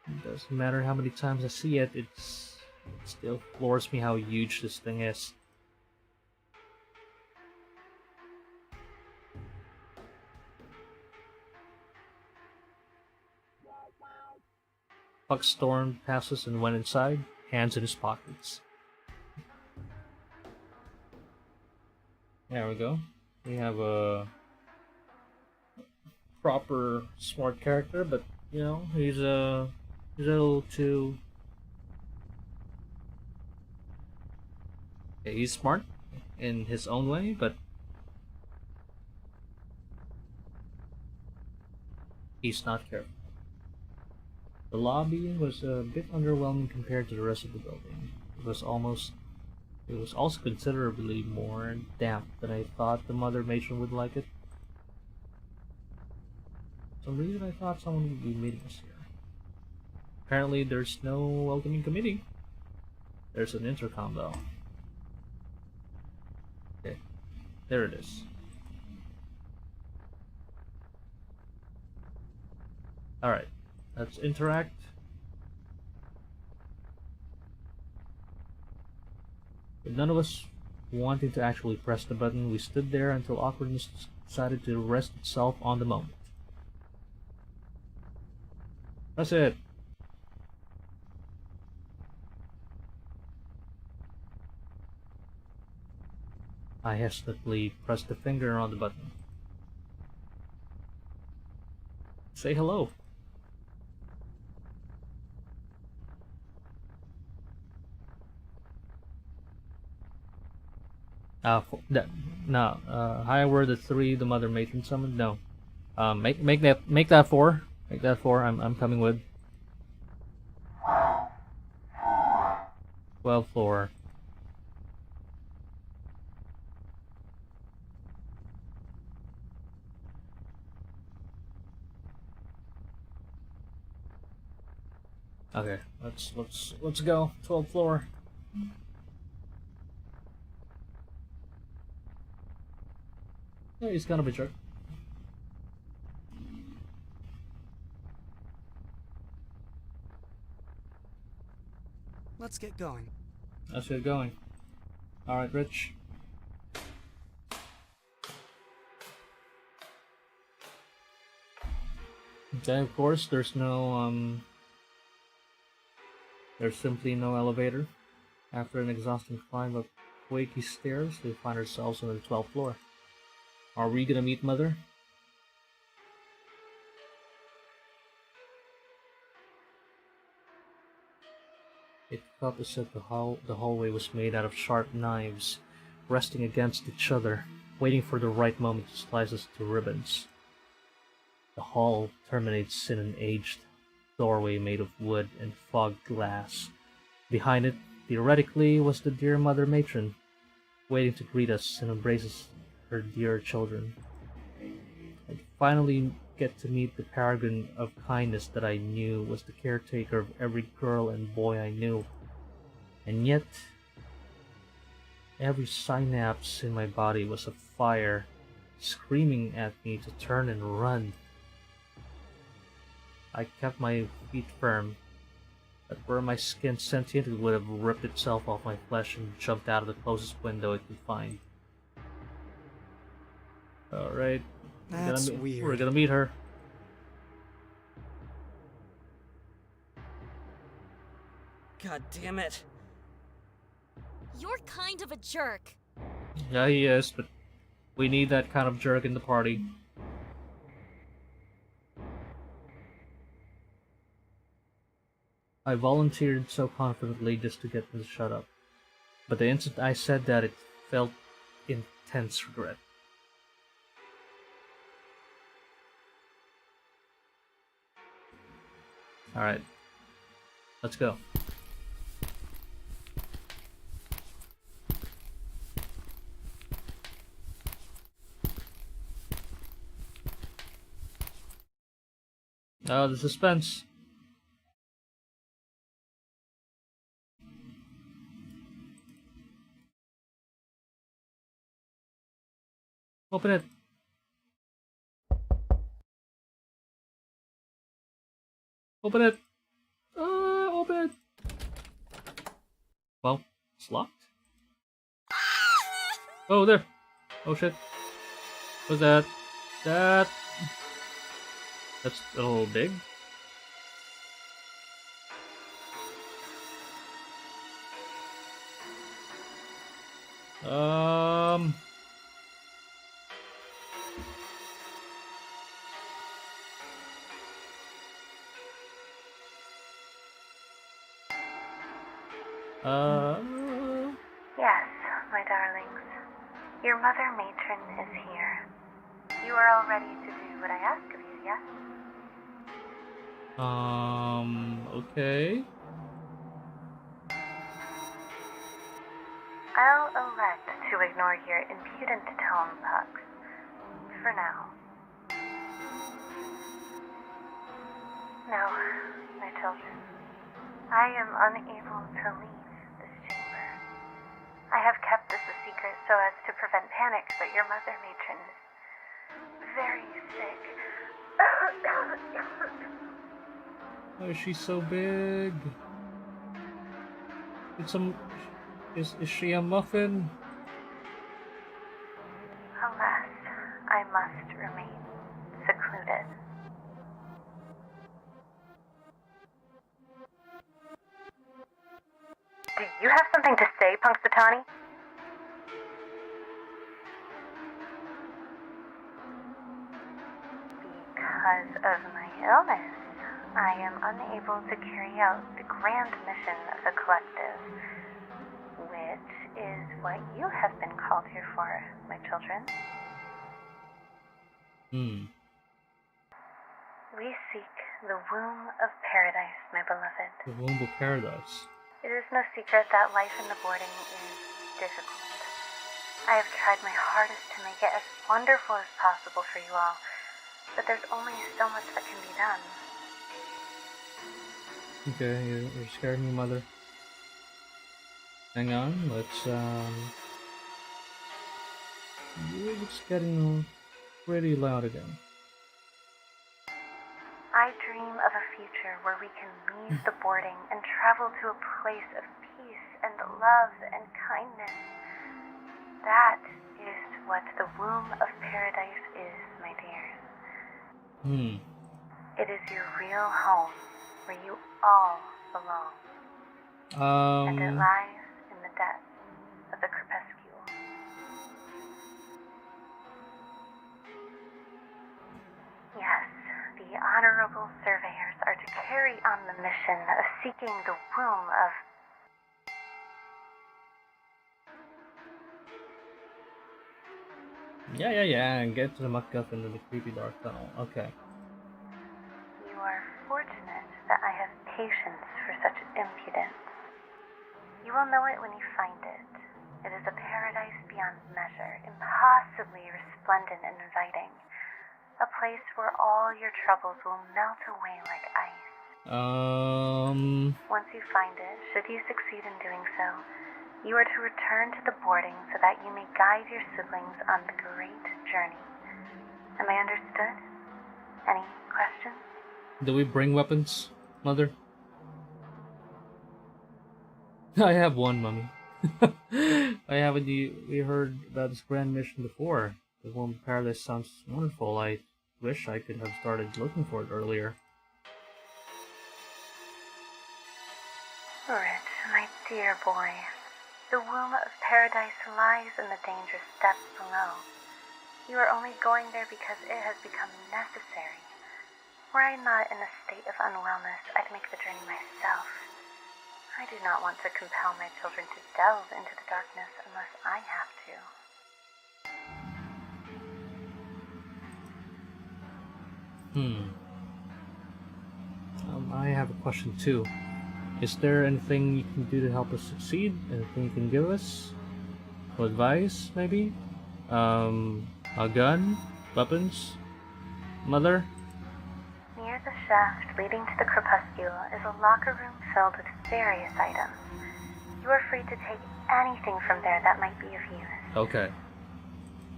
It doesn't matter how many times I see it, it still floors me how huge this thing is. Puck stormed past us and went inside, hands in his pockets. There we go. We have a proper smart character, but you know, he's a little too... Yeah, he's smart in his own way, but he's not careful. The lobby was a bit underwhelming compared to the rest of the building. It was also considerably more damp than I thought the Mother Matron would like it. For some reason I thought someone would be meeting us here. Apparently there's no welcoming committee. There's an intercom though. Okay, there it is. Alright. Let's interact. With none of us wanting to actually press the button, we stood there until awkwardness decided to rest itself on the moment. Press it! I hesitantly pressed the finger on the button. Say hello. Hi, were the three the mother matron summoned? No. Make that 4. Make that 4. I'm coming with 12th floor. Okay, let's go. 12th floor. Yeah, he's kind of a jerk. Let's get going. Let's get going. Alright, Rich. Okay, of course, there's simply no elevator. After an exhausting climb up quaky stairs, we find ourselves on the 12th floor. Are we gonna meet Mother? It felt as if the hallway was made out of sharp knives, resting against each other, waiting for the right moment to slice us to ribbons. The hall terminates in an aged doorway made of wood and fogged glass. Behind it, theoretically, was the dear Mother Matron, waiting to greet us and embrace her dear children. I'd finally get to meet the paragon of kindness that I knew was the caretaker of every girl and boy I knew. And yet, every synapse in my body was afire, screaming at me to turn and run. I kept my feet firm, but where my skin sentiently would have ripped itself off my flesh and jumped out of the closest window it could find. Alright. That's weird. We're gonna meet her. God damn it. You're kind of a jerk. Yeah, he is, but we need that kind of jerk in the party. I volunteered so confidently just to get them to shut up. But the instant I said that, it felt intense regret. Alright. Let's go. Oh, the suspense. Open it. Open it. Open it. Well, it's locked. Oh, there. Oh shit. What's that? That's a little big. Yes, my darlings. Your Mother Matron is here. You are all ready to do what I ask of you, yes? Okay. I'll elect to ignore your impudent tone, Pucks. For now. Now, my children, I am unable to leave this chamber. I have kept this a secret so as to prevent panic, but your Mother Matron is very sick. Why is she so big? Is she a muffin? Alas, I must remain secluded. Do you have something to say, Punxsutawney? Because of my illness, I am unable to carry out the grand mission of the collective, which is what you have been called here for, my children. We seek the womb of paradise, my beloved. The womb of paradise. It is no secret that life in the boarding is difficult. I have tried my hardest to make it as wonderful as possible for you all, but there's only so much that can be done. Okay, you're scaring me, Mother. Hang on, it's getting pretty loud again. I dream of a future where we can leave the boarding and travel to a place of peace and love and kindness. That is what the womb of paradise is, my dears. It is your real home, where you all belong. And it lies in the depths of the Crepuscule. Yes, the honorable surveyors are to carry on the mission of seeking the womb of... Yeah, and get to the MacGuffin in the creepy dark tunnel. Okay. You are fortunate that I have patience for such impudence. You will know it when you find it. It is a paradise beyond measure, impossibly resplendent and inviting. A place where all your troubles will melt away like ice. Once you find it, should you succeed in doing so, you are to return to the boarding so that you may guide your siblings on the great journey. Am I understood? Any questions? Do we bring weapons, Mother? I have one, Mummy. We heard about this grand mission before. The Womb of Paradise sounds wonderful. I wish I could have started looking for it earlier. Rich, my dear boy, the womb of paradise lies in the dangerous depths below. You are only going there because it has become necessary. Were I not in a state of unwellness, I'd make the journey myself. I do not want to compel my children to delve into the darkness unless I have to. I have a question too. Is there anything you can do to help us succeed? Anything you can give us? Some advice, maybe? A gun? Weapons? Mother? Near the shaft leading to the Crepuscule is a locker room filled with various items. You are free to take anything from there that might be of use. Okay.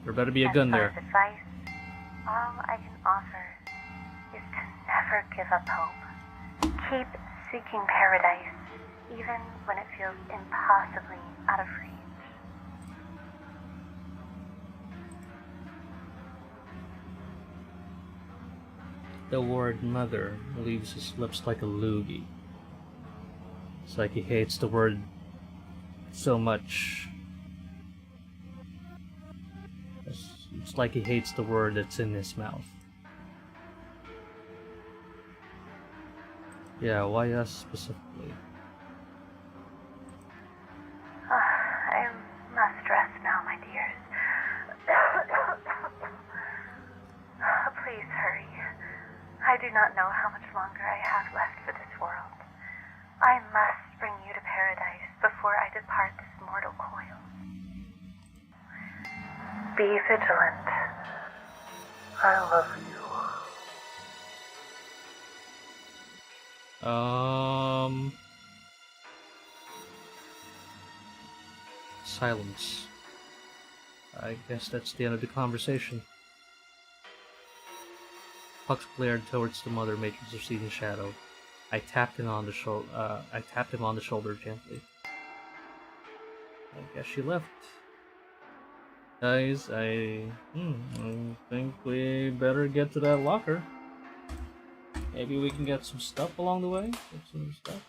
There better be a gun there. As far as advice, all I can offer is to never give up hope. Keep seeking paradise, even when it feels impossibly out of reach. The word mother leaves his lips like a loogie. It's like he hates the word so much. It's like he hates the word that's in his mouth. Yeah, why us specifically? I must rest now, my dears. Please hurry. I do not know how much longer I have left for this world. I must bring you to paradise before I depart this mortal coil. Be vigilant. I love you. Silence. I guess that's the end of the conversation. Puck glared towards the Mother Matron's receding shadow. I tapped him on the shoulder gently. I guess she left. Guys, I think we better get to that locker. Maybe we can get some stuff along the way. Get some stuff.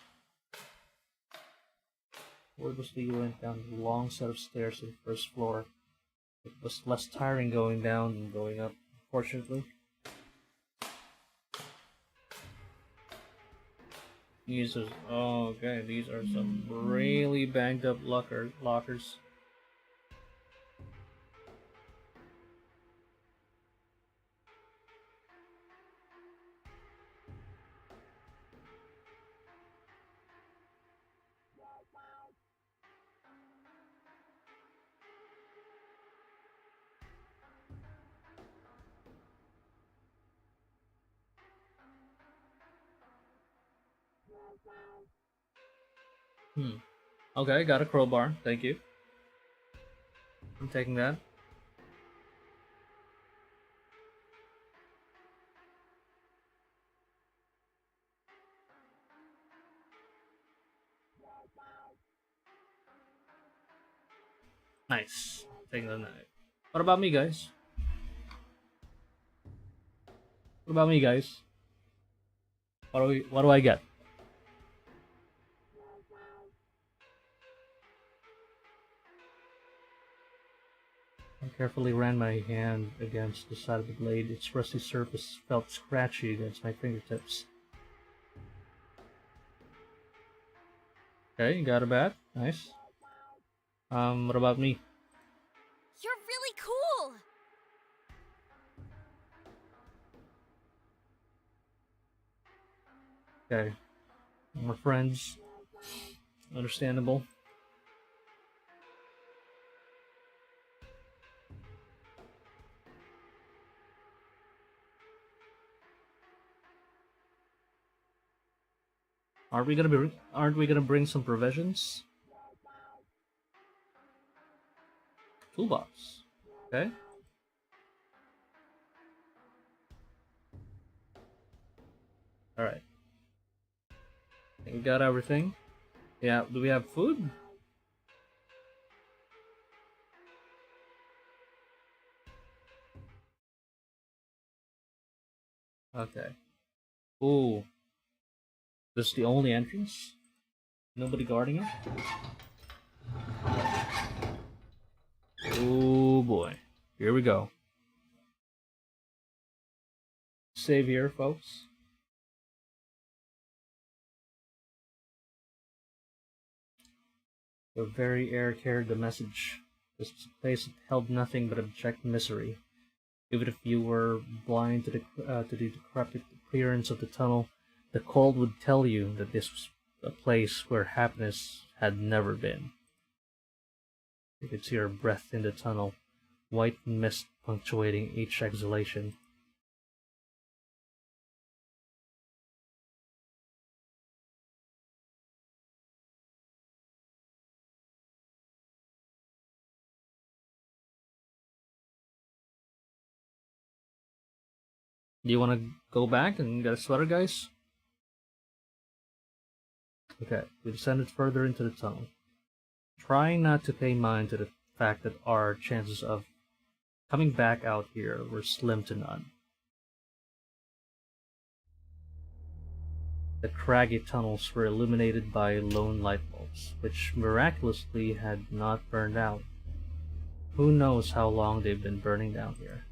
Wordlessly went down a long set of stairs to the first floor. It was less tiring going down than going up, unfortunately. These are okay. These are some really banged up lockers. Okay, got a crowbar. Thank you. I'm taking that. Nice. Taking the knife. What about me, guys? What about me, guys? What do I get? I carefully ran my hand against the side of the blade. Its rusty surface felt scratchy against my fingertips. Okay, you got a bat. Nice. What about me? You're really cool! Okay. We're friends. Understandable. Aren't we gonna bring some provisions? Toolbox. Okay. Alright. We got everything. Yeah, do we have food? Okay. Ooh. This is the only entrance? Nobody guarding it? Oh boy. Here we go. Save here, folks. The very air carried the message. This was a place that held nothing but abject misery. Even if you were blind to the decrepit appearance of the tunnel, the cold would tell you that this was a place where happiness had never been. You could see her breath in the tunnel, white mist punctuating each exhalation. Do you want to go back and get a sweater, guys? Okay, we descended further into the tunnel, trying not to pay mind to the fact that our chances of coming back out here were slim to none. The craggy tunnels were illuminated by lone light bulbs, which miraculously had not burned out. Who knows how long they've been burning down here.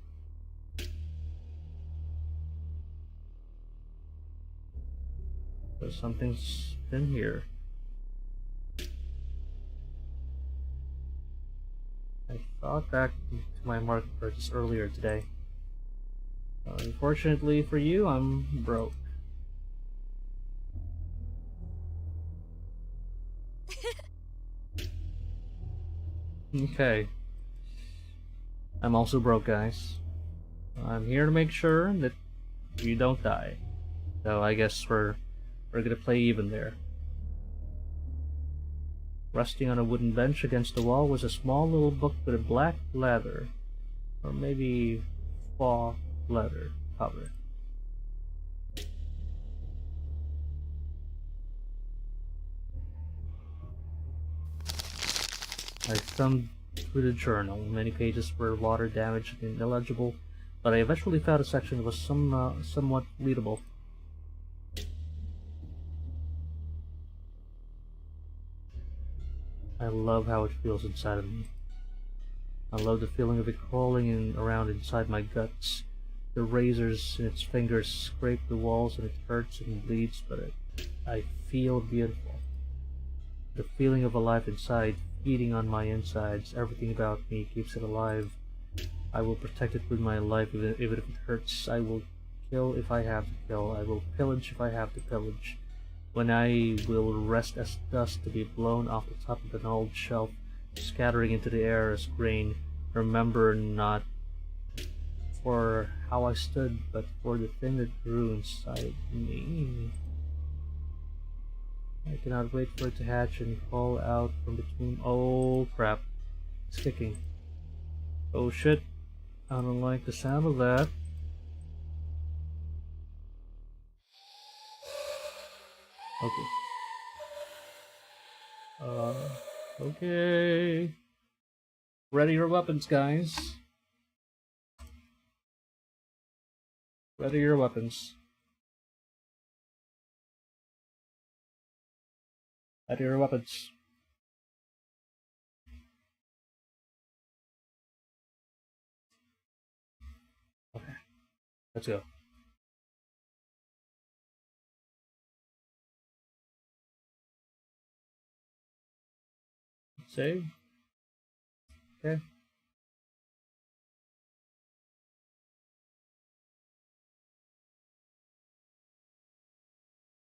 So something's been here. I thought back to my market purchase earlier today. Unfortunately for you, I'm broke. Okay. I'm also broke, guys. I'm here to make sure that you don't die. So I guess we're gonna play even there. Resting on a wooden bench against the wall was a small little book with a black leather, or maybe faux leather cover. I thumbed through the journal. Many pages were water damaged and illegible, but I eventually found a section that was somewhat readable. I love how it feels inside of me. I love the feeling of it crawling around inside my guts. The razors in its fingers scrape the walls and it hurts and bleeds, but I feel beautiful. The feeling of alive inside, feeding on my insides, everything about me keeps it alive. I will protect it with my life even if it hurts. I will kill if I have to kill. I will pillage if I have to pillage. When I will rest as dust to be blown off the top of an old shelf, scattering into the air as grain, remember not for how I stood, but for the thing that grew inside me. I cannot wait for it to hatch and crawl out from between. Oh crap. It's kicking. Oh shit. I don't like the sound of that. Okay. Okay. Ready your weapons, guys. Ready your weapons. Ready your weapons. Okay. Let's go. Save. Okay.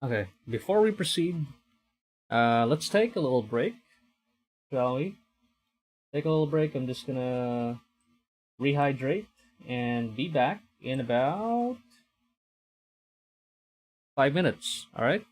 Okay, before we proceed, let's take a little break, shall we? Take a little break. I'm just gonna rehydrate and be back in about 5 minutes. All right.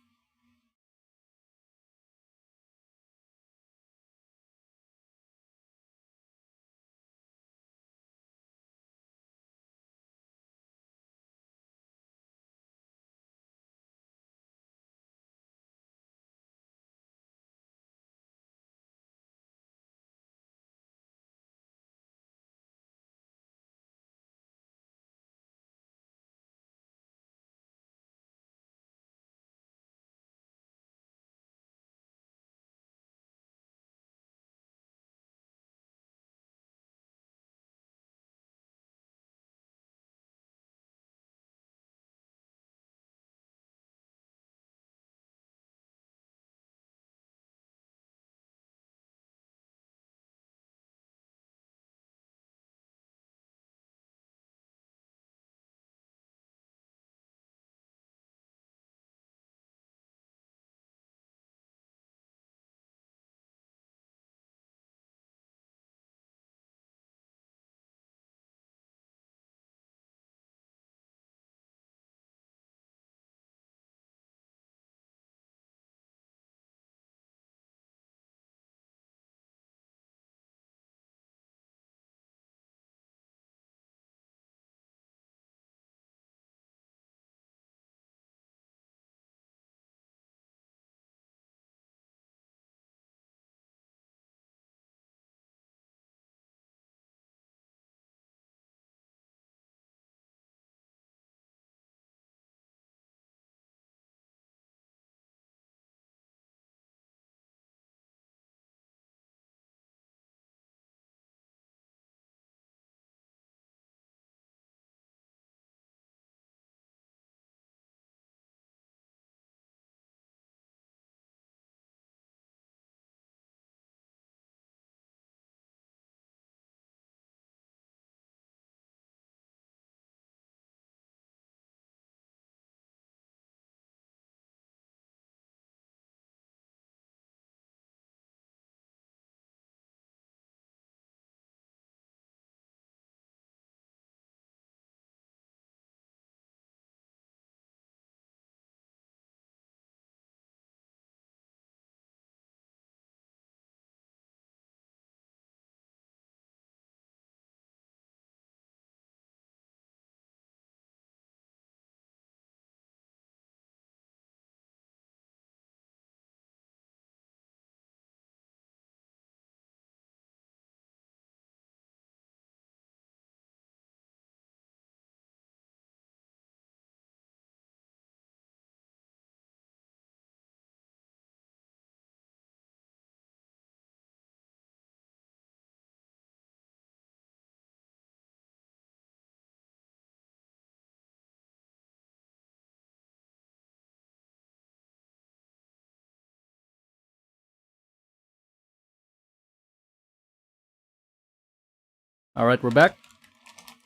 Alright, we're back.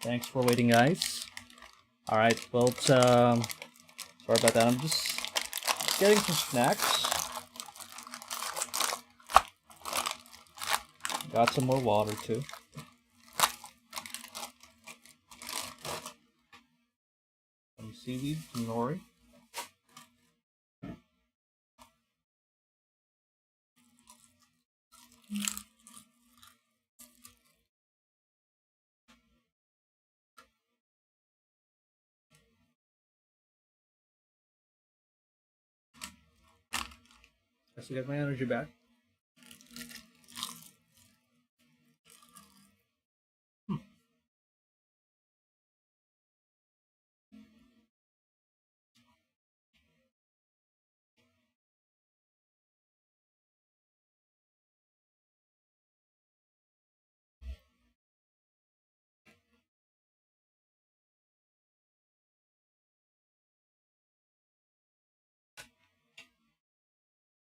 Thanks for waiting, guys. Alright, well, sorry about that. I'm just getting some snacks. Got some more water, too. Some seaweed, some nori. Just to get my energy back.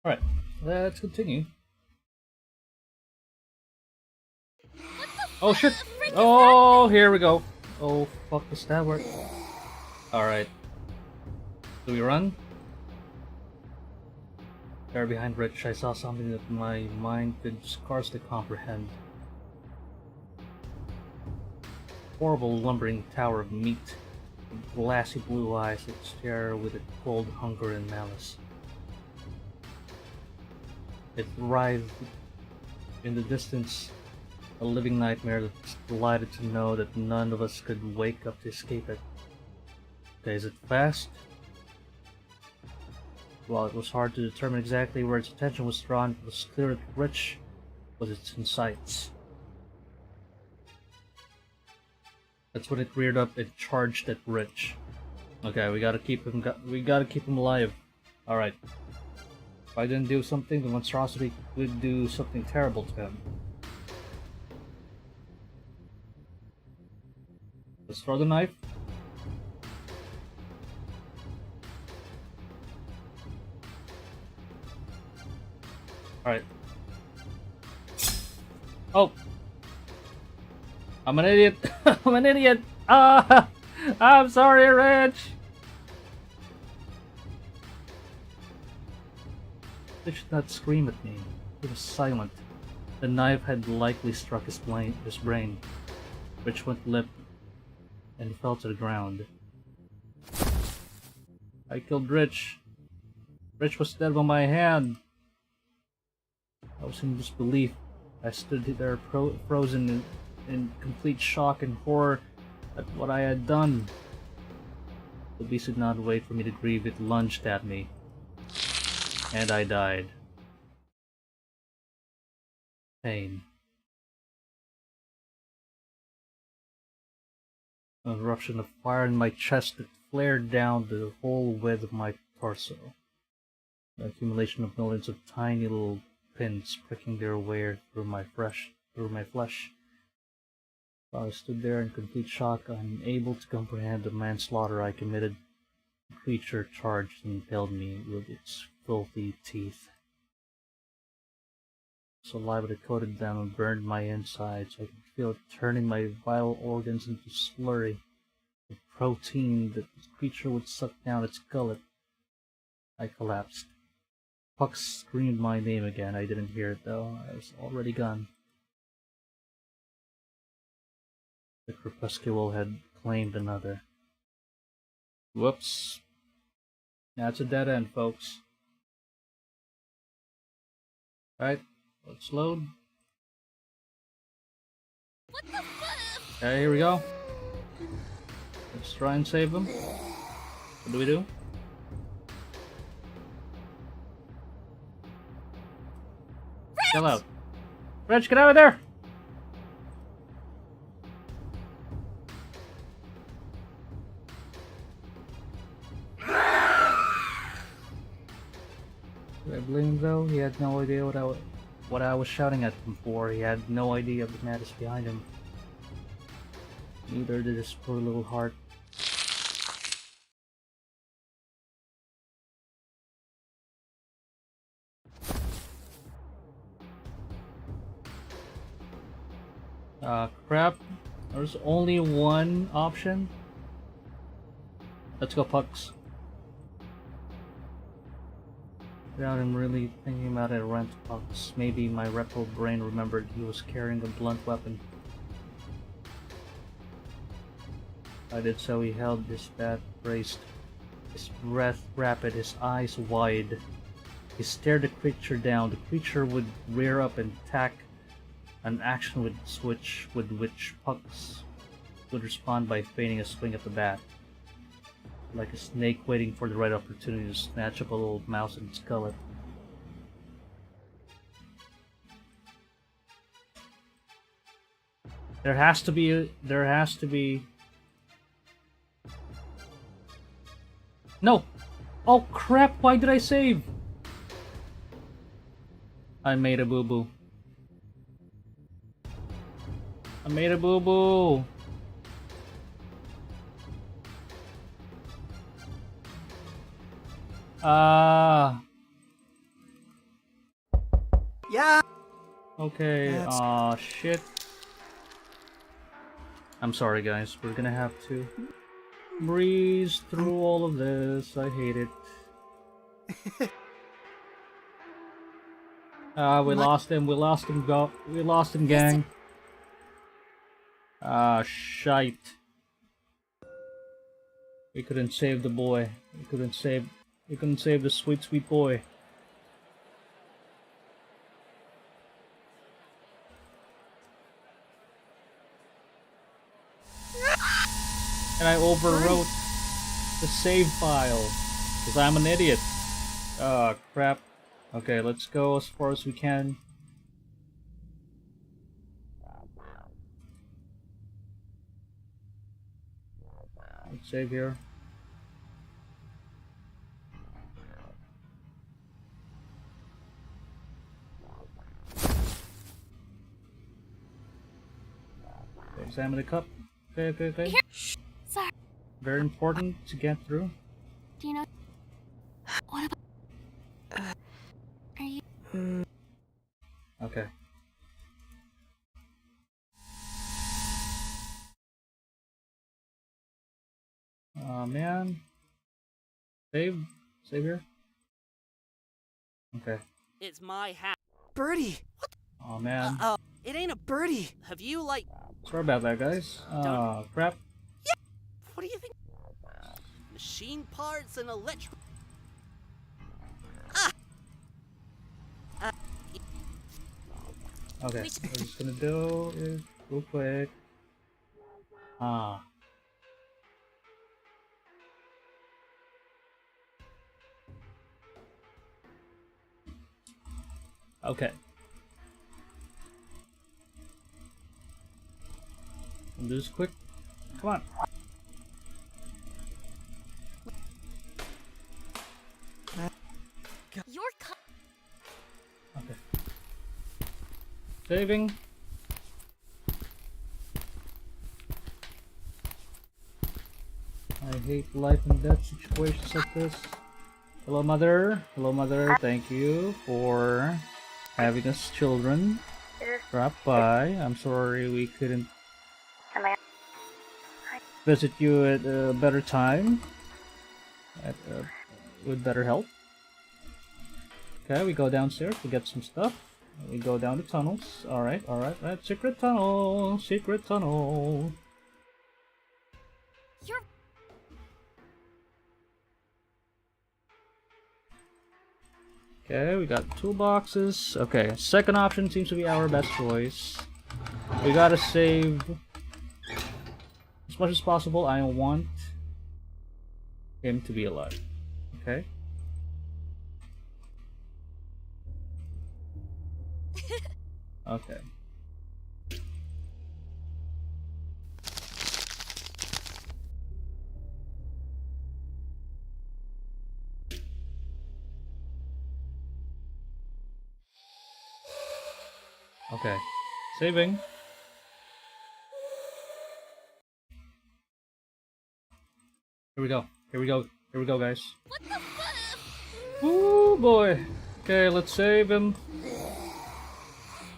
Alright, let's continue. Oh shit! Oh, here we go. Oh, fuck, does that work? Alright. Do we run? There behind Rich, I saw something that my mind could scarcely comprehend. Horrible lumbering tower of meat, with glassy blue eyes that stare with a cold hunger and malice. It writhed in the distance, a living nightmare that's delighted to know that none of us could wake up to escape it. Okay, is it fast? While it was hard to determine exactly where its attention was drawn, it was clear that Rich was its in sights. That's when it reared up and charged at Rich. Okay, we gotta keep him alive. Alright. If I didn't do something, the monstrosity would do something terrible to him. Let's throw the knife. Alright. Oh! I'm an idiot! I'm an idiot! Ah! I'm sorry, Rich! They should not scream at me. He was silent. The knife had likely struck his brain. Rich went limp and fell to the ground. I killed Rich. Rich was dead by my hand. I was in disbelief. I stood there frozen in complete shock and horror at what I had done. The beast did not wait for me to grieve. It lunged at me. And I died. Pain. An eruption of fire in my chest that flared down the whole width of my torso. An accumulation of millions of tiny little pins pricking their way through my flesh. While I stood there in complete shock, unable to comprehend the manslaughter I committed, the creature charged and impaled me with its filthy teeth. Saliva that coated them and burned my insides. I could feel it turning my vital organs into slurry. The protein that the creature would suck down its gullet. I collapsed. Puck screamed my name again. I didn't hear it though. I was already gone. The Crepuscule had claimed another. Whoops. That's a dead end, folks. Alright, let's load. What the fuck? Okay, here we go. Let's try and save him. What do we do? Chill out. Rich, get out of there! Did I blame him though? He had no idea what I was shouting at him for. He had no idea of the madness behind him. Neither did his poor little heart. Crap. There's only one option. Let's go, Pucks. Without him really thinking about it, I ran to Pucks. Maybe my reptile brain remembered he was carrying a blunt weapon. I did so. He held his bat braced, his breath rapid, his eyes wide. He stared the creature down. The creature would rear up and attack. An action would switch with which Pucks would respond by feigning a swing at the bat. Like a snake waiting for the right opportunity to snatch up a little mouse and skull it. There has to be... No! Oh crap, why did I save? I made a boo-boo. I made a boo-boo! Yeah! Okay, aw, shit. I'm sorry guys, we're gonna have to breeze through all of this. I hate it. We lost him, we lost him, gang. Shite. We couldn't save the boy. We couldn't save the sweet, sweet boy. And I overwrote the save file because I'm an idiot. Oh crap. Okay, let's go as far as we can. Let's save here. Okay, examine the cup. Okay. Sorry. Very important to get through. Do you know? What about? Are you? Okay. Oh man. Save here. Okay. It's my hat. Birdie! Oh man. It ain't a birdie. Have you, like... Sorry about that, guys. Oh, crap. Yeah. What do you think? Machine parts and electric... Okay, what we're just gonna do is real quick. Okay. I'll do this quick. Come on. Okay. Saving. I hate life and death situations like this. Hello, mother. Hello, mother. Thank you for having us children drop by. I'm sorry we couldn't visit you at a better time, with better help. Okay, we go downstairs to get some stuff. We go down the tunnels. Alright. Secret tunnel. Okay, we got toolboxes. Okay, second option seems to be our best choice. We gotta save as much as possible. I want him to be alive. Okay. Okay. Okay. Saving. Here we go, guys. What the fuck? Oh boy. Okay, let's save him.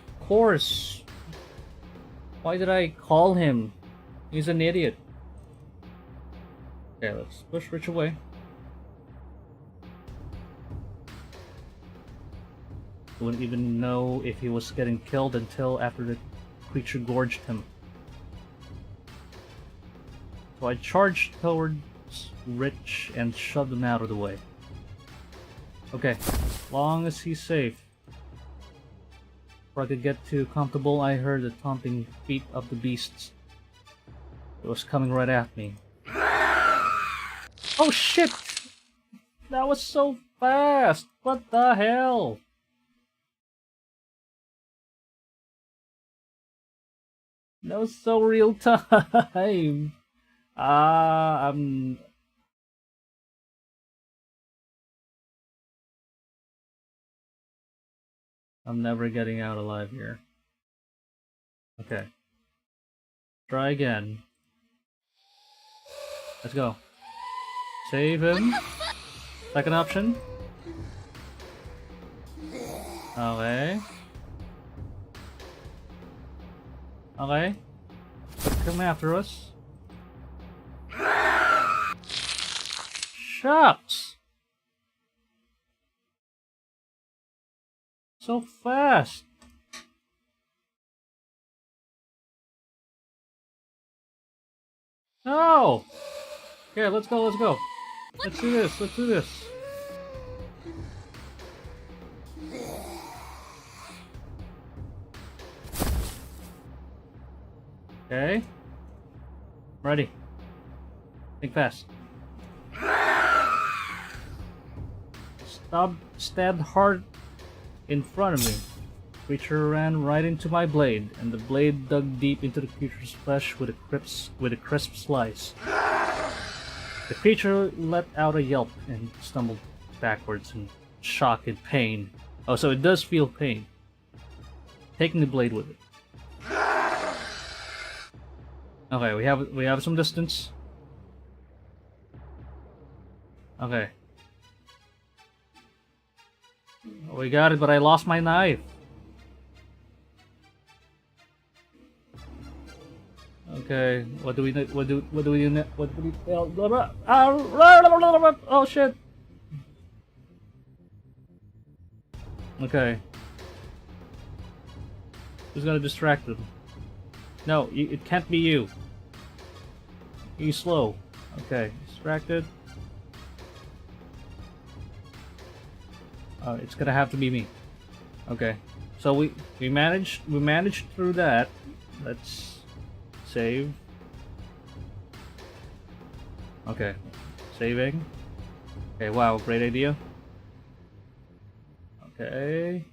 Of course. Why did I call him? He's an idiot. Okay, let's push Rich away. Wouldn't even know if he was getting killed until after the creature gorged him. So I charged towards Rich and shoved him out of the way. Okay, as long as he's safe. Before I could get too comfortable, I heard the taunting feet of the beasts. It was coming right at me. Oh shit! That was so fast! What the hell? That was so real time! I'm never getting out alive here. Okay. Try again. Let's go. Save him. Second option. Okay. Okay. Come after us. Shucks! So fast! No! Okay, let's go, let's go. Let's do this, let's do this. Okay. Ready. Think fast. Stabbed hard in front of me. Creature ran right into my blade, and the blade dug deep into the creature's flesh with a crisp slice. The creature let out a yelp and stumbled backwards in shock and pain. Oh, so it does feel pain. Taking the blade with it. Okay, we have some distance. Okay. We got it, but I lost my knife. Okay, what do we do? What do we do? What do we? Oh shit! Okay. Who's gonna distract them? No, it can't be you. You slow. Okay, distracted. It's gonna have to be me. Okay, so we managed through that. Let's save. Okay, saving. Okay, wow, great idea. Okay.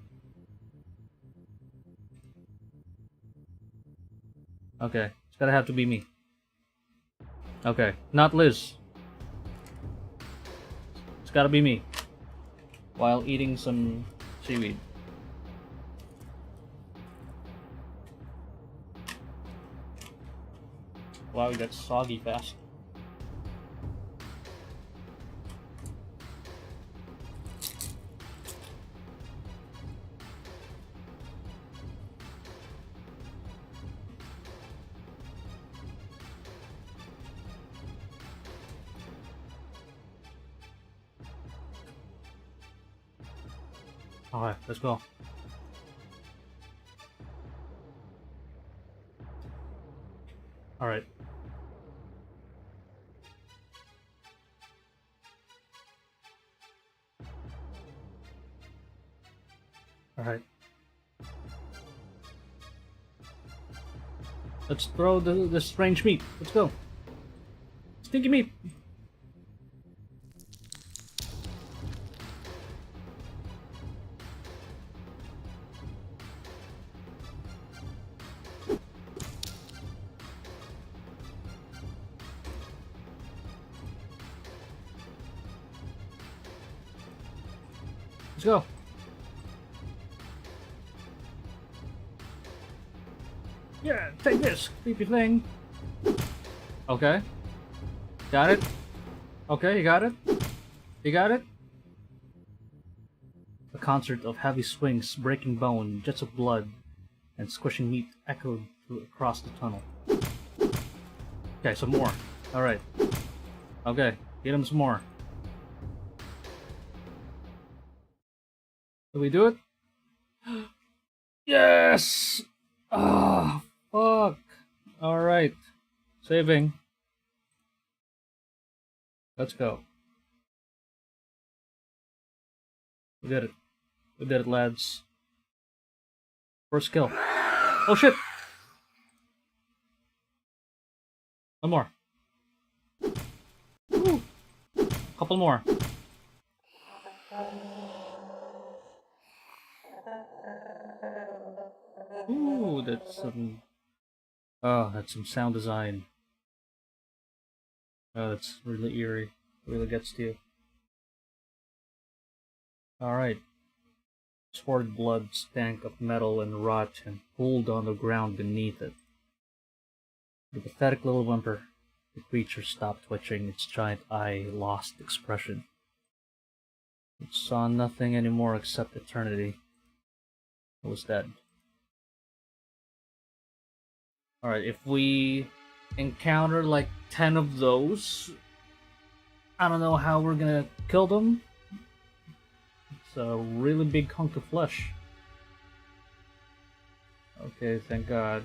Okay, it's gonna have to be me. Okay, not Liz. It's gotta be me. While eating some seaweed. Wow, we got soggy fast. Alright, let's go. Alright. Alright. Let's throw the strange meat. Let's go. Stinky meat. Let's go. Yeah, take this, creepy thing. Okay. Got it. Okay, you got it. You got it. A concert of heavy swings, breaking bone, jets of blood, and squishing meat echoed across the tunnel. Okay, some more. Alright. Okay, get him some more. Did we do it? Yes! Ah, fuck. Alright. Saving. Let's go. We did it. We did it, lads. First kill. Oh shit! One more. Woo. Couple more. Ooh, that's some... Oh, that's some sound design. Oh, that's really eerie. Really gets to you. Alright. Sword blood stank of metal and rot and pooled on the ground beneath it. With a pathetic little whimper, the creature stopped twitching, its giant eye lost expression. It saw nothing anymore except eternity. It was dead. Alright, if we encounter like 10 of those, I don't know how we're gonna kill them. It's a really big hunk of flesh. Okay, thank God.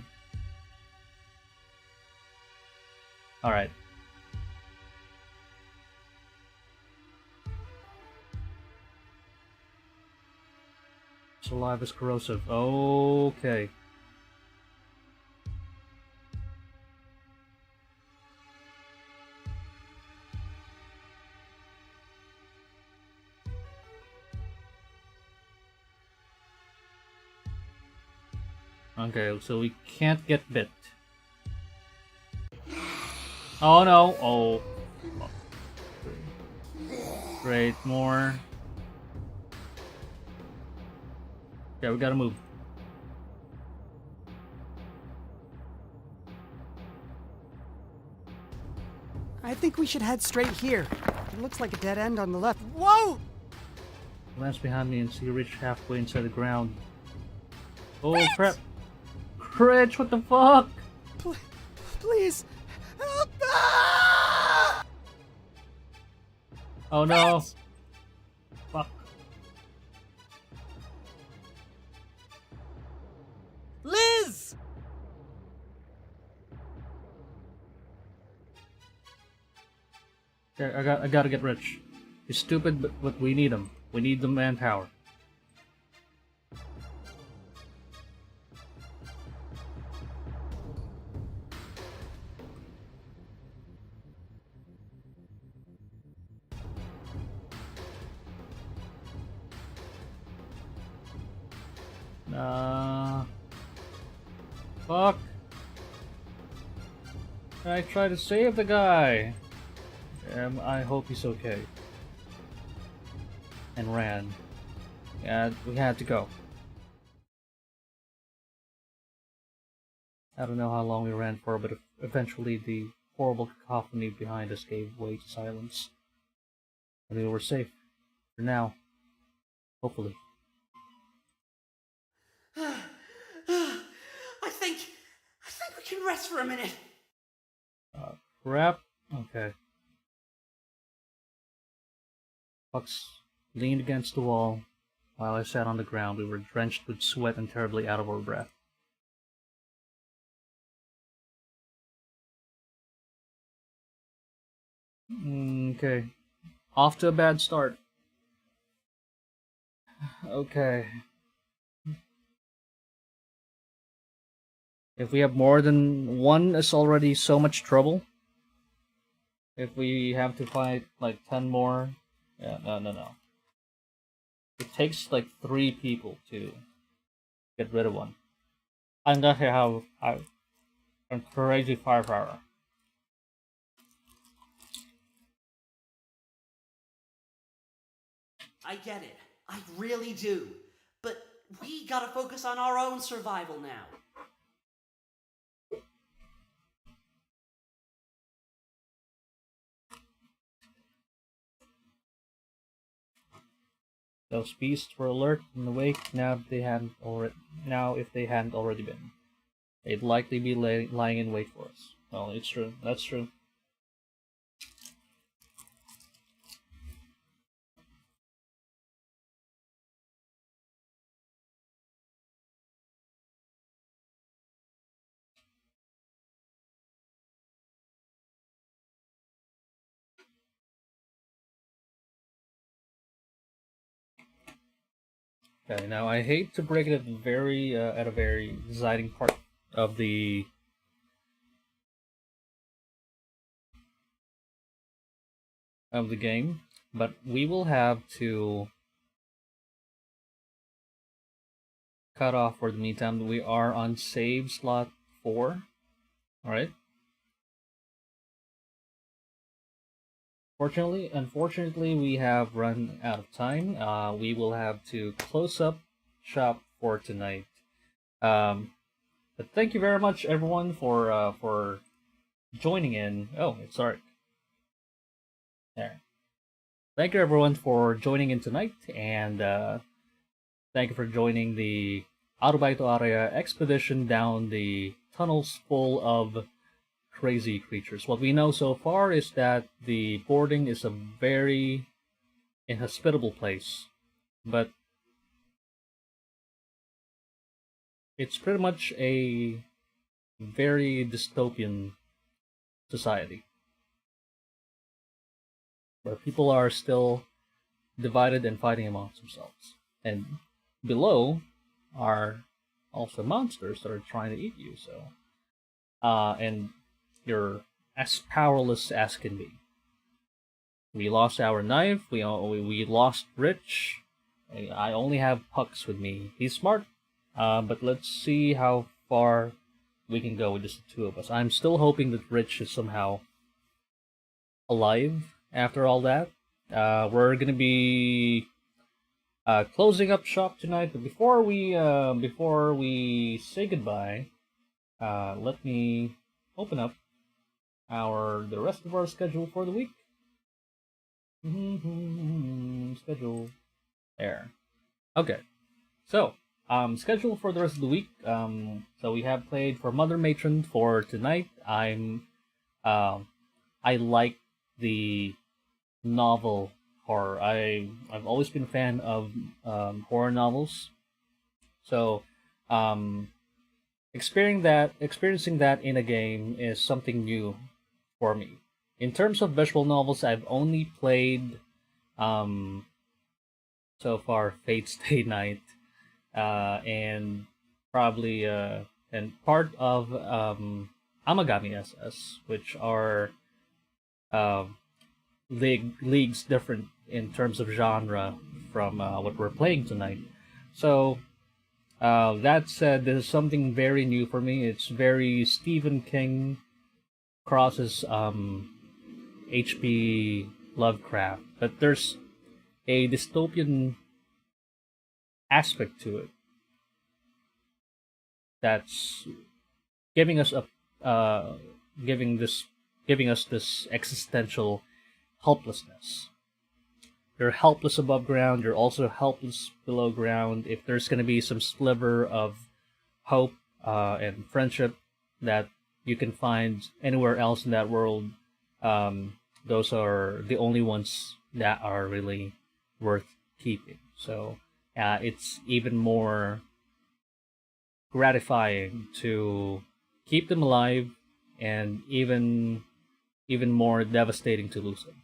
Alright. Saliva is corrosive. Okay. Okay, so we can't get bit. Oh no! Oh. Great, more. Okay, we gotta move. I think we should head straight here. It looks like a dead end on the left. Whoa! Glance behind me and see Rich halfway inside the ground. Oh crap! Rich, what the fuck? Please, help! Oh no! Fuck. Liz! Okay, I gotta get Rich. He's stupid, but we need him. We need the manpower. Fuck. I tried to save the guy. I hope he's okay. And ran. Yeah, we had to go. I don't know how long we ran for, but eventually the horrible cacophony behind us gave way to silence. And we were safe. For now. Hopefully. I think we can rest for a minute. Crap. Okay. Fox leaned against the wall while I sat on the ground. We were drenched with sweat and terribly out of our breath. Okay. Off to a bad start. Okay. If we have more than one, it's already so much trouble. If we have to fight like 10 more, yeah, no. It takes like 3 people to get rid of one. I'm not here how I'm crazy firepower. I get it. I really do. But we gotta focus on our own survival now. Those beasts were alert and awake now if they hadn't already been. they'd likely be lying in wait for us. Well, it's true. That's true. Okay, now I hate to break it at a very exciting part of the game, but we will have to cut off for the meantime. We are on save slot 4. Alright. Unfortunately, we have run out of time. We will have to close up shop for tonight. But thank you very much, everyone, for joining in. Oh, it's Ark. There. Thank you, everyone, for joining in tonight, and thank you for joining the Arubaito Araya expedition down the tunnels full of crazy creatures. What we know so far is that the boarding is a very inhospitable place, but it's pretty much a very dystopian society where people are still divided and fighting amongst themselves. And below are also monsters that are trying to eat you, so and you're as powerless as can be. We lost our knife. We lost Rich. I only have Pucks with me. He's smart, but let's see how far we can go with just the two of us. I'm still hoping that Rich is somehow alive after all that. We're gonna be closing up shop tonight, but before we say goodbye, let me open up the rest of our schedule for the week. Schedule there. Okay, so schedule for the rest of the week. So we have played For Mother Matron for tonight. I like the novel horror. I've always been a fan of horror novels, so experiencing that in a game is something new for me. In terms of visual novels, I've only played so far Fate Stay Night, and probably and part of Amagami SS, which are leagues different in terms of genre from what we're playing tonight. So that said, this is something very new for me. It's very Stephen King crosses H.P. Lovecraft, but there's a dystopian aspect to it that's giving us giving us this existential helplessness. You're helpless above ground, you're also helpless below ground. If there's going to be some sliver of hope and friendship that you can find anywhere else in that world, those are the only ones that are really worth keeping. So it's even more gratifying to keep them alive, and even more devastating to lose them.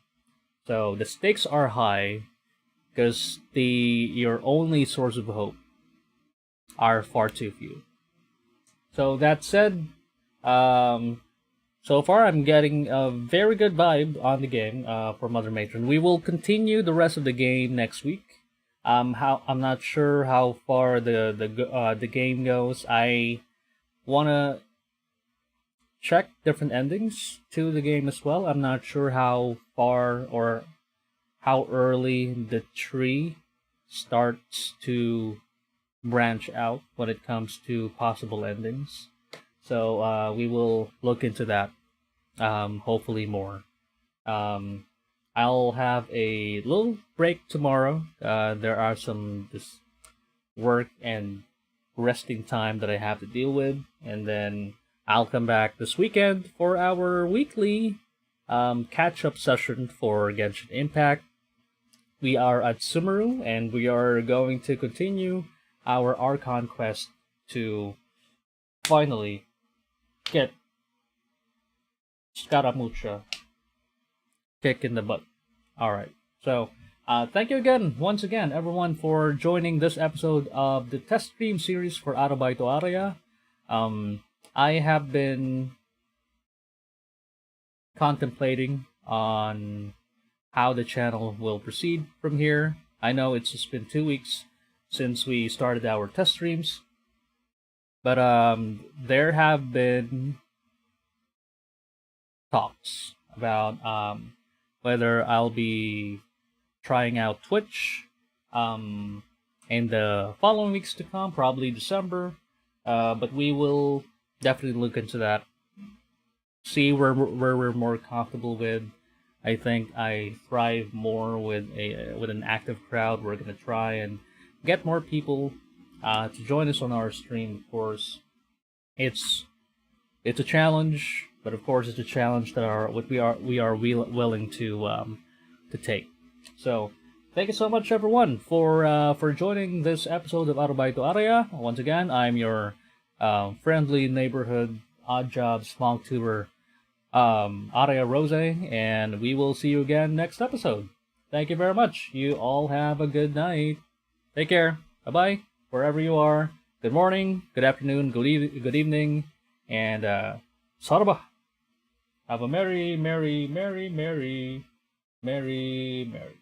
So the stakes are high because your only source of hope are far too few. So that said, so far I'm getting a very good vibe on the game for Mother Matron. We will continue the rest of the game next week. I'm not sure how far the game goes. I wanna check different endings to the game as well. I'm not sure how far or how early the tree starts to branch out when it comes to possible endings. So we will look into that, hopefully more. I'll have a little break tomorrow. There are some work and resting time that I have to deal with, and then I'll come back this weekend for our weekly catch-up session for Genshin Impact. We are at Sumeru, and we are going to continue our Archon quest to finally get Scaramuccia kick in the butt. Alright, so thank you again, once again, everyone, for joining this episode of the test stream series for Arubaito Araya. I have been contemplating on how the channel will proceed from here. I know it's just been 2 weeks since we started our test streams, but there have been talks about whether I'll be trying out Twitch in the following weeks to come, probably December, but we will definitely look into that, see where we're more comfortable with. I think I thrive more with an active crowd. We're gonna try and get more people to join us on our stream. Of course, it's a challenge, but of course it's a challenge that we are willing to take. So thank you so much, everyone, for joining this episode of Arubaito Araya. Once again, I'm your friendly neighborhood odd job small tuber, Araya Rosei, and we will see you again next episode. Thank you very much. You all have a good night. Take care. Bye-bye, wherever you are. Good morning, good afternoon, good evening, and saraba. Have a merry, merry, merry, merry, merry, merry.